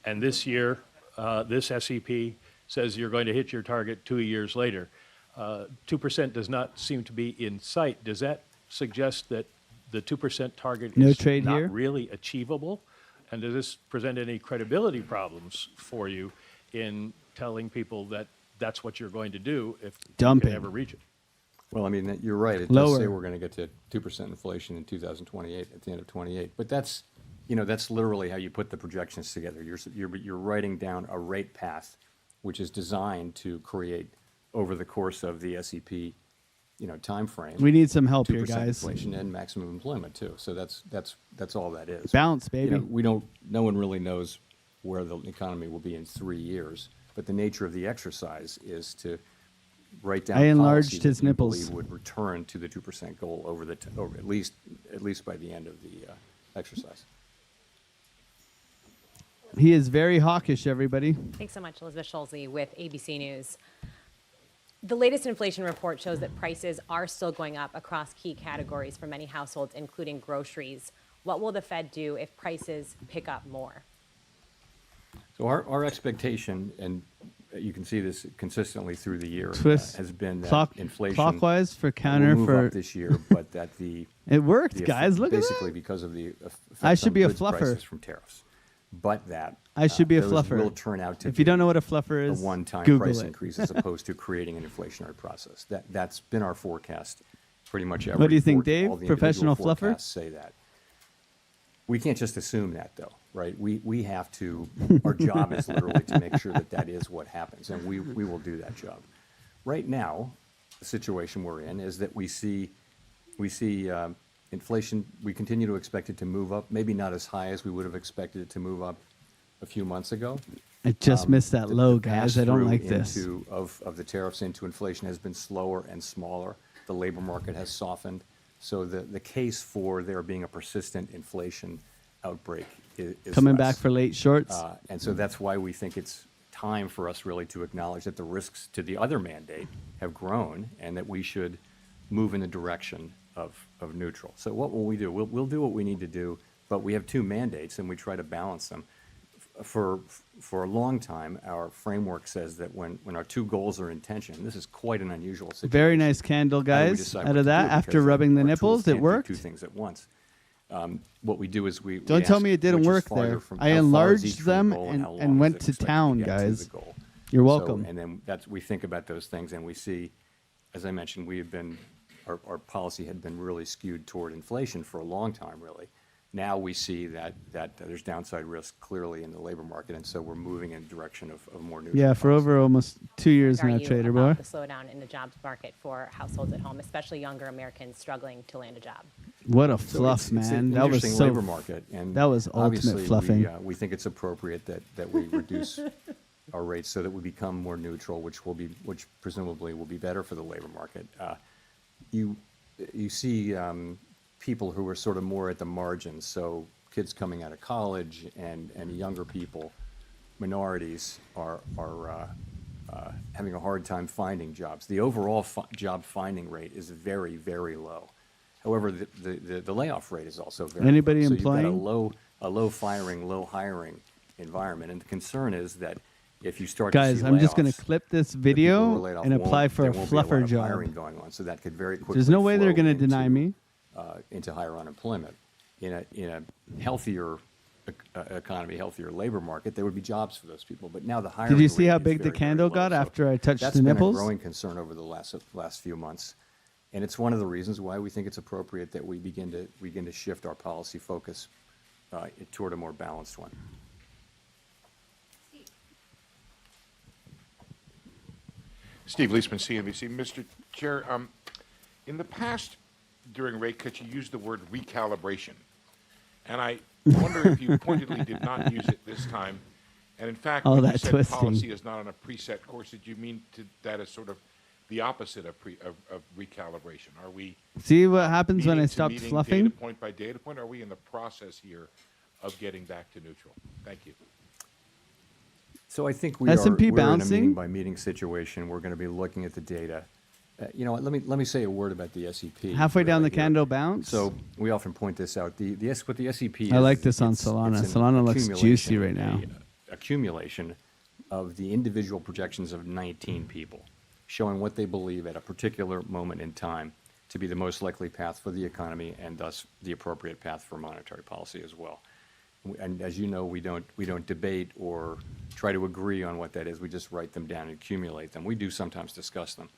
And this year, this SEP says you're going to hit your target 2 years later. 2% does not seem to be in sight. Does that suggest that the 2% target No is trade not here? really achievable? And does this present any credibility problems for you in telling people that that's what you're going to do if Dumping. you can ever reach it? Well, I mean, you're right. It Lower. does say we're going to get to 2% inflation in 2028 at the end of 28. But that's literally how you put the projections together. You're writing down a rate path, which is designed to create over the course of the SEP, time frame. We need some help 2% here, guys. inflation and maximum employment too. So that's all that is. Bounce, baby. No one really knows where the economy will be in 3 years. But the nature of the exercise is to write down I enlarged policy his that you nipples. believe would return to the 2% goal over at least by the end of the exercise. He is very hawkish, everybody. Thanks so much, Elizabeth Schulze with ABC News. The latest inflation report shows that prices are still going up across key categories for many households, including groceries. What will the Fed do if prices pick up more? So our expectation, and you can see this consistently through the year, Twist has been that inflation clockwise for will counter move for up this year, but that it worked, guys. Look at basically that. because of the effect I should on be a goods fluffer. prices from tariffs. But that I should be a those fluffer. will turn out to If you don't be know what a fluffer is, a one-time Google price it. increase as opposed to creating an inflationary process. That's been our forecast pretty much every. What do you think, all Dave? the Professional individual fluffer? forecasts say that. We can't just assume that, though, right? We have to. Our job is literally to make sure that is what happens, and we will do that job. Right now, the situation we're in is that we see inflation. We continue to expect it to move up, maybe not as high as we would have expected it to move up a few months ago. I just missed that low, guys. I don't pass-through like this. Of the tariffs into inflation has been slower and smaller. The labor market has softened. So the case for there being a persistent inflation outbreak is Coming less. back for late shorts. And so that's why we think it's time for us really to acknowledge that the risks to the other mandate have grown and that we should move in the direction of neutral. So what will we do? We'll do what we need to do, but we have two mandates and we try to balance them. For a long time, our framework says that when our two goals are in tension, this is quite an unusual situation. Very nice candle, How do we guys. decide Out what of to that, do? after Because rubbing the our nipples, tools it can't do worked. two things at once. What we do is we Don't tell ask me it didn't which is work farther there. from- I how far is enlarged each from them the goal and- how long and is went it to expected town, get to guys. the goal. You're So- welcome. and then we think about those things and we see, as I mentioned, our policy had been really skewed toward inflation for a long time, really. Now we see that there's downside risk clearly in the labor market, and so we're moving in the direction of more neutral. Yeah, for policy. over almost 2 years Are now, you Trader about Boy. the slowdown in the jobs market for households at home, especially younger Americans struggling to land a job? What a So fluff, it's man. an That was interesting so. labor market, and that was ultimate obviously fluffing. we think it's appropriate that we reduce our rates so that we become more neutral, which presumably will be better for the labor market. You see people who are sort of more at the margins, so kids coming out of college and younger people, minorities are having a hard time finding jobs. The overall job finding rate is very, very low. However, the layoff rate is also very Anybody low. So employing? you've got a low firing, low hiring environment, and the concern is that if you start Guys, to see I'm just going layoffs, to clip this the people who are video laid off and apply for a there won't be lot fluffer of job. hiring going on, so that could very quickly There's no way they're flow going to deny into, me. into higher unemployment. In a healthier economy, healthier labor market, there would be jobs for those people. But now the hiring Did you see rate how is big the very, very candle low. got So after I touched that's the been nipples? a growing concern over the last few months. And it's one of the reasons why we think it's appropriate that we begin to shift our policy focus toward a more balanced one. Steve Leisman, CNBC. Mr. Chair, in the past, during rate cuts, you used the word recalibration. And I wonder if you pointedly did not use it this time. And in fact, Oh, when you that said twisting. policy is not on a preset course, did you mean that as sort of the opposite of recalibration? Are we See what happens when I meeting to stopped meeting, fluffing? data point by data point? Are we in the process here of getting back to neutral? Thank you. So I think we're S&P in a bouncing. meeting by meeting situation. We're going to be looking at the data. You know what? Let me say a word about the SEP. Halfway down the here. candle bounce. So we often point this out. What the SEP is. I like this on it's Solana. an Solana looks juicy right accumulation, now. Accumulation of the individual projections of 19 people, showing what they believe at a particular moment in time to be the most likely path for the economy and thus the appropriate path for monetary policy as well. And as you know, we don't debate or try to agree on what that is. We just write them down and accumulate them. We do sometimes discuss them.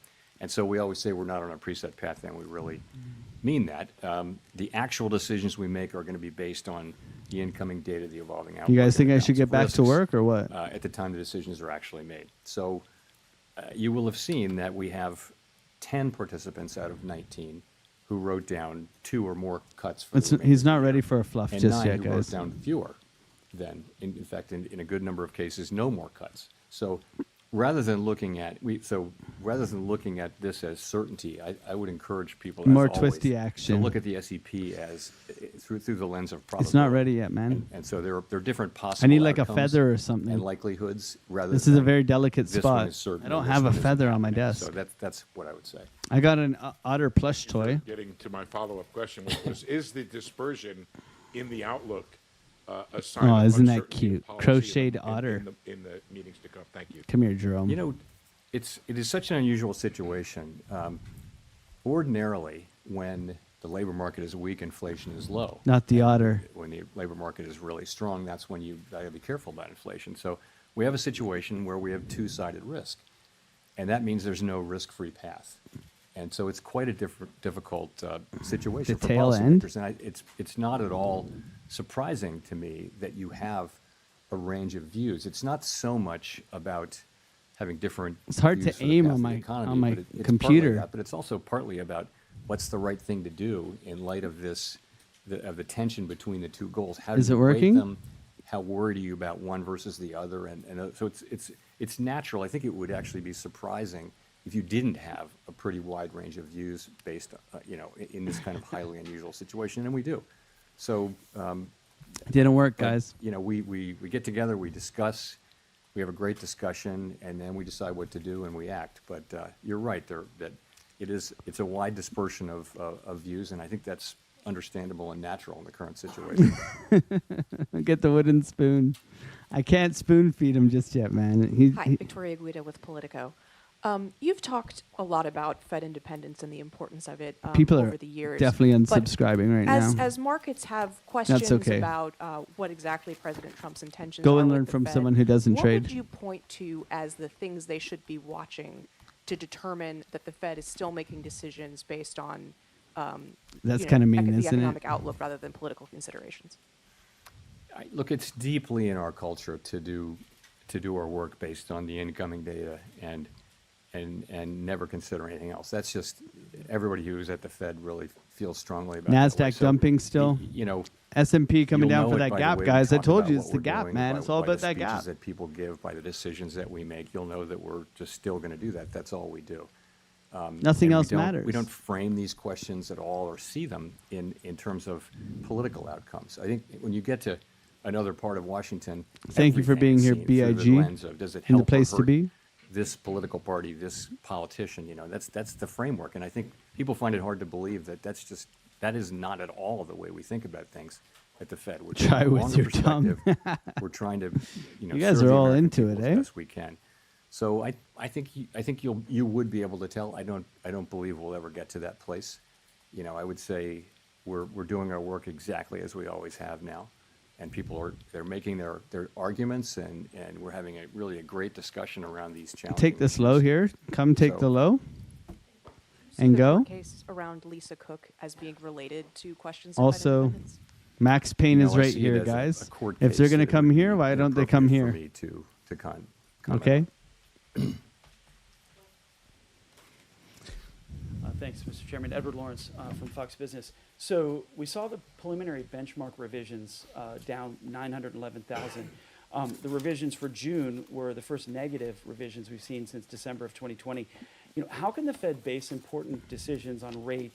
And so we always say we're not on a preset path, and we really mean that. The actual decisions we make are going to be based on the incoming data, the evolving outlook. You guys and think the I should balance get of back to risks, work or what? at the time the decisions are actually made. So you will have seen that we have 10 participants out of 19 who wrote down 2 or more cuts for the remainder He's of the not year, rather for a fluff and just 9 yet, who wrote guys. down fewer than, in fact, in a good number of cases, no more cuts. So rather than looking at this as certainty, I would encourage people More as always, twisty action. to look at the SEP as through the lens of probability. It's not ready yet, man. And so there are different possible. I need like a outcomes feather or something. and likelihoods rather. This is a than very delicate this one spot. is certain I or don't this have a one isn't feather on my happening. desk. So that's what I would say. I got an otter plush toy. Getting to my follow-up question, which was, is the dispersion in the outlook a sign Oh, of isn't that uncertainty of cute? policy Crocheted in otter. in the meetings to come? Thank you. Come here, Jerome. You know, it is such an unusual situation. Ordinarily, when the labor market is weak, inflation is low. Not the otter. When the labor market is really strong, that's when you got to be careful about inflation. So we have a situation where we have two-sided risk, and that means there's no risk-free path. And so it's quite a difficult situation The for tail end? policymakers. And it's not at all surprising to me that you have a range of views. It's not so much about having different. It's hard views to for the aim path on of the my- economy, on my but it's partly computer. that, but it's also partly about what's the right thing to do in light of the tension between the two goals. How do Is you it weight working? them? How worried are you about one versus the other? And so it's natural. I think it would actually be surprising if you didn't have a pretty wide range of views based, in this kind of highly unusual situation, and we do. So, Didn't work, but, guys. we get together, we discuss, we have a great discussion, and then we decide what to do and we act. But you're right that it's a wide dispersion of views, and I think that's understandable and natural in the current situation. Get the wooden spoon. I can't spoon feed him just yet, man. Hi, Victoria Guida with Politico. You've talked a lot about Fed independence and the importance of it People over are the years. definitely But unsubscribing right now. As markets have questions okay. about what exactly President Trump's intentions Go are and with learn the from Fed, someone who doesn't trade. What would you point to as the things they should be watching to determine that the Fed is still making decisions based on That's kind of mean, the isn't economic it? outlook rather than political considerations? Look, it's deeply in our culture to do our work based on the incoming data and never consider anything else. That's just everybody who's at the Fed really feels strongly about that way. NASDAQ So, dumping still. you'll S&P coming down know for it that by the gap, way we guys. I talk told about you what it's the we're gap, doing, man. by- It's all by about the that speeches gap. that people give, by the decisions that we make. You'll know that we're just still going to do that. That's all we do. Nothing And else we matters. don't frame these questions at all or see them in terms of political outcomes. I think when you get to another part of Washington, Thank you for everything being is here, seen through the BIG, lens of, does it in the help or place to hurt be. this political party, this politician? That's the framework. And I think people find it hard to believe that that is not at all the way we think about things at the Fed. We're taking Try a with longer your tongue. perspective. We're trying to, You guys serve are the all American into people it, as eh? best we can. So I think you would be able to tell. I don't believe we'll ever get to that place. I would say we're doing our work exactly as we always have now, and they're making their arguments, and we're having really a great discussion around these challenges. Take this low here. Come take the low. See And the go. court case around Lisa Cook as being related to questions of Fed Also, independence? Max Payne You is know, I right see it here, as a guys. court If they're case going to that it come would here, be why don't they come inappropriate here? for me to comment Okay. Thanks, Mr. Chairman. Edward Lawrence from Fox Business. So we saw the preliminary benchmark revisions down 911,000. The revisions for June were the first negative revisions we've seen since December of 2020. How can the Fed base important decisions on rate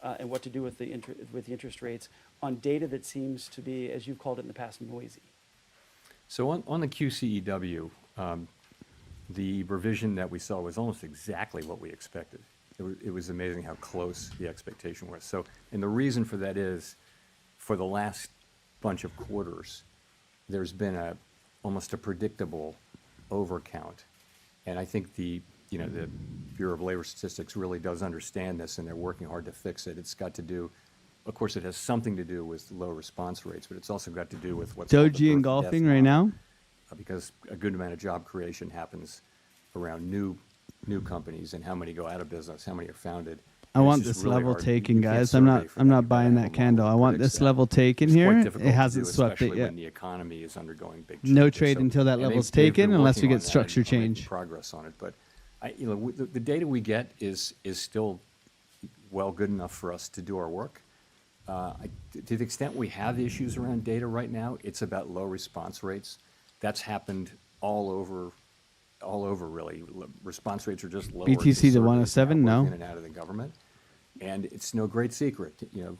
and what to do with the interest rates on data that seems to be, as you've called it in the past, noisy? So on the QCEW, the revision that we saw was almost exactly what we expected. It was amazing how close the expectation was. So, and the reason for that is, for the last bunch of quarters, there's been almost a predictable overcount. And I think the Bureau of Labor Statistics really does understand this, and they're working hard to fix it. It's got to do, of course, it has something to do with low response rates, but it's also got to do with what's called the Doji and birth golfing death right model, now. because a good amount of job creation happens around new companies, and how many go out of business, how many are founded. I And it's want just this really level hard. taken, You can't guys. survey for I'm that. not You've got to buying have a that candle. I model that want predicts this that. level taken It's quite here. difficult It to hasn't do, swept it especially yet. when the economy is undergoing big No changes. trade until that and level's they've taken been unless we working get on that structure and are making change. progress on it, but the data we get is still good enough for us to do our work. To the extent we have issues around data right now, it's about low response rates. That's happened all over really. Response rates are just lower. BTC to surveys now, 107, both no. in and out of the government. And it's no great secret.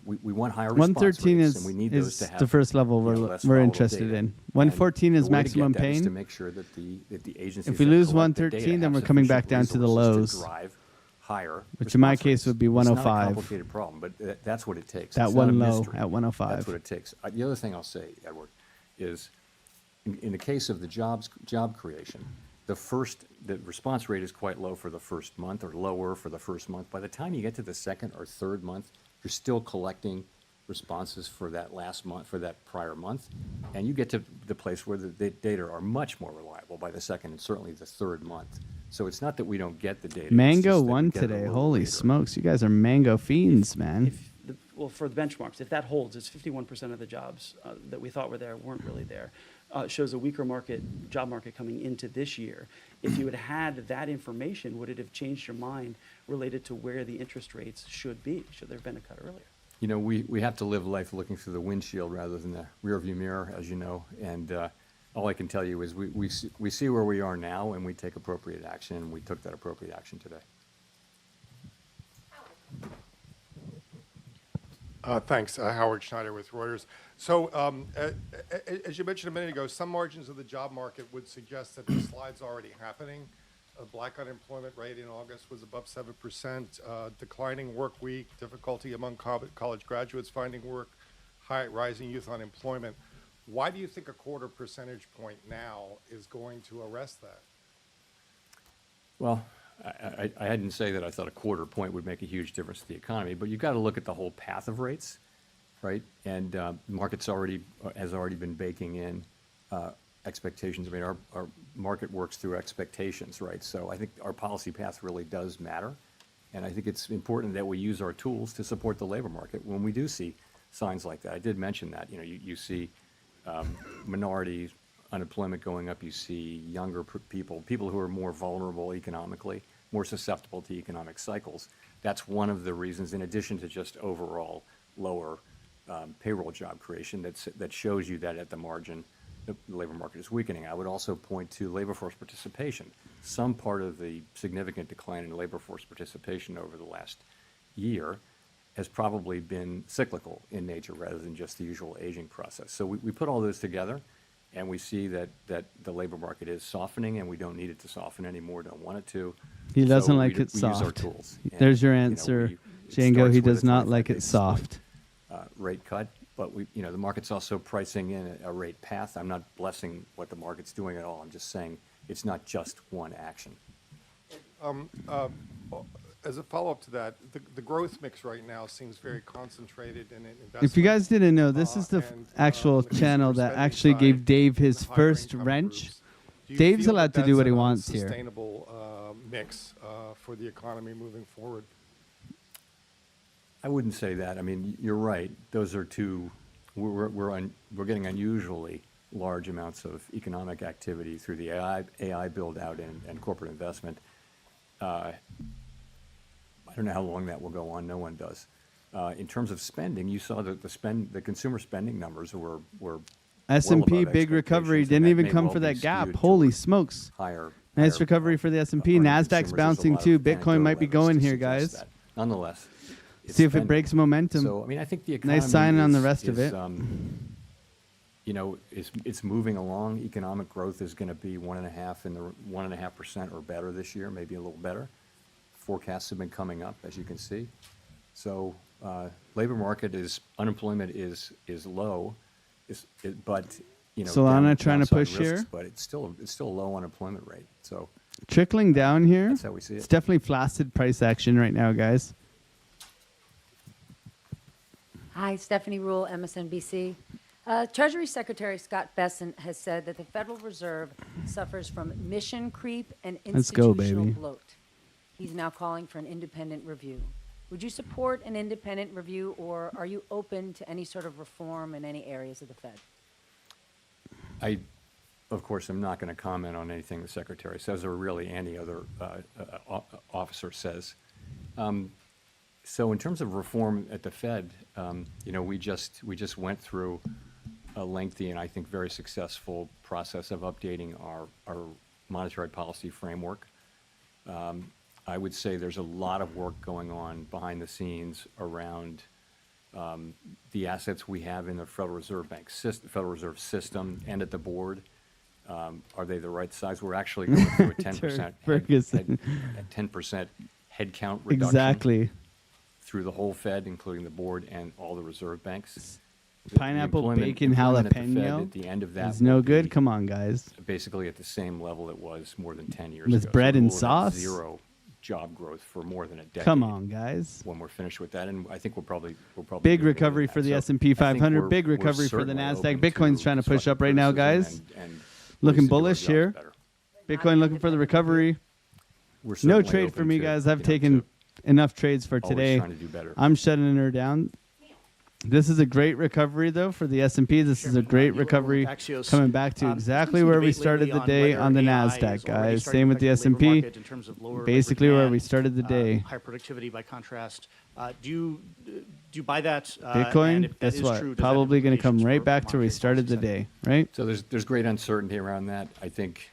We want higher response 113 rates, is and we need those is to have the first level less we're volatile interested data. in. 114 And is the way to get maximum that is to pain. make sure that the agencies If we that lose collect the 113, data then have we're coming back sufficient down to the resources lows, drive higher which in my response case rates. would be It's not a 105. complicated problem, but that's what it takes. That It's not a one low mystery. at 105. That's what it takes. The other thing I'll say, Edward, is in the case of the job creation, the response rate is quite low for the first month, or lower for the first month. By the time you get to the second or third month, you're still collecting responses for that last month, for that prior month, and you get to the place where the data are much more reliable by the second and certainly the third month. So it's not that we don't get the data. it's Mango just that we won get it a today. little Holy later. smokes. You guys are mango fiends, man. Well, for the benchmarks, if that holds, it's 51% of the jobs that we thought were there weren't really there. It shows a weaker job market coming into this year. If you had had that information, would it have changed your mind related to where the interest rates should be? Should there have been a cut earlier? We have to live life looking through the windshield rather than the rearview mirror, as you know. And all I can tell you is we see where we are now, and we take appropriate action, and we took that appropriate action today. Thanks. Howard Schneider with Reuters. So, as you mentioned a minute ago, some margins of the job market would suggest that the slide's already happening. A black unemployment rate in August was above 7%, declining work week, difficulty among college graduates finding work, rising youth unemployment. Why do you think a quarter percentage point now is going to arrest that? Well, I didn't say that I thought a quarter point would make a huge difference to the economy, but you've got to look at the whole path of rates, right? And the market's has already been baking in expectations. I mean, our market works through expectations, right? So I think our policy path really does matter. And I think it's important that we use our tools to support the labor market when we do see signs like that. I did mention that, you see minority unemployment going up, you see younger people who are more vulnerable economically, more susceptible to economic cycles. That's one of the reasons, in addition to just overall lower payroll job creation, that shows you that at the margin, the labor market is weakening. I would also point to labor force participation. Some part of the significant decline in labor force participation over the last year has probably been cyclical in nature rather than just the usual aging process. So we put all those together, and we see that the labor market is softening, and we don't need it to soften anymore, don't want it to. He doesn't So like we it use our soft. tools. And, There's your answer, it Django. starts He with a does not 25 like it basis soft. point, rate cut, but the market's also pricing in a rate path. I'm not blessing what the market's doing at all. I'm just saying it's not just one action. As a follow-up to that, the growth mix right now seems very concentrated in investment. If you guys didn't know, this is the and, actual on the channel consumer that spending actually side gave Dave his and higher first income wrench. groups. Do you Dave's feel allowed that to do what that's he an wants here. unsustainable mix for the economy moving forward? I wouldn't say that. I mean, you're right. Those are two. We're getting unusually large amounts of economic activity through the AI build out and corporate investment. I don't know how long that will go on. No one does. In terms of spending, you saw that the consumer spending numbers were S&P well above big recovery expectations, and didn't that even may come well for be that gap. skewed Holy toward smokes! higher Nice recovery for the S&P. earning Nasdaq's consumers. There's a bouncing lot of too. Bitcoin anecdotal might be evidence going to here, suggest guys. that. Nonetheless, it's See if it spending. breaks momentum. So I mean, I think the economy Nice sign on the is- rest of is, it. You know, it's moving along. Economic growth is going to be 1.5% or better this year, maybe a little better. Forecasts have been coming up, as you can see. So labor market unemployment is low, but you know, Solana trying to downside push risks, here. but it's still a low unemployment rate. So Trickling down here. That's how we see it. It's definitely flaccid price action right now, guys. Hi, Stephanie Rule, MSNBC. Treasury Secretary Scott Bessent has said that the Federal Reserve suffers from mission creep and Let's go, institutional baby. bloat. He's now calling for an independent review. Would you support an independent review, or are you open to any sort of reform in any areas of the Fed? I, of course, am not going to comment on anything the Secretary says or really any other officer says. So in terms of reform at the Fed, you know, we just went through a lengthy and I think very successful process of updating our monetary policy framework. I would say there's a lot of work going on behind the scenes around the assets we have in the Federal Reserve Bank system, Federal Reserve System, and at the board. Are they the right size? We're actually going through a 10% Ferguson. 10% headcount reduction. Exactly. Through the whole Fed, including the board and all the reserve banks. Pineapple, bacon, employment at the Fed jalapeno at the end of that is no will good. be Come on, guys. basically at the same level it was more than 10 years With ago. bread and we'll have sauce? Zero job growth for more than a decade. Come on, guys. When we're finished with that, and I think we'll probably Big do more than recovery that. for the So S&P I think 500. we're- Big we're recovery for the certainly Nasdaq. open Bitcoin's trying to push constructive up right now, criticism guys. and Looking ways to do our bullish jobs here. better. Bitcoin looking for the recovery. We're No certainly trade open for me, to, guys. you I've know, taken to enough trades for always today. trying to do better. I'm shutting her down. This is a great recovery, though, for the S&P. This is a great recovery Axios. coming back to exactly There's been where some we debate started lately the day whether on the AI is Nasdaq, already guys. starting Same to with the affect labor S&P. market in terms of lower labor Basically where we demand, started the day. higher productivity by contrast. Do you buy that? And Bitcoin, if that guess is what? true, does that Probably going to come implications right for back to where we monetary started the policy day, right? So there's great uncertainty around that. I think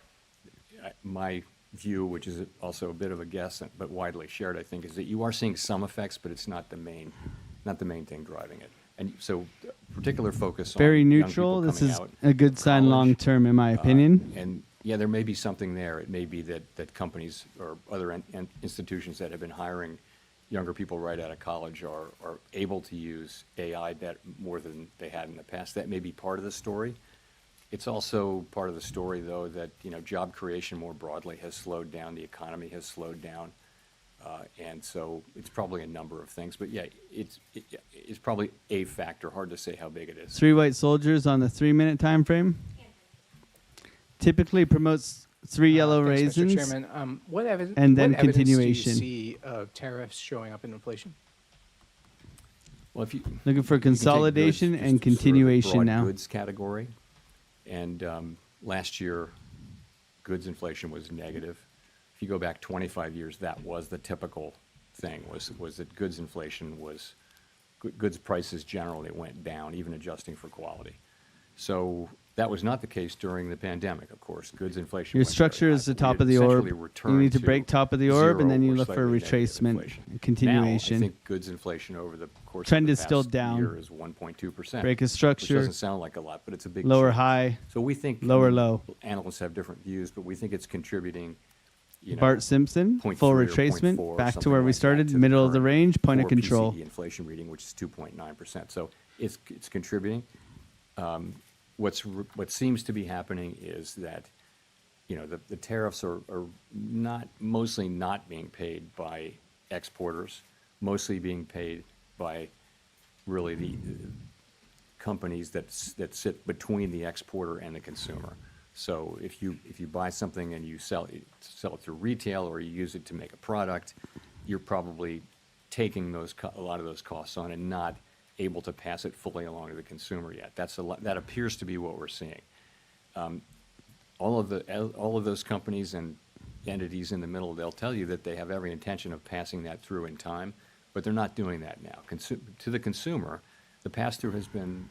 my view, which is also a bit of a guess, but widely shared, I think, is that you are seeing some effects, but it's not the main thing driving it. And so particular focus Very on young neutral. people This coming is out a good sign college. long term, in my opinion. And yeah, there may be something there. It may be that companies or other institutions that have been hiring younger people right out of college are able to use AI more than they had in the past. That may be part of the story. It's also part of the story, though, that job creation more broadly has slowed down. The economy has slowed down. And so it's probably a number of things. But yeah, it's probably a factor. Hard to say how big it is. 3 white soldiers on the 3-minute time frame. Typically promotes 3 yellow Thanks, raisins. Mr. Chairman. and then what evidence continuation. do you see of tariffs showing up in inflation? Well, if you Looking for you can take consolidation goods, and just sort of a continuation broad now. Goods category, and last year, goods inflation was negative. If you go back 25 years, that was the typical thing. Was that goods inflation was goods prices generally went down, even adjusting for quality. So that was not the case during the pandemic, of course. Goods inflation. Your went very structure high, is the but we top had of the orb. essentially You returned need to break top of the orb, and then you zero or look for a slightly negative retracement, inflation. a continuation. Now, I think goods inflation over the course Trend of the is still past down. year is 1.2%. Break a structure. Which doesn't sound like a lot, but it's a big Lower change. high, So we think lower low. Analysts have different views, but we think it's contributing. Bart Simpson, 0.3 full or retracement, 0.4, back to something where we like that, started, to the middle of the current range, point of core control. PCE inflation reading, which is 2.9%. So it's contributing. What seems to be happening is that the tariffs are mostly not being paid by exporters, mostly being paid by really the companies that sit between the exporter and the consumer. So if you buy something and you sell it through retail or you use it to make a product, you're probably taking a lot of those costs on and not able to pass it fully along to the consumer yet. That appears to be what we're seeing. All of those companies and entities in the middle, they'll tell you that they have every intention of passing that through in time, but they're not doing that now. To the consumer, the pass-through has been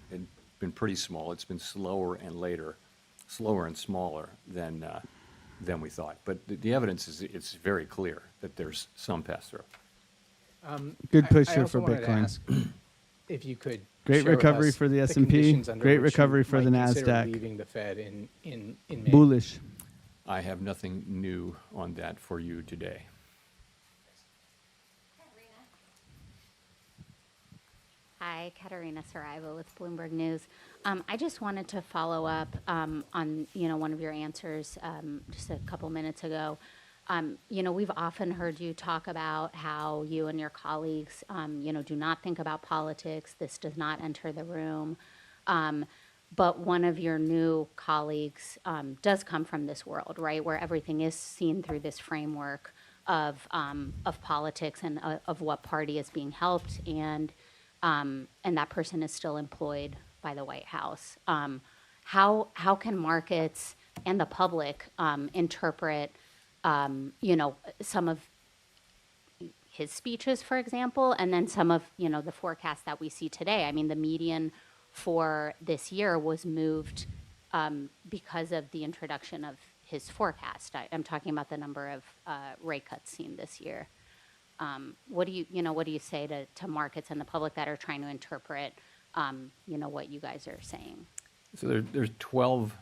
pretty small. It's been slower and smaller than we thought. But the evidence is it's very clear that there's some pass-through. Good push I here also for wanted to Bitcoin. ask if you could Great share with recovery us for the S&P, conditions under great which you recovery for the might consider NASDAQ. leaving the Fed in May. Bullish. I have nothing new on that for you today. Hi, Katerina Saraiva with Bloomberg News. I just wanted to follow up on one of your answers just a couple minutes ago. We've often heard you talk about how you and your colleagues, do not think about politics. This does not enter the room. But one of your new colleagues does come from this world, right, where everything is seen through this framework of politics and of what party is being helped, and that person is still employed by the White House. How can markets and the public interpret, some of his speeches, for example, and then some of the forecasts that we see today? I mean, the median for this year was moved because of the introduction of his forecast. I'm talking about the number of rate cuts seen this year. What do you say to markets and the public that are trying to interpret, what you guys are saying? So there's 12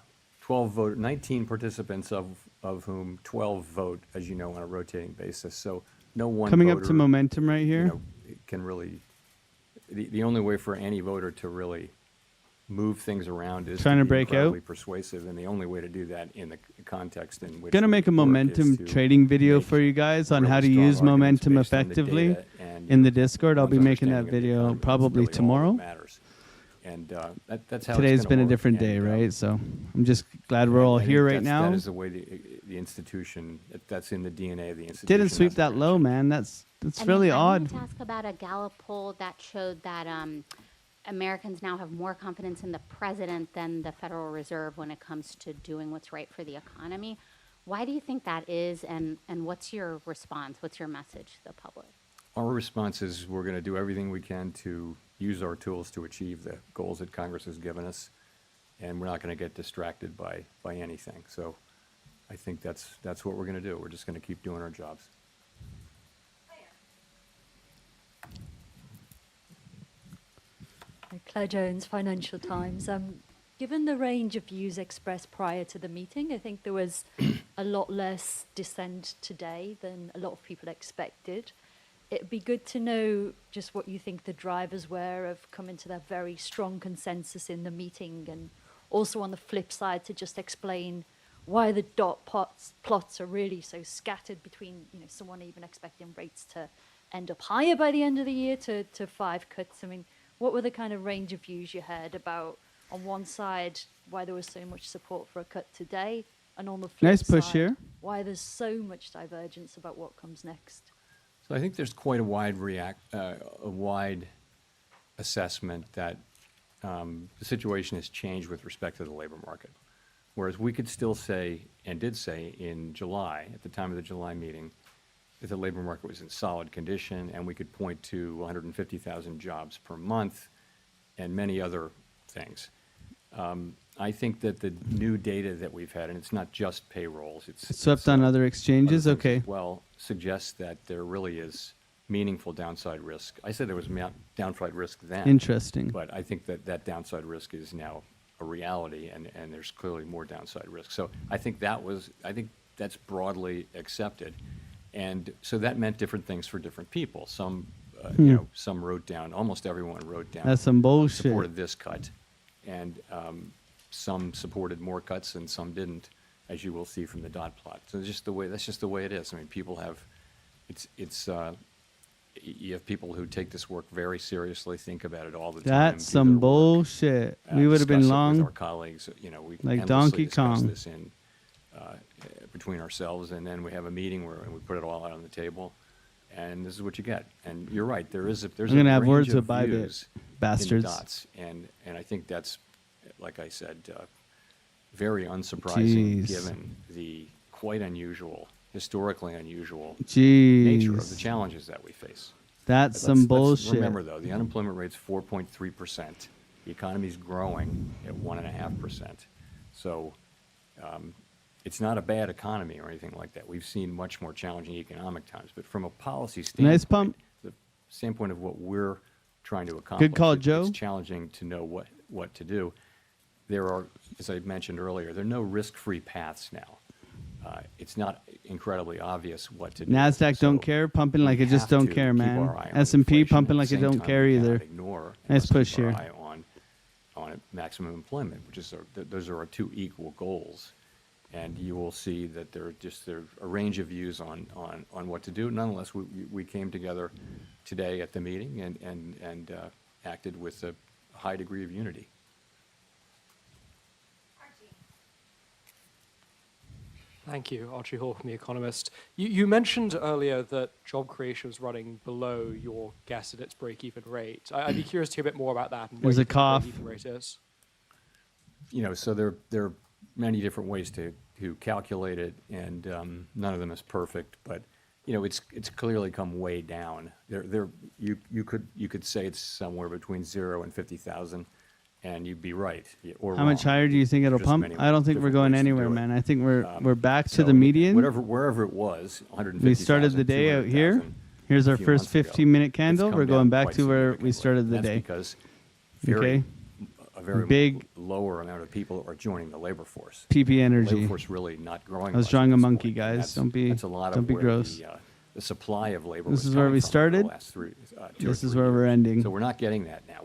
vote, 19 participants of whom 12 vote, as you know, on a rotating basis. So no one Coming voter, up to momentum right here. Can really, the only way for any voter to really move things around is Trying to be break incredibly out. persuasive, and the only way to do that in the context in which Gonna make a we work momentum is to trading video make for you guys on really how to strong use arguments momentum based on the effectively data and in the Discord. I'll be one's making that understanding of the video economy. That's probably really all that tomorrow. matters. And that's how Today's it's been gonna a different work. day, And, right? So I'm just glad we're and all I think here right that now. is the way the institution, that's in the DNA of the institution. Didn't sweep That's that low, man. That's And really then I odd. wanted to ask about a Gallup poll that showed that Americans now have more confidence in the president than the Federal Reserve when it comes to doing what's right for the economy. Why do you think that is, and what's your response? What's your message to the public? Our response is we're going to do everything we can to use our tools to achieve the goals that Congress has given us, and we're not going to get distracted by anything. So I think that's what we're going to do. We're just going to keep doing our jobs. Claire Jones, Financial Times. Given the range of views expressed prior to the meeting, I think there was a lot less dissent today than a lot of people expected. It'd be good to know just what you think the drivers were of coming to that very strong consensus in the meeting, and also on the flip side to just explain why the dot plots are really so scattered between, someone even expecting rates to end up higher by the end of the year to 5 cuts. I mean, what were the kind of range of views you heard about, on one side, why there was so much support for a cut today, and on the flip Nice push side, here. why there's so much divergence about what comes next? So I think there's quite a wide assessment that the situation has changed with respect to the labor market. Whereas we could still say, and did say in July, at the time of the July meeting, that the labor market was in solid condition, and we could point to 150,000 jobs per month and many other things. I think that the new data that we've had, and it's not just payrolls, it's Swept on other exchanges. other things Okay. as well, suggests that there really is meaningful downside risk. I said there was downside risk then. Interesting. But I think that downside risk is now a reality, and there's clearly more downside risk. So I think that's broadly accepted. And so that meant different things for different people. Some, some wrote down, almost everyone wrote down. That's some bullshit. Supported this cut. And some supported more cuts and some didn't, as you will see from the dot plot. So that's just the way it is. I mean, people have, you have people who take this work very seriously, think about it all the time. That's do some their work, bullshit. We would have been discuss it long. with our colleagues. We Like endlessly Donkey discuss Kong. this in between ourselves, and then we have a meeting where we put it all out on the table, and this is what you get. And you're right, there's I'm a gonna have range words of with Bybit, views bastards. in the dots, and I think that's, like I said, very unsurprising Jeez. given the quite unusual, historically unusual Jeez. nature of the challenges that we face. That's some bullshit. Remember, though, the unemployment rate's 4.3%. The economy's growing at 1.5%. So it's not a bad economy or anything like that. We've seen much more challenging economic times. But from a policy standpoint, Nice pump. the standpoint of what we're trying to accomplish, Good call, Joe. it's challenging to know what to do. There are, as I mentioned earlier, there are no risk-free paths now. It's not incredibly obvious what to do. NASDAQ So don't care, pumping like we it just have don't to care, keep man. our eye on S&P inflation. pumping At like the it same don't time, care we either. cannot ignore and Nice must push keep our here. eye on maximum employment, which is those are our two equal goals. And you will see that there are a range of views on what to do. Nonetheless, we came together today at the meeting and acted with a high degree of unity. Thank you. Archie Hall from The Economist. You mentioned earlier that job creation was running below your guess at its break-even rate. I'd be curious to hear a bit more about that. And There's what a you think the cough. break-even rate is. So there are many different ways to calculate it, and none of them is perfect. But it's clearly come way down. You could say it's somewhere between 0 and 50,000, and you'd be right. Or How much wrong. higher do you think it'll Just pump? many I don't think we're different going ways to do anywhere, it. man. I think we're back to So the median. wherever it was, 150,000. We started the day out here. 200,000 Here's a our few first months ago. 15-minute It's candle. come We're going down back quite to where we significantly. started the That's day. because Okay. a very Big lower amount of people are joining the labor force. PP energy. The labor force really not growing. I was much drawing at a this monkey, point, and guys. Don't be that's a lot don't of be where gross. The supply of labor. This was is where coming we from over started. the last 2 or This 3 is where we're years. ending. So we're not getting that now.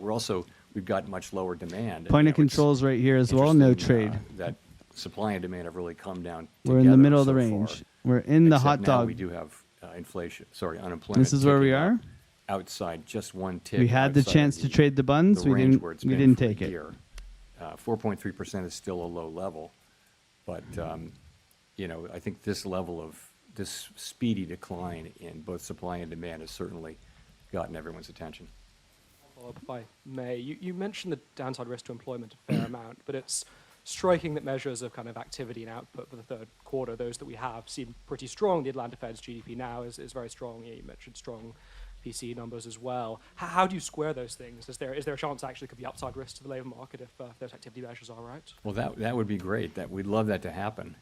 We've got much lower demand. Point of It's controls right here as well. No interesting, trade. That supply and demand have really come down. We're in the together middle of the so range. far. We're in the Except hot now dog. we do have unemployment. This is where we ticking up are. Outside just one tick. We had the outside chance of to trade the buns. We range didn't. where it's We been didn't for a take it. year. 4.3% is still a low level, but I think this level of this speedy decline in both supply and demand has certainly gotten everyone's attention. Follow up if I may. You mentioned the downside risk to employment a fair amount, but it's striking that measures of kind of activity and output for the third quarter, those that we have, seem pretty strong. The Atlanta Fed's GDP now is very strong. You mentioned strong PCE numbers as well. How do you square those things? Is there a chance actually could be upside risk to the labor market if those activity measures are right? Well, that would be great. We'd love that to happen.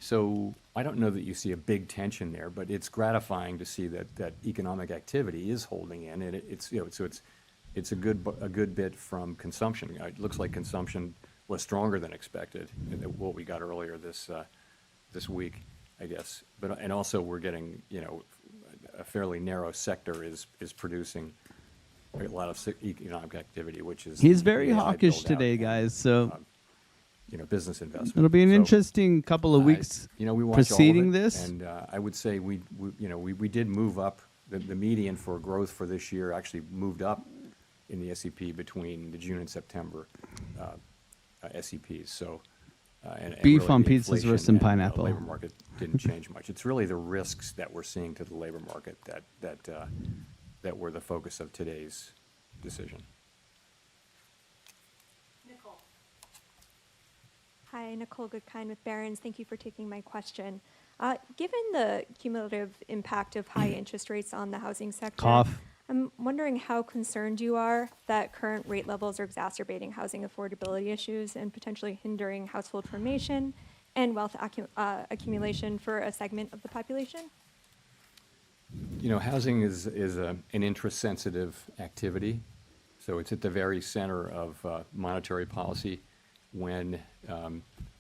So I don't know that you see a big tension there, but it's gratifying to see that economic activity is holding in, and it's a good bit from consumption. It looks like consumption was stronger than expected, what we got earlier this week, I guess. And also we're getting a fairly narrow sector is producing a lot of economic activity, which is He's very AI hawkish build-out today, and, guys. So business investment. it'll be an So, interesting couple of weeks we watch preceding all of it, this. and I would say we did move up. The median for growth for this year actually moved up in the SEP between the June and September SEPs. So and Beef really on the pizza is worse inflation than and, pineapple. labor market didn't change much. It's really the risks that we're seeing to the labor market that were the focus of today's decision. Hi, Nicole Goodkind with Barron's. Thank you for taking my question. Given the cumulative impact of high interest rates on the housing sector, Cough. I'm wondering how concerned you are that current rate levels are exacerbating housing affordability issues and potentially hindering household formation and wealth accumulation for a segment of the population? Housing is an interest-sensitive activity, so it's at the very center of monetary policy. When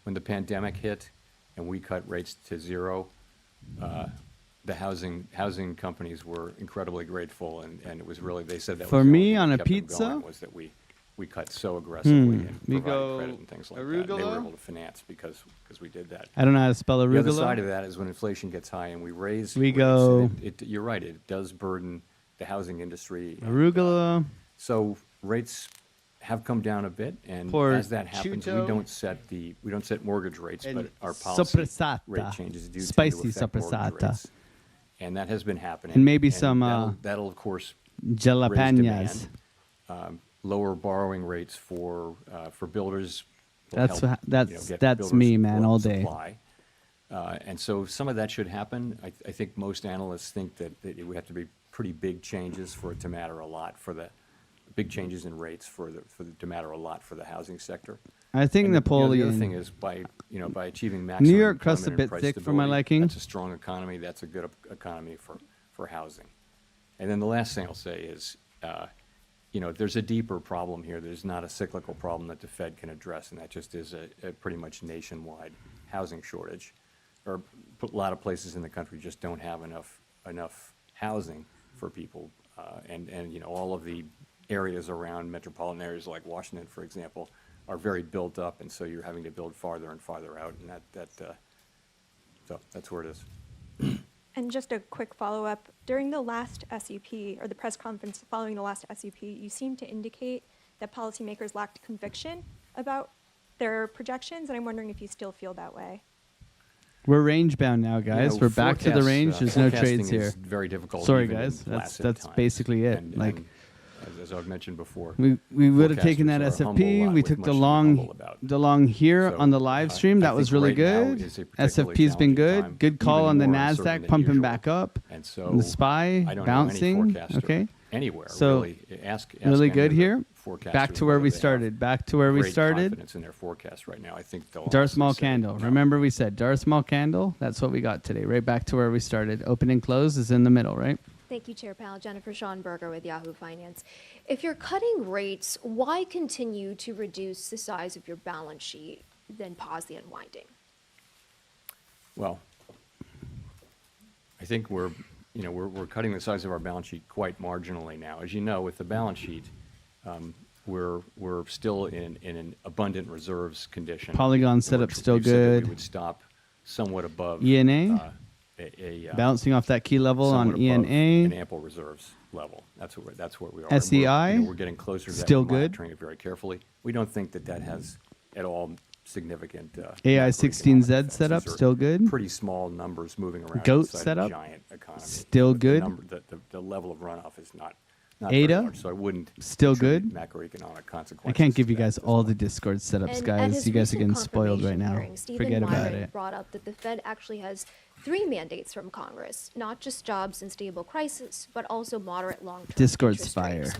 the pandemic hit and we cut rates to 0, the housing companies were incredibly grateful, and it was really, they said that For was the only me, thing on that a kept them pizza? going, was that we we cut so aggressively and We provided go credit and things like that. They were arugula? able to finance because we did that. I don't know how to spell The other arugula. side of that is when inflation gets high and we raise We rates, go- and you're right, it does burden the housing industry. and, Arugula. So rates have come down a bit, and Por as that happens, we chuto. don't set mortgage rates, And but our policy sopressata. rate changes do Spicy tend to affect mortgage sopressata. rates. And that has been happening. And maybe some, that'll of course jalapenos. raise demand. Lower borrowing rates for builders. will That's help, wha- that's- you know, get that's builders me, to man, go up all the day. supply. And so some of that should happen. I think most analysts think that it would have to be pretty big changes for it to matter a lot big changes in rates to matter a lot for the housing sector. I think And the other Napoleon. thing is by achieving maximum New York crust a employment bit and price thick for my stability, liking. That's a strong economy. That's a good economy for housing. And then the last thing I'll say is, there's a deeper problem here. There's not a cyclical problem that the Fed can address, and that just is a pretty much nationwide housing shortage. Or a lot of places in the country just don't have enough housing for people, and all of the areas around metropolitan areas like Washington, for example, are very built up, and so you're having to build farther and farther out, and so that's where it is. And just a quick follow-up. During the last SEP, or the press conference following the last SEP, you seemed to indicate that policymakers lacked conviction about their projections, and I'm wondering if you still feel that way. We're range bound now, guys. We're back to the range. There's no forecasting trades here. is very difficult. Sorry, even in guys. placid That's times. basically it. And as I've mentioned before, we would have taken that forecasters are humble a SFP. lot We with took much the to be long humble about. here So, on the live stream. I That was think really right now good. is a particularly SFP's been challenging good. time, Good call even on the more uncertain Nasdaq than pumping usual. back up. And so the SPY I don't know any bouncing. forecaster Okay. anywhere, So really. Ask really any good of the here. forecasters Back to where whether we they have started. Back to where we great started. confidence in their forecast right now. I think they'll Darth honestly Maul say candle. no. Remember we said Darth Maul candle? That's what we got today. Right back to where we started. Open and close is in the middle, right? Thank you, Chair Powell. Jennifer Schonberger with Yahoo Finance. If you're cutting rates, why continue to reduce the size of your balance sheet, then pause the unwinding? Well, I think we're cutting the size of our balance sheet quite marginally now. As you know, with the balance sheet, we're still in an abundant reserves condition. Polygon And setup we've still said that good. we would stop somewhat above ENA? Bouncing off that key level on somewhat above ENA. an ample reserves level. That's where we are. SEI? And we're getting closer to that. Still We're good. monitoring it very carefully. We don't think that has at all significant AI macroeconomic 16Z effects. setup, These are still good. Pretty small numbers moving around Goat inside setup, a giant economy. still But good. The level of runoff is not ADA, very large, so I wouldn't still attribute good. macroeconomic consequences. I can't give you guys all the Discord setups, And at guys. his You guys are recent getting spoiled right confirmation now. hearing, Stephen Forget about Myron it. brought up that the Fed actually has 3 mandates from Congress, not just jobs and stable crisis, but also moderate long-term Discord's interest fire. rates.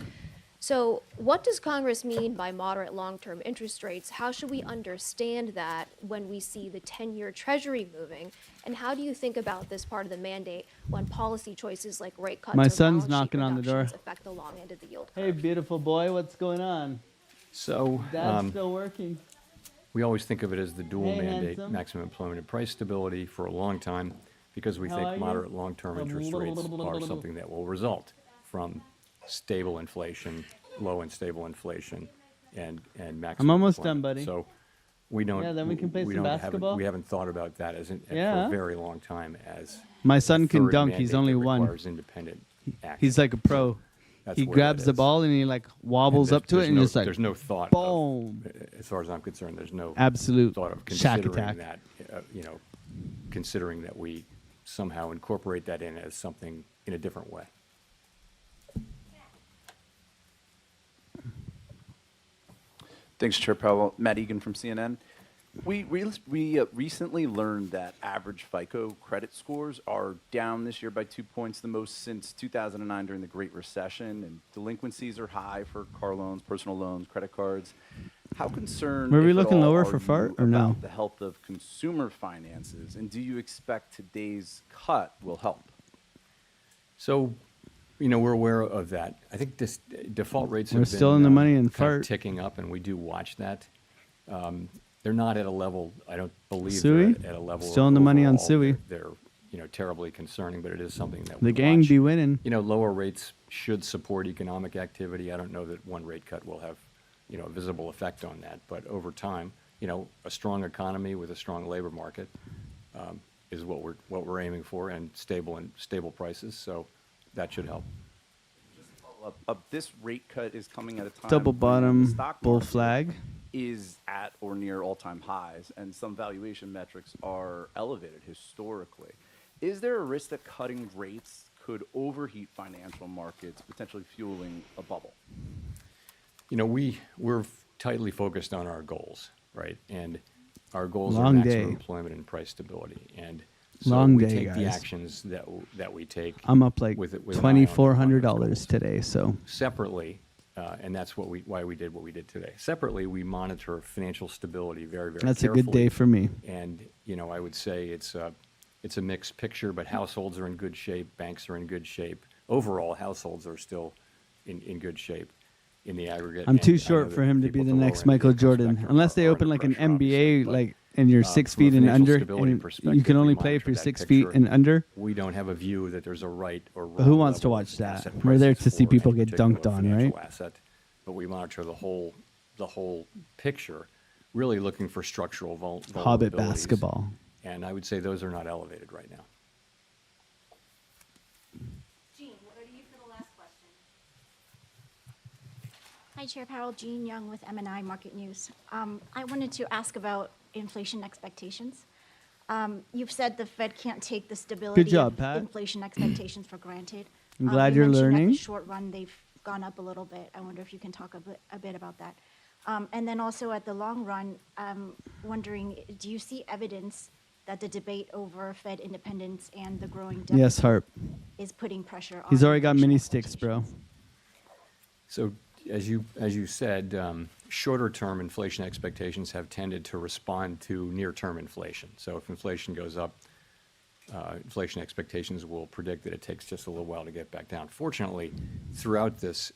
So what does Congress mean by moderate long-term interest rates? How should we understand that when we see the 10-year Treasury moving? And how do you think about this part of the mandate when policy choices like rate cuts My or son's balance sheet knocking on the door. reductions affect the long end of the yield curve? Hey, beautiful boy, what's going on? So Dad's still working. we always think of it as the dual Hey, mandate, handsome. maximum employment and price stability for a long time, because we How are think you? moderate long-term interest rates are something that will result from stable inflation, low and stable inflation, and maximum. I'm almost employment. done, buddy. So we don't. Yeah, then we can play some haven't- basketball. We haven't thought about that for Yeah. a very long time as. My son a can third dunk. He's mandate only that one. requires independent action. He's like a pro. That's He where grabs that the is. ball and he like wobbles And up to it and no, just like there's no thought. boom. As far as I'm concerned, there's no Absolute thought of shack considering attack. that. Considering that we somehow incorporate that in as something in a different way. Thanks, Chair Powell. Matt Egan from CNN. We recently learned that average FICO credit scores are down this year by 2 points, the most since 2009 during the Great Recession, and delinquencies are high for car loans, personal loans, credit cards. How concerned Were we if at looking all, lower are for you fart or no? about the health of consumer finances, and do you expect today's cut will help? So, we're aware of that. I think this default rates have We're been still in the money and kind of fart. ticking up, and we do watch that. They're not at a level, I don't believe Suey? they're at a level. Still in the money on overall Suey. They're terribly concerning, but it is something that The we gang watch. be winning. Lower rates should support economic activity. I don't know that one rate cut will have a visible effect on that. But over time, a strong economy with a strong labor market is what we're aiming for, and stable prices. So that should help. This rate cut is coming at a time Double when bottom, the stock bull market flag. is at or near all-time highs, and some valuation metrics are elevated historically. Is there a risk that cutting rates could overheat financial markets, potentially fueling a bubble? We're tightly focused on our goals, right? And our goals are Long maximum day. employment and price stability. And so Long we day, take the guys. actions that we take. I'm up like with an eye on those $2,400 goals. today. So Separately, and that's why we did what we did today. Separately, we monitor financial stability very, very that's a carefully. good day for me. And I would say it's a mixed picture, but households are in good shape, banks are in good shape. Overall, households are still in good shape in the aggregate. I'm And too I know short that for him to people be at the lower next end of the Michael income Jordan, spectrum unless they are open under like an pressure, obviously, NBA, but, like and you're 6 from a feet and financial under, stability and you perspective, can we only play if monitor you're that 6 feet picture. and under. We don't have a view that there's a right or wrong. But who wants to level watch of that? asset We're there prices to see for people any get particular dunked on, financial right? asset, but we monitor the whole picture, really looking for structural vulnerabilities. Hobbit basketball. And I would say those are not elevated right now. Jean, we'll go to you for the last question. Hi, Chair Powell. Jean Young with MNI Market News. I wanted to ask about inflation expectations. You've said the Fed can't take the stability job, of Pat. inflation expectations for granted. I'm glad you you're mentioned learning. At the short run, they've gone up a little bit. I wonder if you can talk a bit about that. And then also at the long run, wondering, do you see evidence that the debate over Fed independence and the growing deficit Yes, Harp. is putting pressure on He's already got inflation mini sticks, bro. So as you said, shorter-term inflation expectations have tended to respond to near-term inflation. So if inflation goes up, inflation expectations will predict that it takes just a little while to get back down. Fortunately, throughout this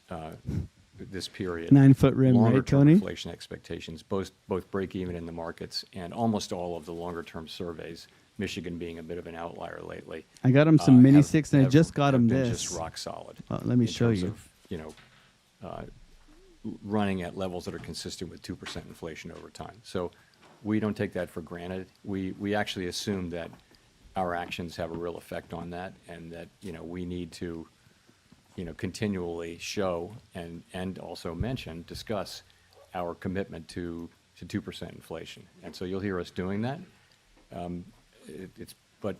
period, 9-foot rim, right, longer-term Tony? inflation expectations both break even in the markets, and almost all of the longer-term surveys, Michigan being a bit of an outlier lately. I got him some mini sticks, and I have- just got have him been this. just rock solid. Let me in show terms you. Of, running at levels that are consistent with 2% inflation over time. So we don't take that for granted. We actually assume that our actions have a real effect on that, and that we need to continually show and also discuss our commitment to 2% inflation. And so you'll hear us doing that. But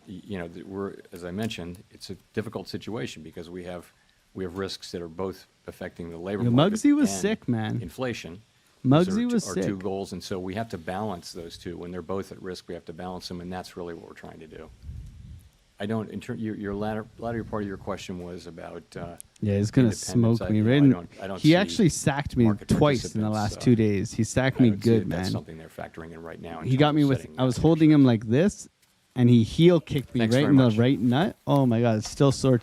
we're, as I mentioned, it's a difficult situation because we have risks that are both affecting the labor Yo, market Muggsy was and sick, man. inflation. Muggsy Those was are two sick. goals, and so we have to balance those two. When they're both at risk, we have to balance them, and that's really what we're trying to do. I don't. Your latter part of your question was about. Yeah, he's gonna independence. smoke me. I Right? don't He see actually sacked me market twice in the participants, last 2 days. He sacked me I don't see good, that man. That's something they're factoring in right now. in He got terms me of with. setting I was holding him like this, and he heel kicked me Thanks right very in the much. right nut. Oh my god, it's still sore.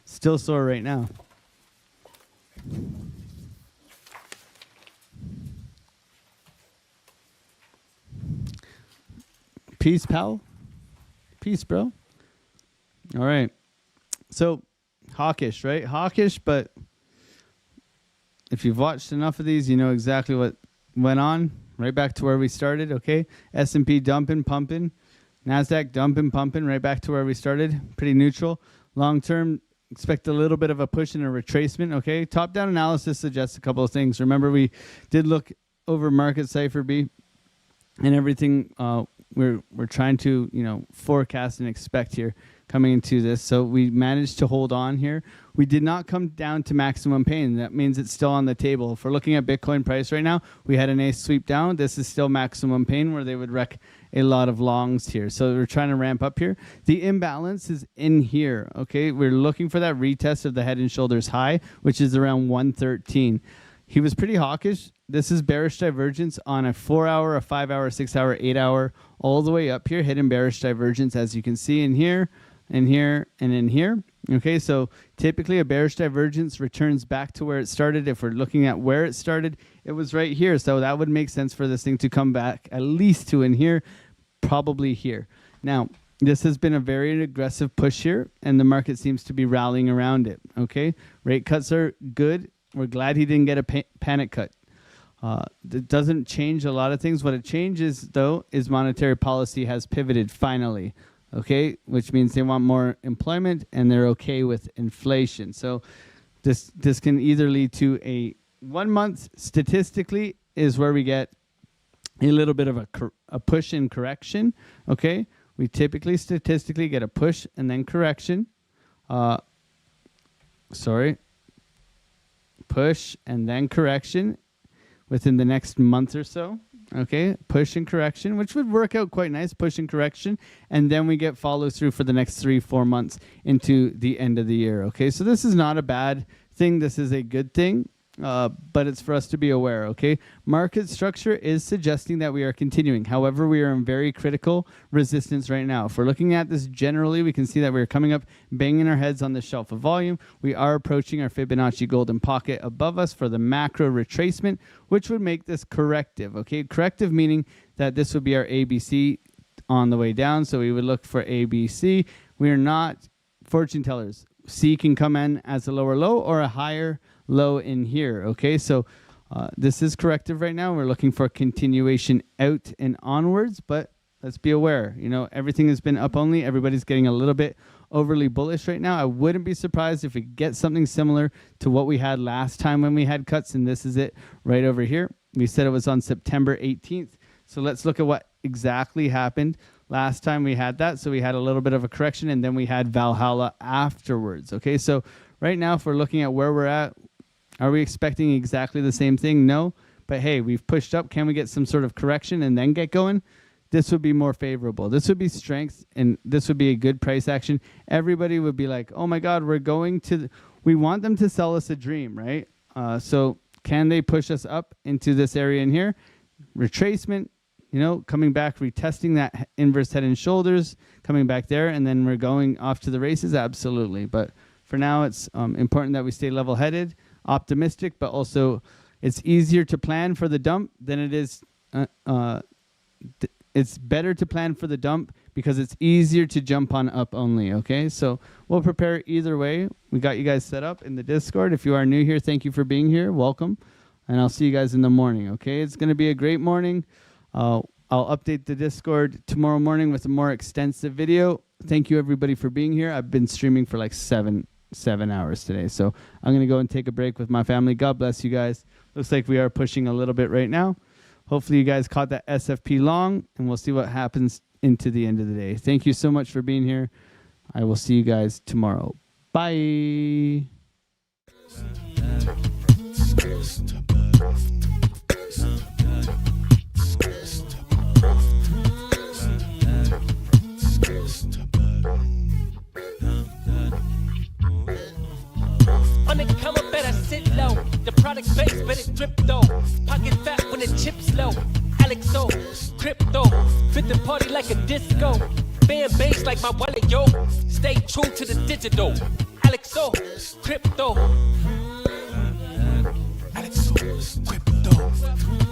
Still sore right now. Peace, pal. Peace, bro. All right. So, hawkish, right? Hawkish, but if you've watched enough of these, you know exactly what went on. Right back to where we started, okay? S&P dumping, pumping. NASDAQ dumping, pumping, right back to where we started. Pretty neutral. Long term, expect a little bit of a push and a retracement, okay? Top-down analysis suggests a couple of things. Remember, we did look over market cipher B and everything we're trying to, forecast and expect here coming into this. So we managed to hold on here. We did not come down to maximum pain. That means it's still on the table. If we're looking at Bitcoin price right now, we had an ace sweep down. This is still maximum pain where they would wreck a lot of longs here. So we're trying to ramp up here. The imbalance is in here, okay? We're looking for that retest of the head and shoulders high, which is around 113. He was pretty hawkish. This is bearish divergence on a 4-hour, a 5-hour, 6-hour, 8-hour, all the way up here, hidden bearish divergence, as you can see in here, and here, and in here. Okay, so typically a bearish divergence returns back to where it started. If we're looking at where it started, it was right here. So that would make sense for this thing to come back at least to in here, probably here. Now, this has been a very aggressive push here, and the market seems to be rallying around it. Okay, rate cuts are good. We're glad he didn't get a panic cut. It doesn't change a lot of things. What it changes, though, is monetary policy has pivoted finally, okay? Which means they want more employment and they're okay with inflation. So this can either lead to a 1 month statistically is where we get a little bit of a push in correction, okay? We typically statistically get a push and then correction. Push and then correction within the next month or so, okay? Push and correction, which would work out quite nice, push and correction, and then we get follow through for the next 3-4 months into the end of the year, okay? So this is not a bad thing. This is a good thing. But it's for us to be aware, okay? Market structure is suggesting that we are continuing. However, we are in very critical resistance right now. If we're looking at this generally, we can see that we're coming up, banging our heads on the shelf of volume. We are approaching our Fibonacci golden pocket above us for the macro retracement, which would make this corrective, okay? Corrective meaning that this would be our ABC on the way down. So we would look for ABC. We are not fortune tellers. C can come in as a lower low or a higher low in here, okay? So this is corrective right now. We're looking for continuation out and onwards, but let's be aware, you know, everything has been up only. Everybody's getting a little bit overly bullish right now. I wouldn't be surprised if we get something similar to what we had last time when we had cuts, and this is it right over here. We said it was on September 18th. So let's look at what exactly happened last time we had that. So we had a little bit of a correction, and then we had Valhalla afterwards, okay? So right now, if we're looking at where we're at, are we expecting exactly the same thing? No. But hey, we've pushed up. Can we get some sort of correction and then get going? This would be more favorable. This would be strength, and this would be a good price action. Everybody would be like, oh my God, we want them to sell us a dream, right? So can they push us up into this area in here? Retracement, you know, coming back, retesting that inverse head and shoulders, coming back there, and then we're going off to the races? Absolutely. But for now, it's important that we stay level-headed, optimistic, but also it's easier to plan for the dump than it is. It's better to plan for the dump because it's easier to jump on up only, okay? So we'll prepare either way. We got you guys set up in the Discord. If you are new here, thank you for being here. Welcome. And I'll see you guys in the morning, okay? It's going to be a great morning. I'll update the Discord tomorrow morning with a more extensive video. Thank you, everybody, for being here. I've been streaming for like 7 hours today. So I'm going to go and take a break with my family. God bless you guys. Looks like we are pushing a little bit right now. Hopefully you guys caught that SFP long, and we'll see what happens into the end of the day. Thank you so much for being here. I will see you guys tomorrow. Bye. Undercover better sit low. The product base better drip though. Pocket fat when the chips low. AlexOCrypto. Fit the party like a disco. Fan base like my wallet, yo. Stay true to the digital. AlexOCrypto. AlexOCrypto.